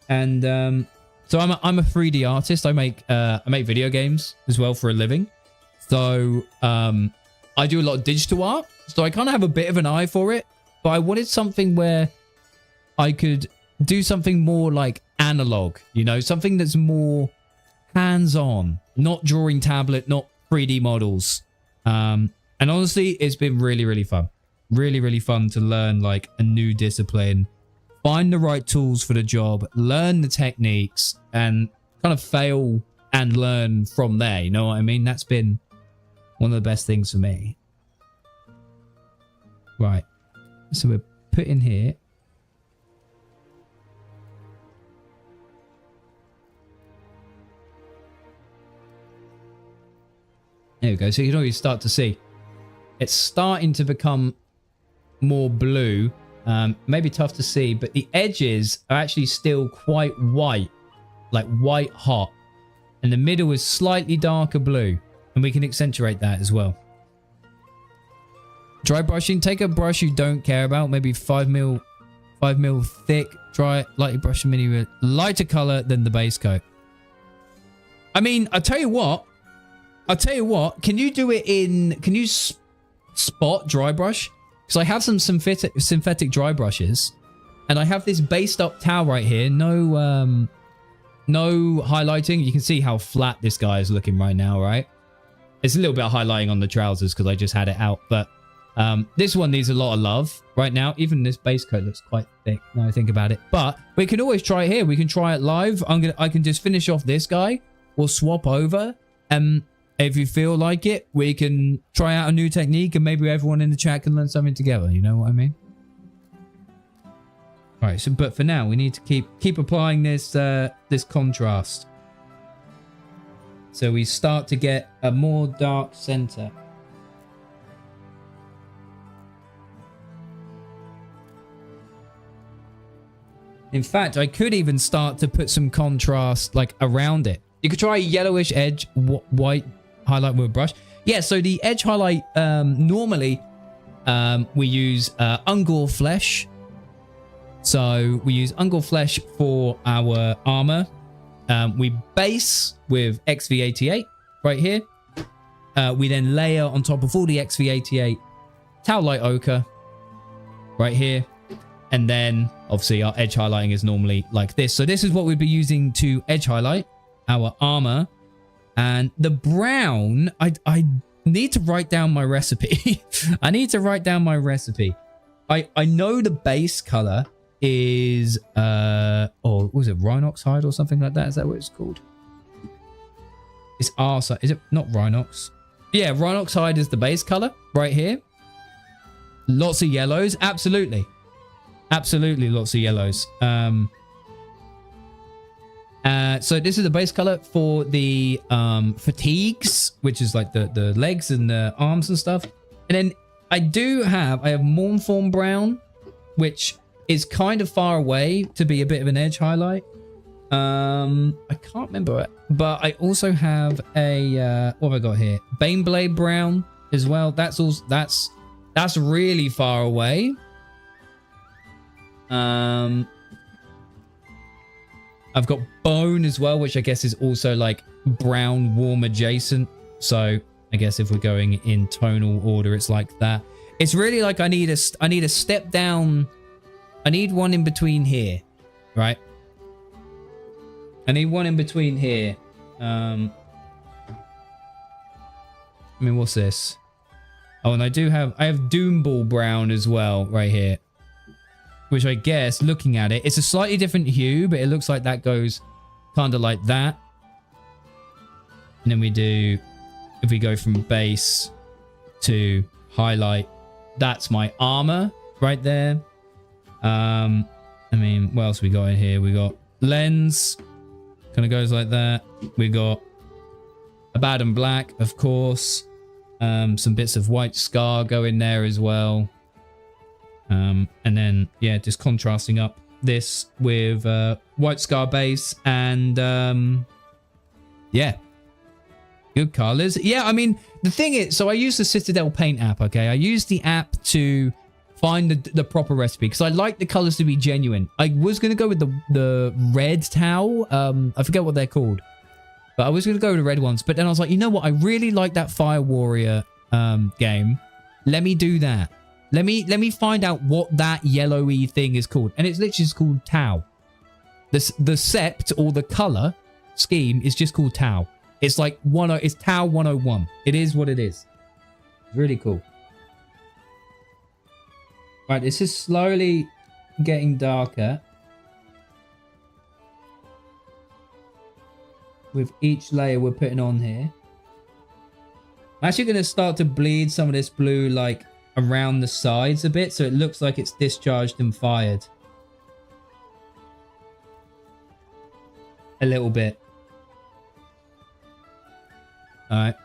S1: And so I'm a 3D artist. I make video games as well for a living. So I do a lot of digital art. So I kind of have a bit of an eye for it. But I wanted something where I could do something more like analog, you know, something that's more hands-on, not drawing tablet, not 3D models. And honestly, it's been really, really fun. Really, really fun to learn like a new discipline, find the right tools for the job, learn the techniques, and kind of fail and learn from there. You know what I mean? That's been one of the best things for me. Right. So we're putting here. There we go. So you can already start to see it's starting to become more blue. Maybe tough to see, but the edges are actually still quite white, like white hot. And the middle is slightly darker blue. And we can accentuate that as well. Dry brushing. Take a brush you don't care about. Maybe 5 mil thick. Dry it. Lightly brush the mini with lighter color than the base coat. I mean, I'll tell you what. Can you do it in... Can you spot dry brush? Because I have some synthetic dry brushes. And I have this based up towel right here. No highlighting. You can see how flat this guy is looking right now, right? It's a little bit of highlighting on the trousers because I just had it out. But this one needs a lot of love right now. Even this base coat looks quite thick now I think about it. But we can always try it here. We can try it live. I can just finish off this guy. We'll swap over. If you feel like it, we can try out a new technique and maybe everyone in the chat can learn something together. You know what I mean? All right. So, but for now, we need to keep applying this this contrast. So we start to get a more dark center. In fact, I could even start to put some contrast like around it. You could try a yellowish edge, white highlight with a brush. Yeah, so the edge highlight, normally we use Ungor Flesh. So we use Ungor Flesh for our armor. We base with XV88 right here. We then layer on top of all the XV88 Tau Light Ochre right here. And then obviously our edge highlighting is normally like this. So this is what we'd be using to edge highlight our armor. And the brown, I need to write down my recipe. I need to write down my recipe. I know the base color is or was it Rhinox hide or something like that? Is that what it's called? It's Arsa. Is it not Rhinox? Yeah, Rhinox hide is the base color right here. Lots of yellows. Absolutely. Absolutely lots of yellows. So this is the base color for the fatigues, which is like the legs and the arms and stuff. And then I have Mournform Brown, which is kind of far away to be a bit of an edge highlight. I can't remember it, but I also have a what have I got here? Baneblade Brown as well. That's really far away. I've got Bone as well, which I guess is also like brown warm adjacent. So I guess if we're going in tonal order, it's like that. It's really like I need a step down. I need one in between here, right? I need one in between here. I mean, what's this? Oh, and I have Doomball Brown as well right here. Which I guess, looking at it, it's a slightly different hue, but it looks like that goes kind of like that. And then if we go from base to highlight, that's my armor right there. I mean, what else we got in here? We got lens, kind of goes like that. We got Abaddon Black, of course. Some bits of White Scar go in there as well. And then, yeah, just contrasting up this with White Scar base and, yeah. Good colors. Yeah, I mean, the thing is, so I use the Citadel Paint app, okay? I use the app to find the proper recipe because I like the colors to be genuine. I was going to go with the red towel. I forget what they're called. But I was going to go with the red ones. But then I was like, you know what? I really like that Fire Warrior game. Let me do that. Let me find out what that yellowy thing is called. And it's literally just called Tau. The sept or the color scheme is just called Tau. It's like it's Tau 101. It is what it is. It's really cool. Right, this is slowly getting darker. With each layer we're putting on here. I'm actually going to start to bleed some of this blue like around the sides a bit so it looks like it's discharged and fired. A little bit. Alright.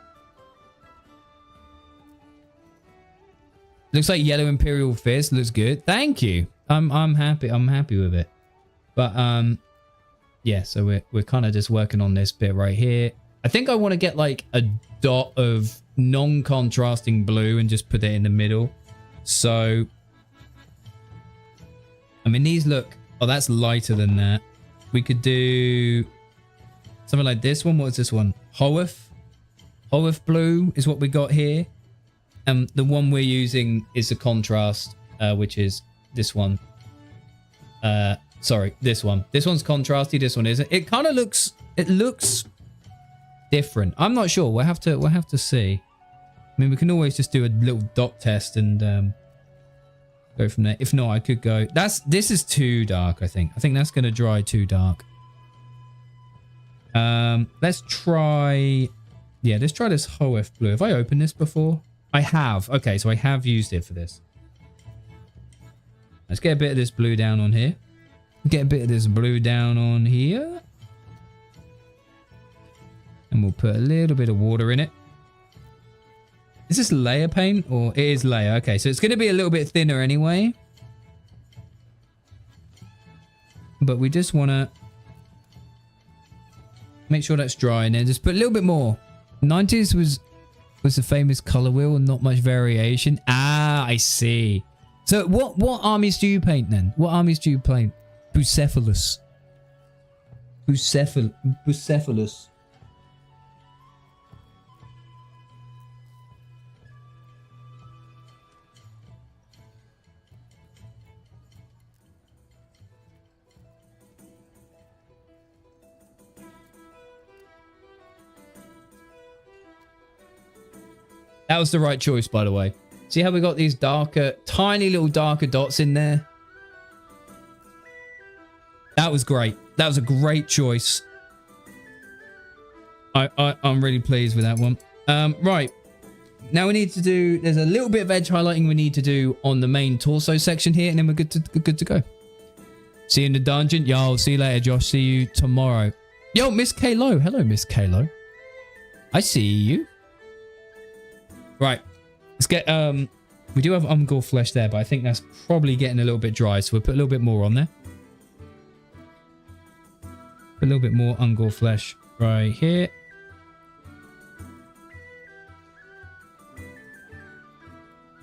S1: Looks like Yellow Imperial Fist. Looks good. Thank you. I'm happy. I'm happy with it. But yeah, so we're kind of just working on this bit right here. I think I want to get like a dot of non-contrasting blue and just put it in the middle. So I mean these look, oh, that's lighter than that. We could do something like this one. What is this one? Hoeth blue is what we got here. And the one we're using is a contrast, which is this one. Sorry, this one. This one's contrasty. This one isn't. It kind of looks. It looks different. I'm not sure. We'll have to see. I mean, we can always just do a little dot test and go from there. If not, I could go. This is too dark. I think that's gonna dry too dark. Let's try. Yeah, let's try this Hoeth blue. Have I opened this before? I have. Okay, so I have used it for this. Let's get a bit of this blue down on here. Get a bit of this blue down on here. And we'll put a little bit of water in it. Is this layer paint or it is layer? Okay, so it's going to be a little bit thinner anyway. But we just want to make sure that's dry and then just put a little bit more. 90s was the famous color wheel and not much variation. Ah, I see. So what armies do you paint then? What armies do you paint? Bucephalus. Bucephalus. That was the right choice, by the way. See how we got these darker, tiny little darker dots in there? That was great. That was a great choice. I'm really pleased with that one. Right. Now we need to do, there's a little bit of edge highlighting we need to do on the main torso section here, and then we're good to go. See you in the dungeon. Yo, see you later, Josh. See you tomorrow. Yo, Miss Kalo. Hello, Miss Kalo. I see you. Right. Let's get, we do have Umgor flesh there, but I think that's probably getting a little bit dry, so we'll put a little bit more on there. Put a little bit more Umgor flesh right here.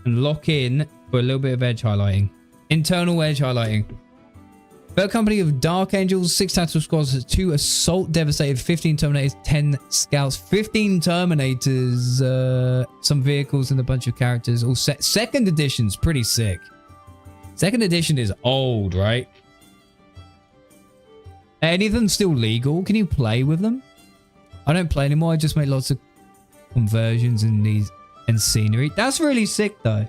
S1: And lock in for a little bit of edge highlighting. Internal edge highlighting. Third company of Dark Angels, 6 tactical squads, 2 assault devastated, 15 terminators, 10 scouts, 15 terminators, some vehicles and a bunch of characters. All set. Second edition's pretty sick. Second edition is old, right? Any of them still legal? Can you play with them? I don't play anymore. I just make lots of conversions and scenery. That's really sick though.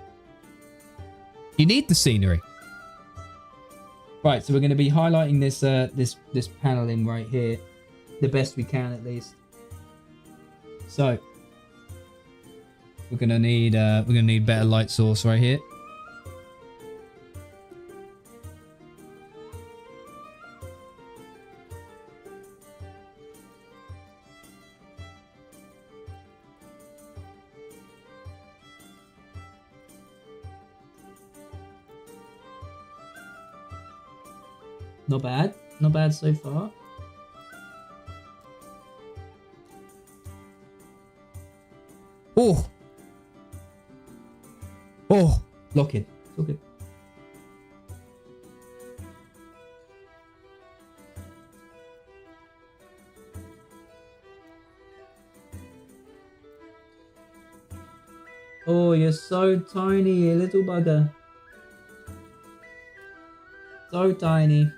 S1: You need the scenery. Right, so we're going to be highlighting this this paneling right here, the best we can at least. So we're going to need better light source right here. Not bad. Not bad so far. Oh. Oh. Lock it. It's all good. Oh, you're so tiny, you little bugger. So tiny.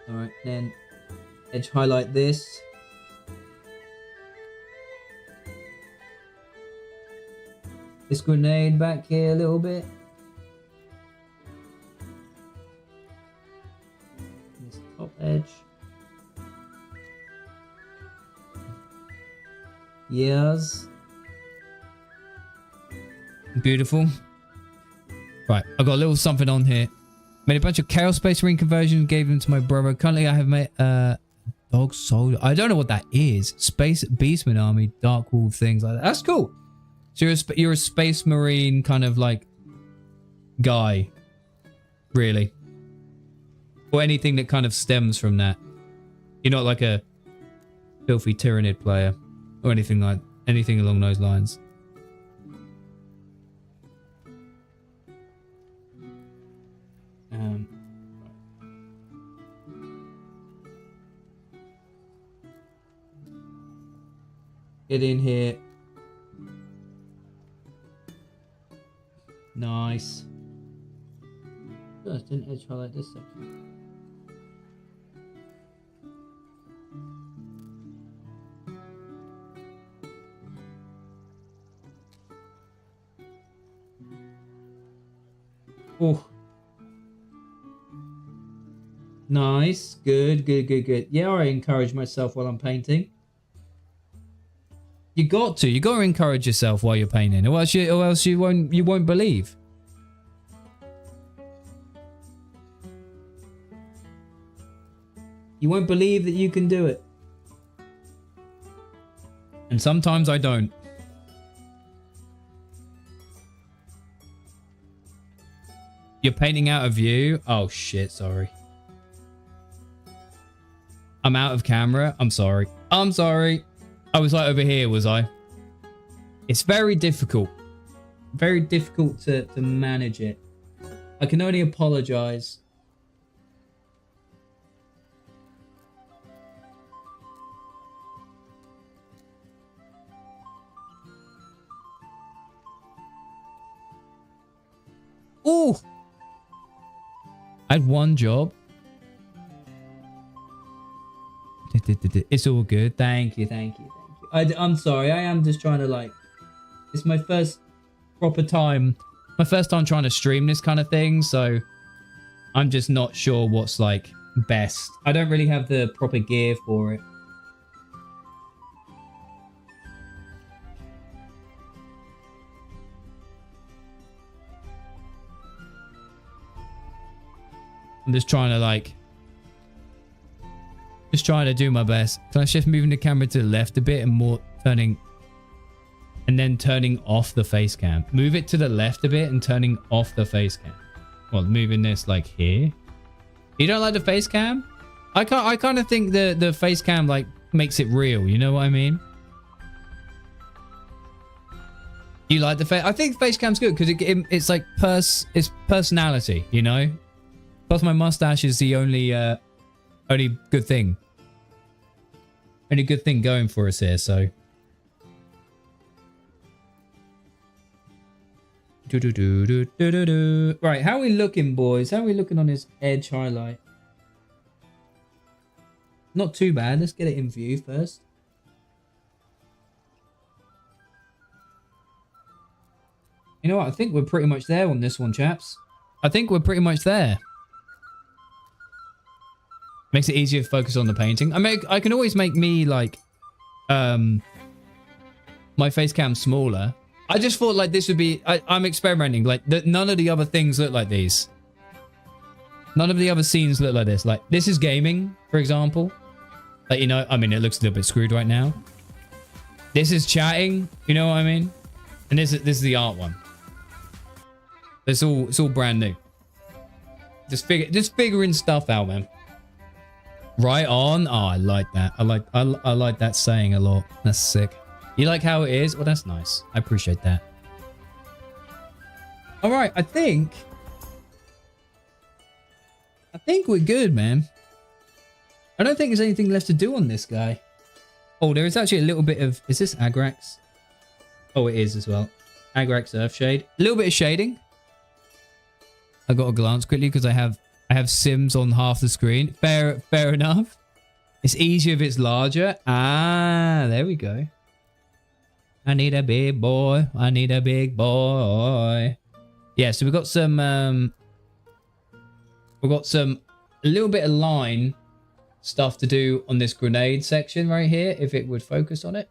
S1: Alright, then edge highlight this. This grenade back here a little bit. This top edge. Yes. Beautiful. Right, I got a little something on here. Made a bunch of Chaos Space Marine conversions, gave them to my brother. Currently, I have made Dog Soldier. I don't know what that is. Space Beastman Army, Dark Wolf, things like that. That's cool. So you're a Space Marine kind of like guy, really, or anything that kind of stems from that. You're not like a filthy Tyrannid player or anything along those lines. Get in here. Nice. Just didn't edge highlight this section. Oh. Nice. Good. Yeah, I encourage myself while I'm painting. You got to encourage yourself while you're painting, or else you won't believe. You won't believe that you can do it. And sometimes I don't. You're painting out of view? Oh shit, sorry. I'm out of camera. I'm sorry. I was like over here, was I? It's very difficult. Very difficult to manage it. I can only apologize. Oh! I had one job. It's all good. Thank you. I'm sorry. I am just trying to like... It's my first proper time. My first time trying to stream this kind of thing. So I'm just not sure what's like best. I don't really have the proper gear for it. I'm just trying to like... Just trying to do my best. Can I shift moving the camera to the left a bit and more turning... And then turning off the face cam. Move it to the left a bit and turning off the face cam. Well, moving this like here. You don't like the face cam? I kind of think the face cam like makes it real. You know what I mean? You like the face? I think face cam's good because it's like it's personality. You know. Plus, my mustache is the only good thing. Only good thing going for us here, so. Right, how are we looking, boys? How are we looking on his edge highlight? Not too bad. Let's get it in view first. You know what? I think we're pretty much there on this one, chaps. I think we're pretty much there. Makes it easier to focus on the painting. I can always make me like my face cam smaller. I just thought like this would be I'm experimenting like none of the other things look like these. None of the other scenes look like this. Like this is gaming, for example. Like, you know, I mean, it looks a little bit screwed right now. This is chatting. You know what I mean? And this is the art one. It's all brand new. Just figuring stuff out, man. Right on. Oh, I like that. I like that saying a lot. That's sick. You like how it is? Well, that's nice. I appreciate that. All right, I think we're good, man. I don't think there's anything left to do on this guy. Oh, there is actually a little bit of... Is this Agrax? Oh, it is as well. Agrax Earthshade. A little bit of shading. I got a glance quickly because I have Sims on half the screen. Fair enough. It's easier if it's larger. Ah, there we go. I need a big boy. I need a big boy. Yeah, so we've got some a little bit of line stuff to do on this grenade section right here, if it would focus on it.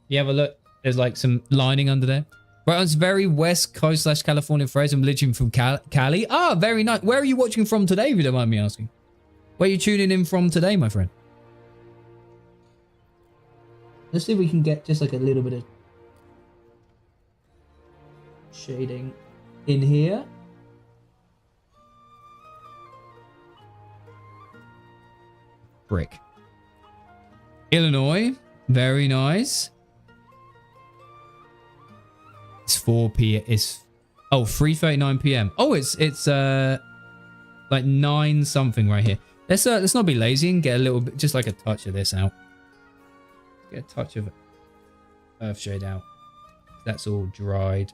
S1: You have a look. There's like some lining under there. Right, on this very west coast / California phrase. I'm literally from Cali. Ah, very nice. Where are you watching from today, if you don't mind me asking? Where are you tuning in from today, my friend? Let's see if we can get just like a little bit of shading in here. Brick. Illinois. Very nice. It's 4 p.m. It's 3:39 p.m. Oh, it's like 9 something right here. Let's not be lazy and get a little bit, just like a touch of this out. Get a touch of Earthshade out. That's all dried.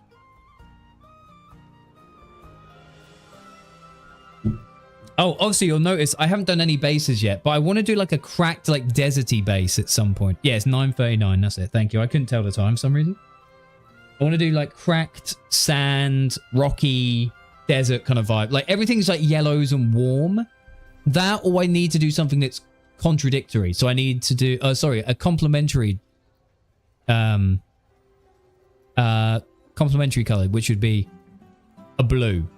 S1: Oh, obviously you'll notice I haven't done any bases yet, but I want to do like a cracked, like deserty base at some point. Yeah, it's 9:39. That's it. Thank you. I couldn't tell the time for some reason. I want to do like cracked sand, rocky, desert kind of vibe. Like everything's like yellows and warm. That, or I need to do something that's contradictory. So I need to do, a complementary, complementary color, which would be a blue.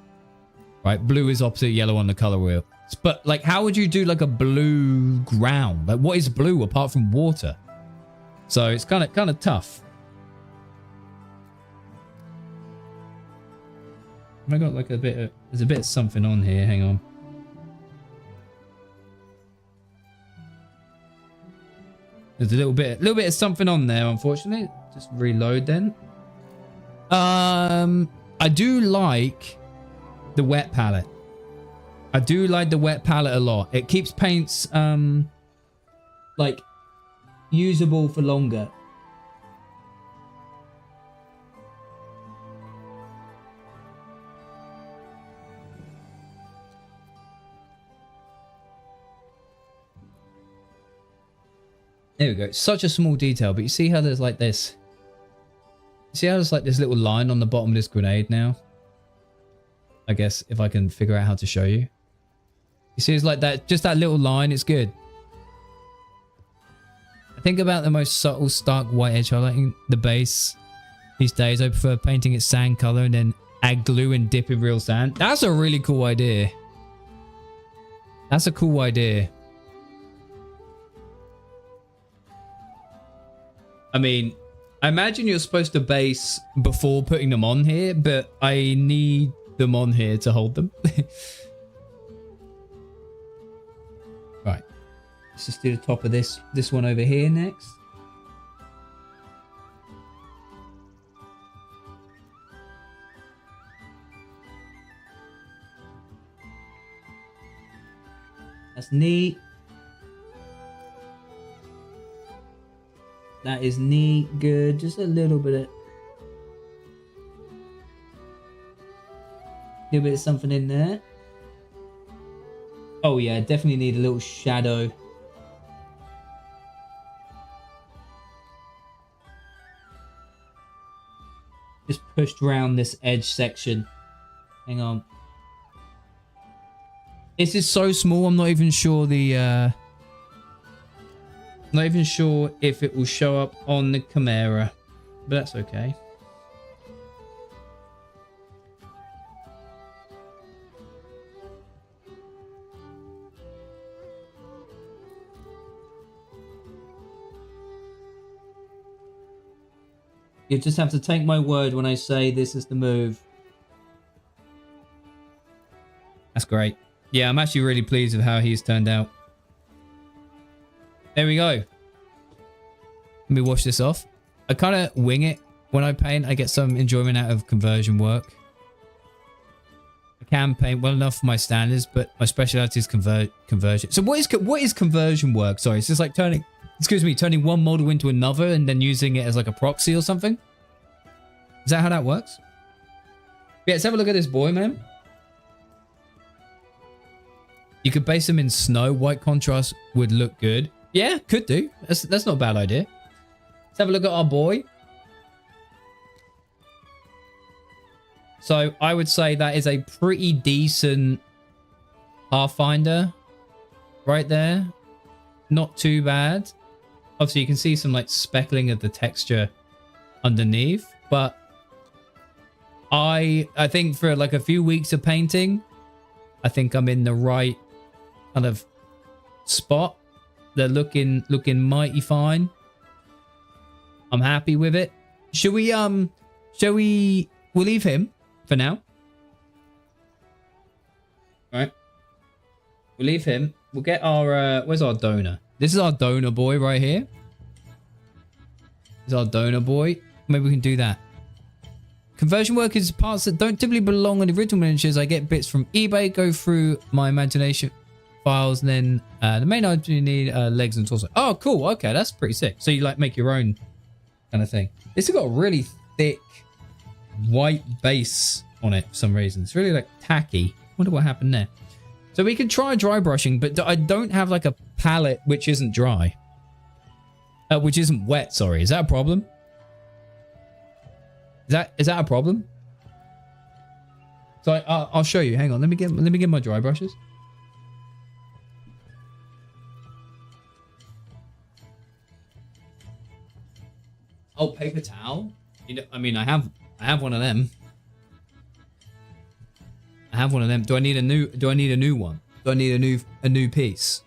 S1: Right, blue is opposite yellow on the color wheel. But like, how would you do like a blue ground? Like, what is blue apart from water? So it's kind of tough. I got like there's a bit of something on here. Hang on. There's a little bit of something on there, unfortunately. Just reload then. I do like the wet palette. I do like the wet palette a lot. It keeps paints like usable for longer. There we go. It's such a small detail, but you see how there's like this. See how there's like this little line on the bottom of this grenade now? I guess if I can figure out how to show you. You see it's like that, just that little line, it's good. I think about the most subtle, stark white edge highlighting the base these days. I prefer painting it sand color and then add glue and dip in real sand. That's a really cool idea. That's a cool idea. I mean, I imagine you're supposed to base before putting them on here, but I need them on here to hold them. Right. Let's just do the top of this one over here next. That's neat. That is neat, good. Just a little bit of something in there. Oh yeah, definitely need a little shadow. Just pushed around this edge section. Hang on. This is so small, I'm not even sure the not even sure if it will show up on the camera, but that's okay. You just have to take my word when I say this is the move. That's great. Yeah, I'm actually really pleased with how he's turned out. There we go. Let me wash this off. I kind of wing it when I paint. I get some enjoyment out of conversion work. I can paint well enough for my standards, but my specialty is conversion. So what is conversion work? Sorry, it's just like turning one model into another and then using it as like a proxy or something. Is that how that works? Yeah, let's have a look at this boy, man. You could base them in snow. White contrast would look good. Yeah, could do. That's not a bad idea. Let's have a look at our boy. So I would say that is a pretty decent Pathfinder right there. Not too bad. Obviously, you can see some like speckling of the texture underneath, but I think for like a few weeks of painting, I think I'm in the right kind of spot. They're looking mighty fine. I'm happy with it. We'll leave him for now. All right. We'll leave him. We'll get our, where's our donor? This is our donor boy right here. This is our donor boy. Maybe we can do that. Conversion work is parts that don't typically belong on the original miniatures. I get bits from eBay, go through my imagination files, and then the main item you need legs and torso. Oh, cool. Okay, that's pretty sick. So you like make your own kind of thing. This has got a really thick white base on it for some reason. It's really like tacky. Wonder what happened there. So we can try dry brushing, but I don't have like a palette which isn't dry. Which isn't wet, sorry. Is that a problem? Is that a problem? So I'll show you. Hang on. Let me get my dry brushes. Oh, paper towel. You know, I mean, I have one of them. I have one of them. Do I need a new one? Do I need a new piece?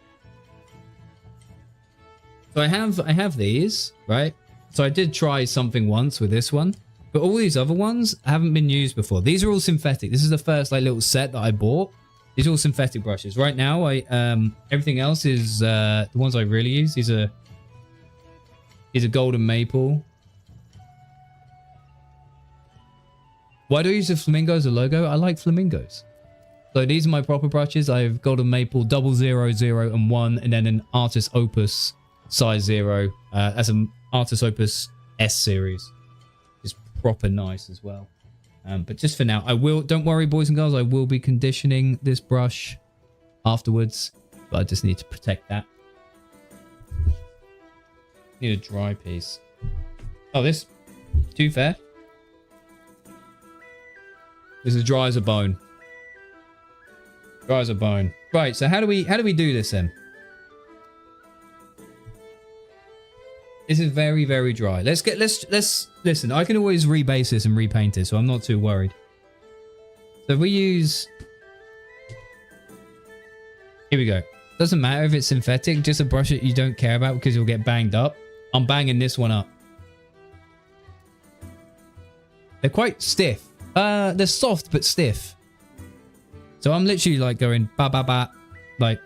S1: So I have these, right? So I did try something once with this one, but all these other ones haven't been used before. These are all synthetic. This is the first like little set that I bought. These are all synthetic brushes. Right now, everything else is the ones I really use. These are golden maple. Why do I use the flamingo as a logo? I like flamingos. So these are my proper brushes. I have golden maple 000 and 1, and then an artist opus size 0 as an artist opus S series. It's proper nice as well. But just for now, don't worry, boys and girls, I will be conditioning this brush afterwards, but I just need to protect that. Need a dry piece. Oh, this too fair. This is dry as a bone. Dry as a bone. Right, so how do we do this then? This is very, very dry. Let's listen, I can always rebase this and repaint it, so I'm not too worried. So if we use, here we go. Doesn't matter if it's synthetic, just a brush that you don't care about because you'll get banged up. I'm banging this one up. They're quite stiff. They're soft but stiff. So I'm literally like going ba ba ba, like.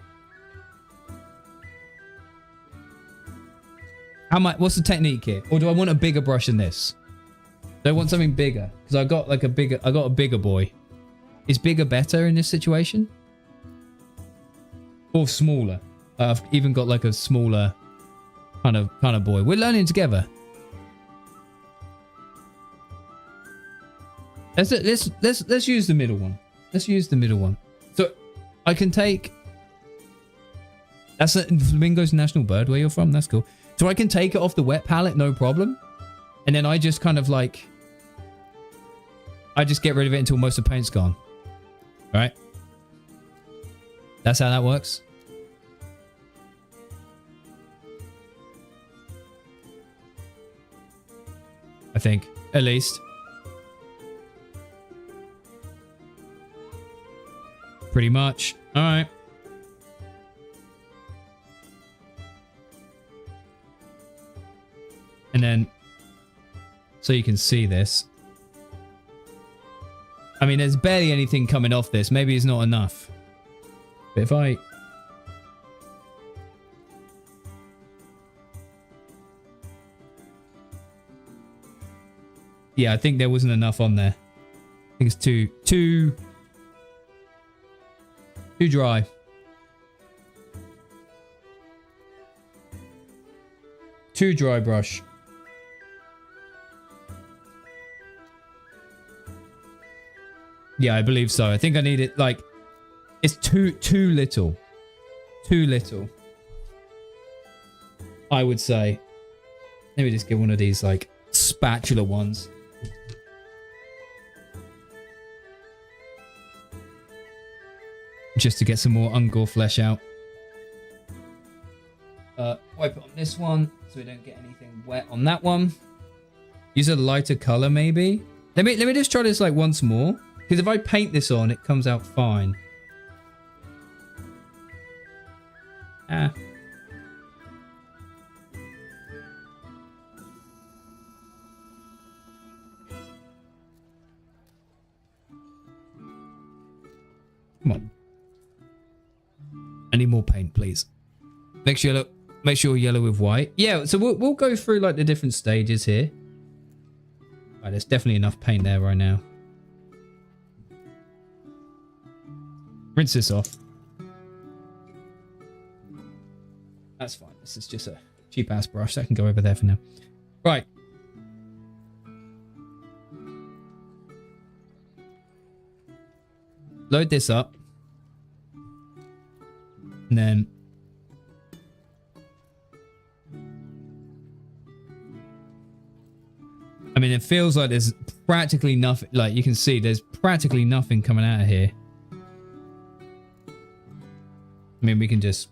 S1: What's the technique here? Or do I want a bigger brush than this? Do I want something bigger? Because I got a bigger boy. Is bigger better in this situation? Or smaller? I've even got like a smaller kind of boy. We're learning together. Let's use the middle one. Let's use the middle one. So I can take. That's a Flamingo's national bird where you're from. That's cool. So I can take it off the wet palette, no problem. And then I just kind of like, I just get rid of it until most of the paint's gone. Right? That's how that works. I think, at least. Pretty much. All right. And then so you can see this. I mean, there's barely anything coming off this. Maybe it's not enough. But if I... Yeah, I think there wasn't enough on there. I think it's too dry. Too dry brush. Yeah, I believe so. I think I need it like it's too little. Too little. I would say. Let me just get one of these like spatula ones. Just to get some more Ungor flesh out. Wipe it on this one so we don't get anything wet on that one. Use a lighter color maybe. Let me just try this like once more. Because if I paint this on, it comes out fine. Ah. Come on. I need more paint, please. Make sure yellow with white. Yeah, so we'll go through like the different stages here. Right, there's definitely enough paint there right now. Rinse this off. That's fine. This is just a cheap ass brush that can go over there for now. Right. Load this up. And then I mean, it feels like there's practically nothing. Like you can see, there's practically nothing coming out of here. I mean, we can just...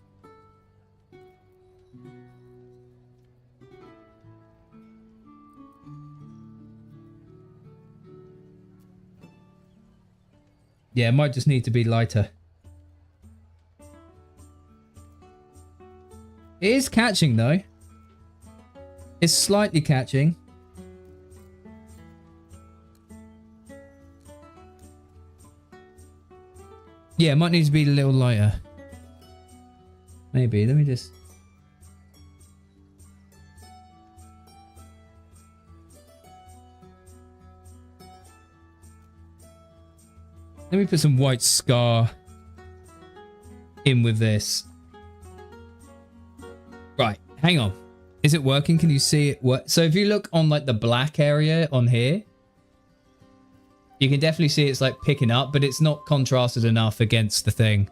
S1: Yeah, it might just need to be lighter. It is catching though. It's slightly catching. Yeah, it might need to be a little lighter. Maybe. Let me just... Let me put some white scar in with this. Right, hang on. Is it working? Can you see it work? So if you look on like the black area on here, you can definitely see it's like picking up, but it's not contrasted enough against the thing.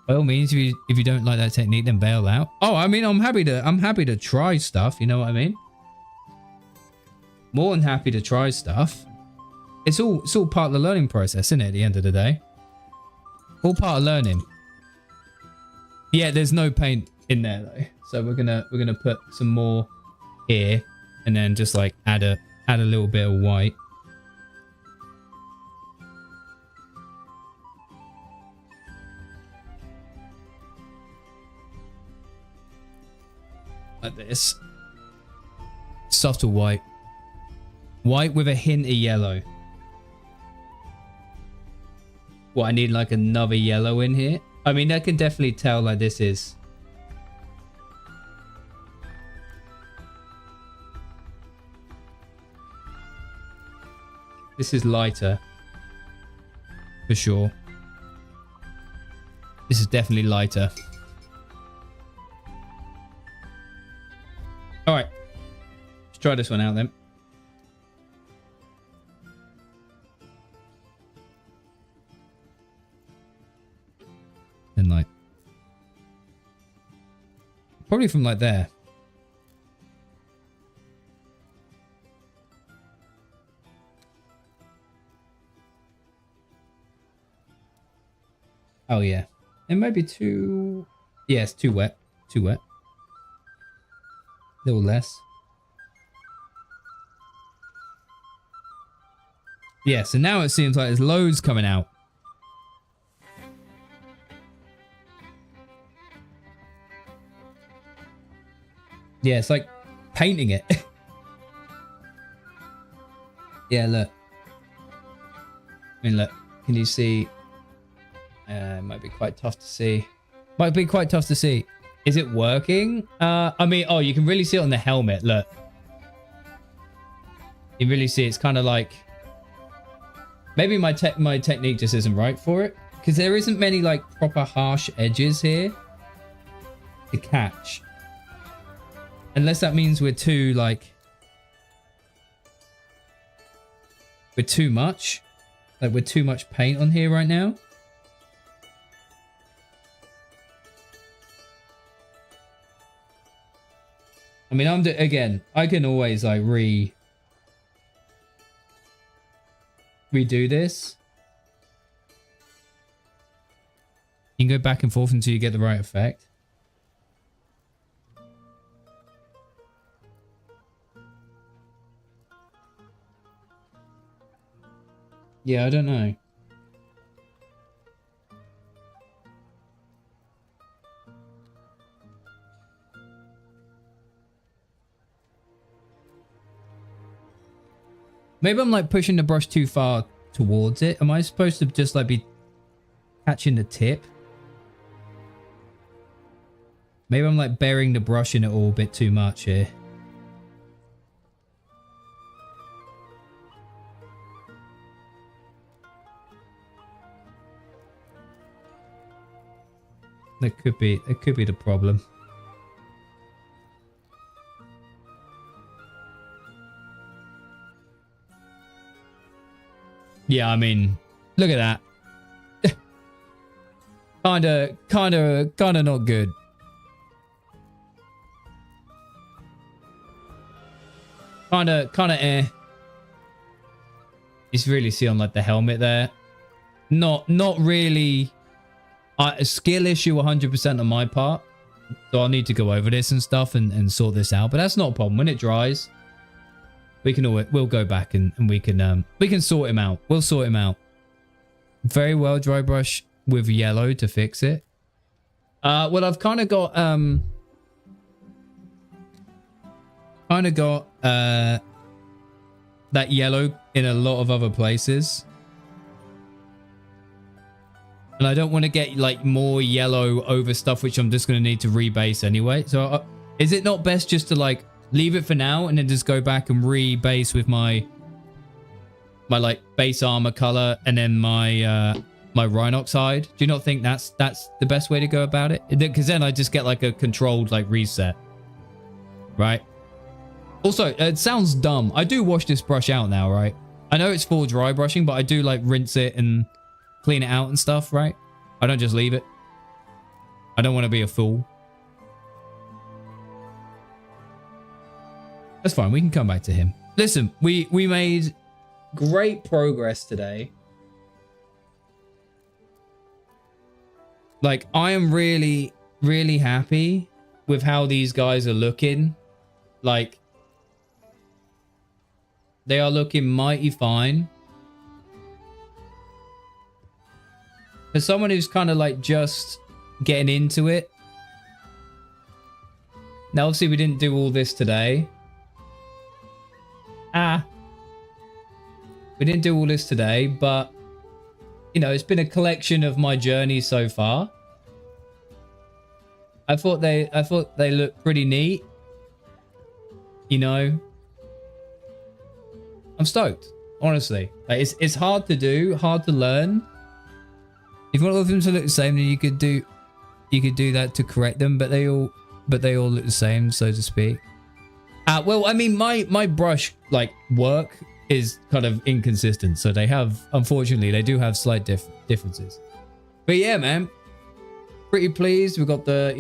S1: By all means, if you don't like that technique, then bail out. Oh, I mean, I'm happy to try stuff. You know what I mean? More than happy to try stuff. It's all part of the learning process, isn't it? At the end of the day, all part of learning. Yeah, there's no paint in there though, so we're gonna put some more here, and then just like add a little bit of white. Like this. Subtle white. White with a hint of yellow. Well, I need like another yellow in here. I mean, I can definitely tell like this is... This is lighter. For sure. This is definitely lighter. Alright. Let's try this one out then. And like... Probably from like there. Oh yeah. It might be too... Yeah, it's too wet. Too wet. A little less. Yeah, so now it seems like there's loads coming out. Yeah, it's like painting it. Yeah, look. I mean, look. Can you see? It might be quite tough to see. Might be quite tough to see. Is it working? I mean, oh, you can really see it on the helmet. Look. You really see it's kind of like... Maybe my technique just isn't right for it. Because there isn't many, like, proper harsh edges here to catch. Unless that means we're too, like... We're too much. Like, we're too much paint on here right now. I mean, again, I can always, like, redo this. You can go back and forth until you get the right effect. Yeah, I don't know. Maybe I'm like pushing the brush too far towards it. Am I supposed to just like be catching the tip? Maybe I'm like burying the brush in it all a bit too much here. That could be the problem. Yeah, I mean, look at that. kinda not good. Kinda eh. You can really see on like the helmet there. Not really a skill issue 100% on my part. So I'll need to go over this and stuff and sort this out. But that's not a problem. When it dries, we'll go back and we can sort him out. We'll sort him out. Very well, dry brush with yellow to fix it. Well, I've kind of got that yellow in a lot of other places. And I don't want to get like more yellow over stuff which I'm just going to need to rebase anyway. So is it not best just to like leave it for now and then just go back and rebase with my like base armor color and then my my Rhinox hide? Do you not think that's the best way to go about it? Because then I just get like a controlled like reset, right? Also, it sounds dumb. I do wash this brush out now, right? I know it's for dry brushing, but I do like rinse it and clean it out and stuff, right? I don't just leave it. I don't want to be a fool. That's fine. We can come back to him. Listen, we made great progress today. Like, I am really, really happy with how these guys are looking. Like, they are looking mighty fine. For someone who's kind of like just getting into it. Now, obviously, we didn't do all this today. We didn't do all this today, but you know, it's been a collection of my journey so far. I thought they looked pretty neat. You know, I'm stoked, honestly. Like, it's hard to do, hard to learn. If you want all of them to look the same, then you could do that to correct them, but they all look the same, so to speak. Well, I mean, my brush like work is kind of inconsistent, so unfortunately they do have slight differences. But yeah, man, pretty pleased. We've got they're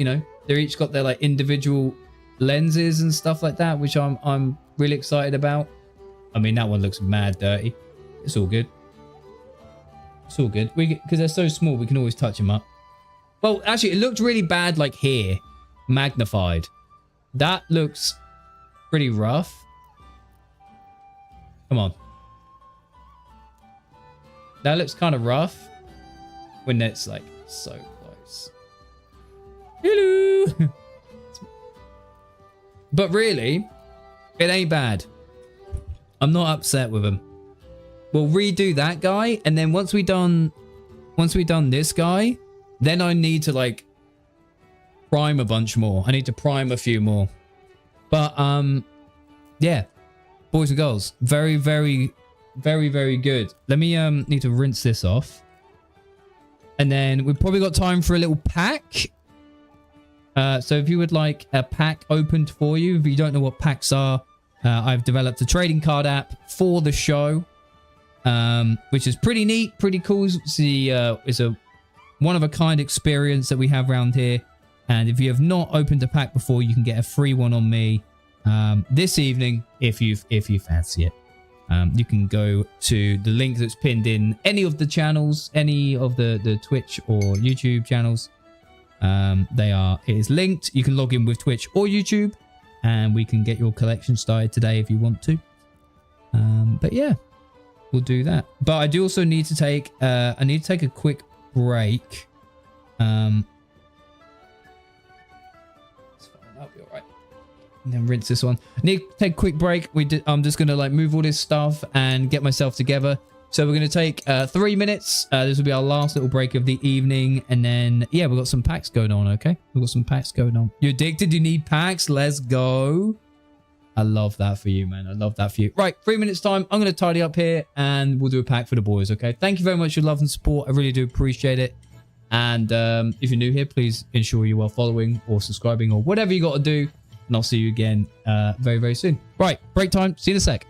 S1: each got their like individual lenses and stuff like that, which I'm really excited about. I mean, that one looks mad dirty. It's all good. It's all good. Because they're so small, we can always touch them up. Well, actually, it looked really bad like here, magnified. That looks pretty rough. Come on. That looks kind of rough when it's like so close. Hello. But really, it ain't bad. I'm not upset with them. we'll redo that guy, and then once we done this guy, then I need to like prime a bunch more. I need to prime a few more. But yeah, boys and girls, very, very, very, very good. Let me need to rinse this off, and then we've probably got time for a little pack. So if you would like a pack opened for you, if you don't know what packs are, I've developed a trading card app for the show, which is pretty neat, pretty cool. It's a one-of-a-kind experience that we have around here. And if you have not opened a pack before, you can get a free one on me this evening if you fancy it. You can go to the link that's pinned in any of the channels, any of the Twitch or YouTube channels. It is linked. You can log in with Twitch or YouTube, and we can get your collection started today if you want to. But yeah, we'll do that. But I do also need to take a quick break. That'll be all right. And then rinse this one. Need to take a quick break. I'm just gonna like move all this stuff and get myself together. So we're gonna take 3 minutes. This will be our last little break of the evening, and then yeah, we've got some packs going on. Okay, we've got some packs going on. You're addicted? You need packs? Let's go. I love that for you, man. I love that for you. Right, 3 minutes time. I'm gonna tidy up here, and we'll do a pack for the boys. Okay. Thank you very much for your love and support. I really do appreciate it. And if you're new here, please ensure you are following or subscribing or whatever you got to do. And I'll see you again very, very soon. Right, break time. See you in a sec.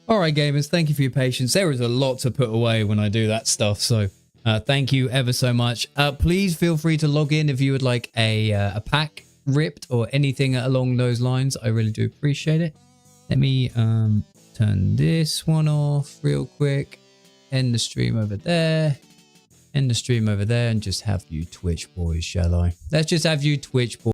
S1: All right, gamers, thank you for your patience. There is a lot to put away when I do that stuff, so thank you ever so much. Please feel free to log in if you would like a pack ripped or anything along those lines. I really do appreciate it. Let me turn this one off real quick. End the stream over there. End the stream over there and just have you Twitch boys, shall I? Let's just have you Twitch boys.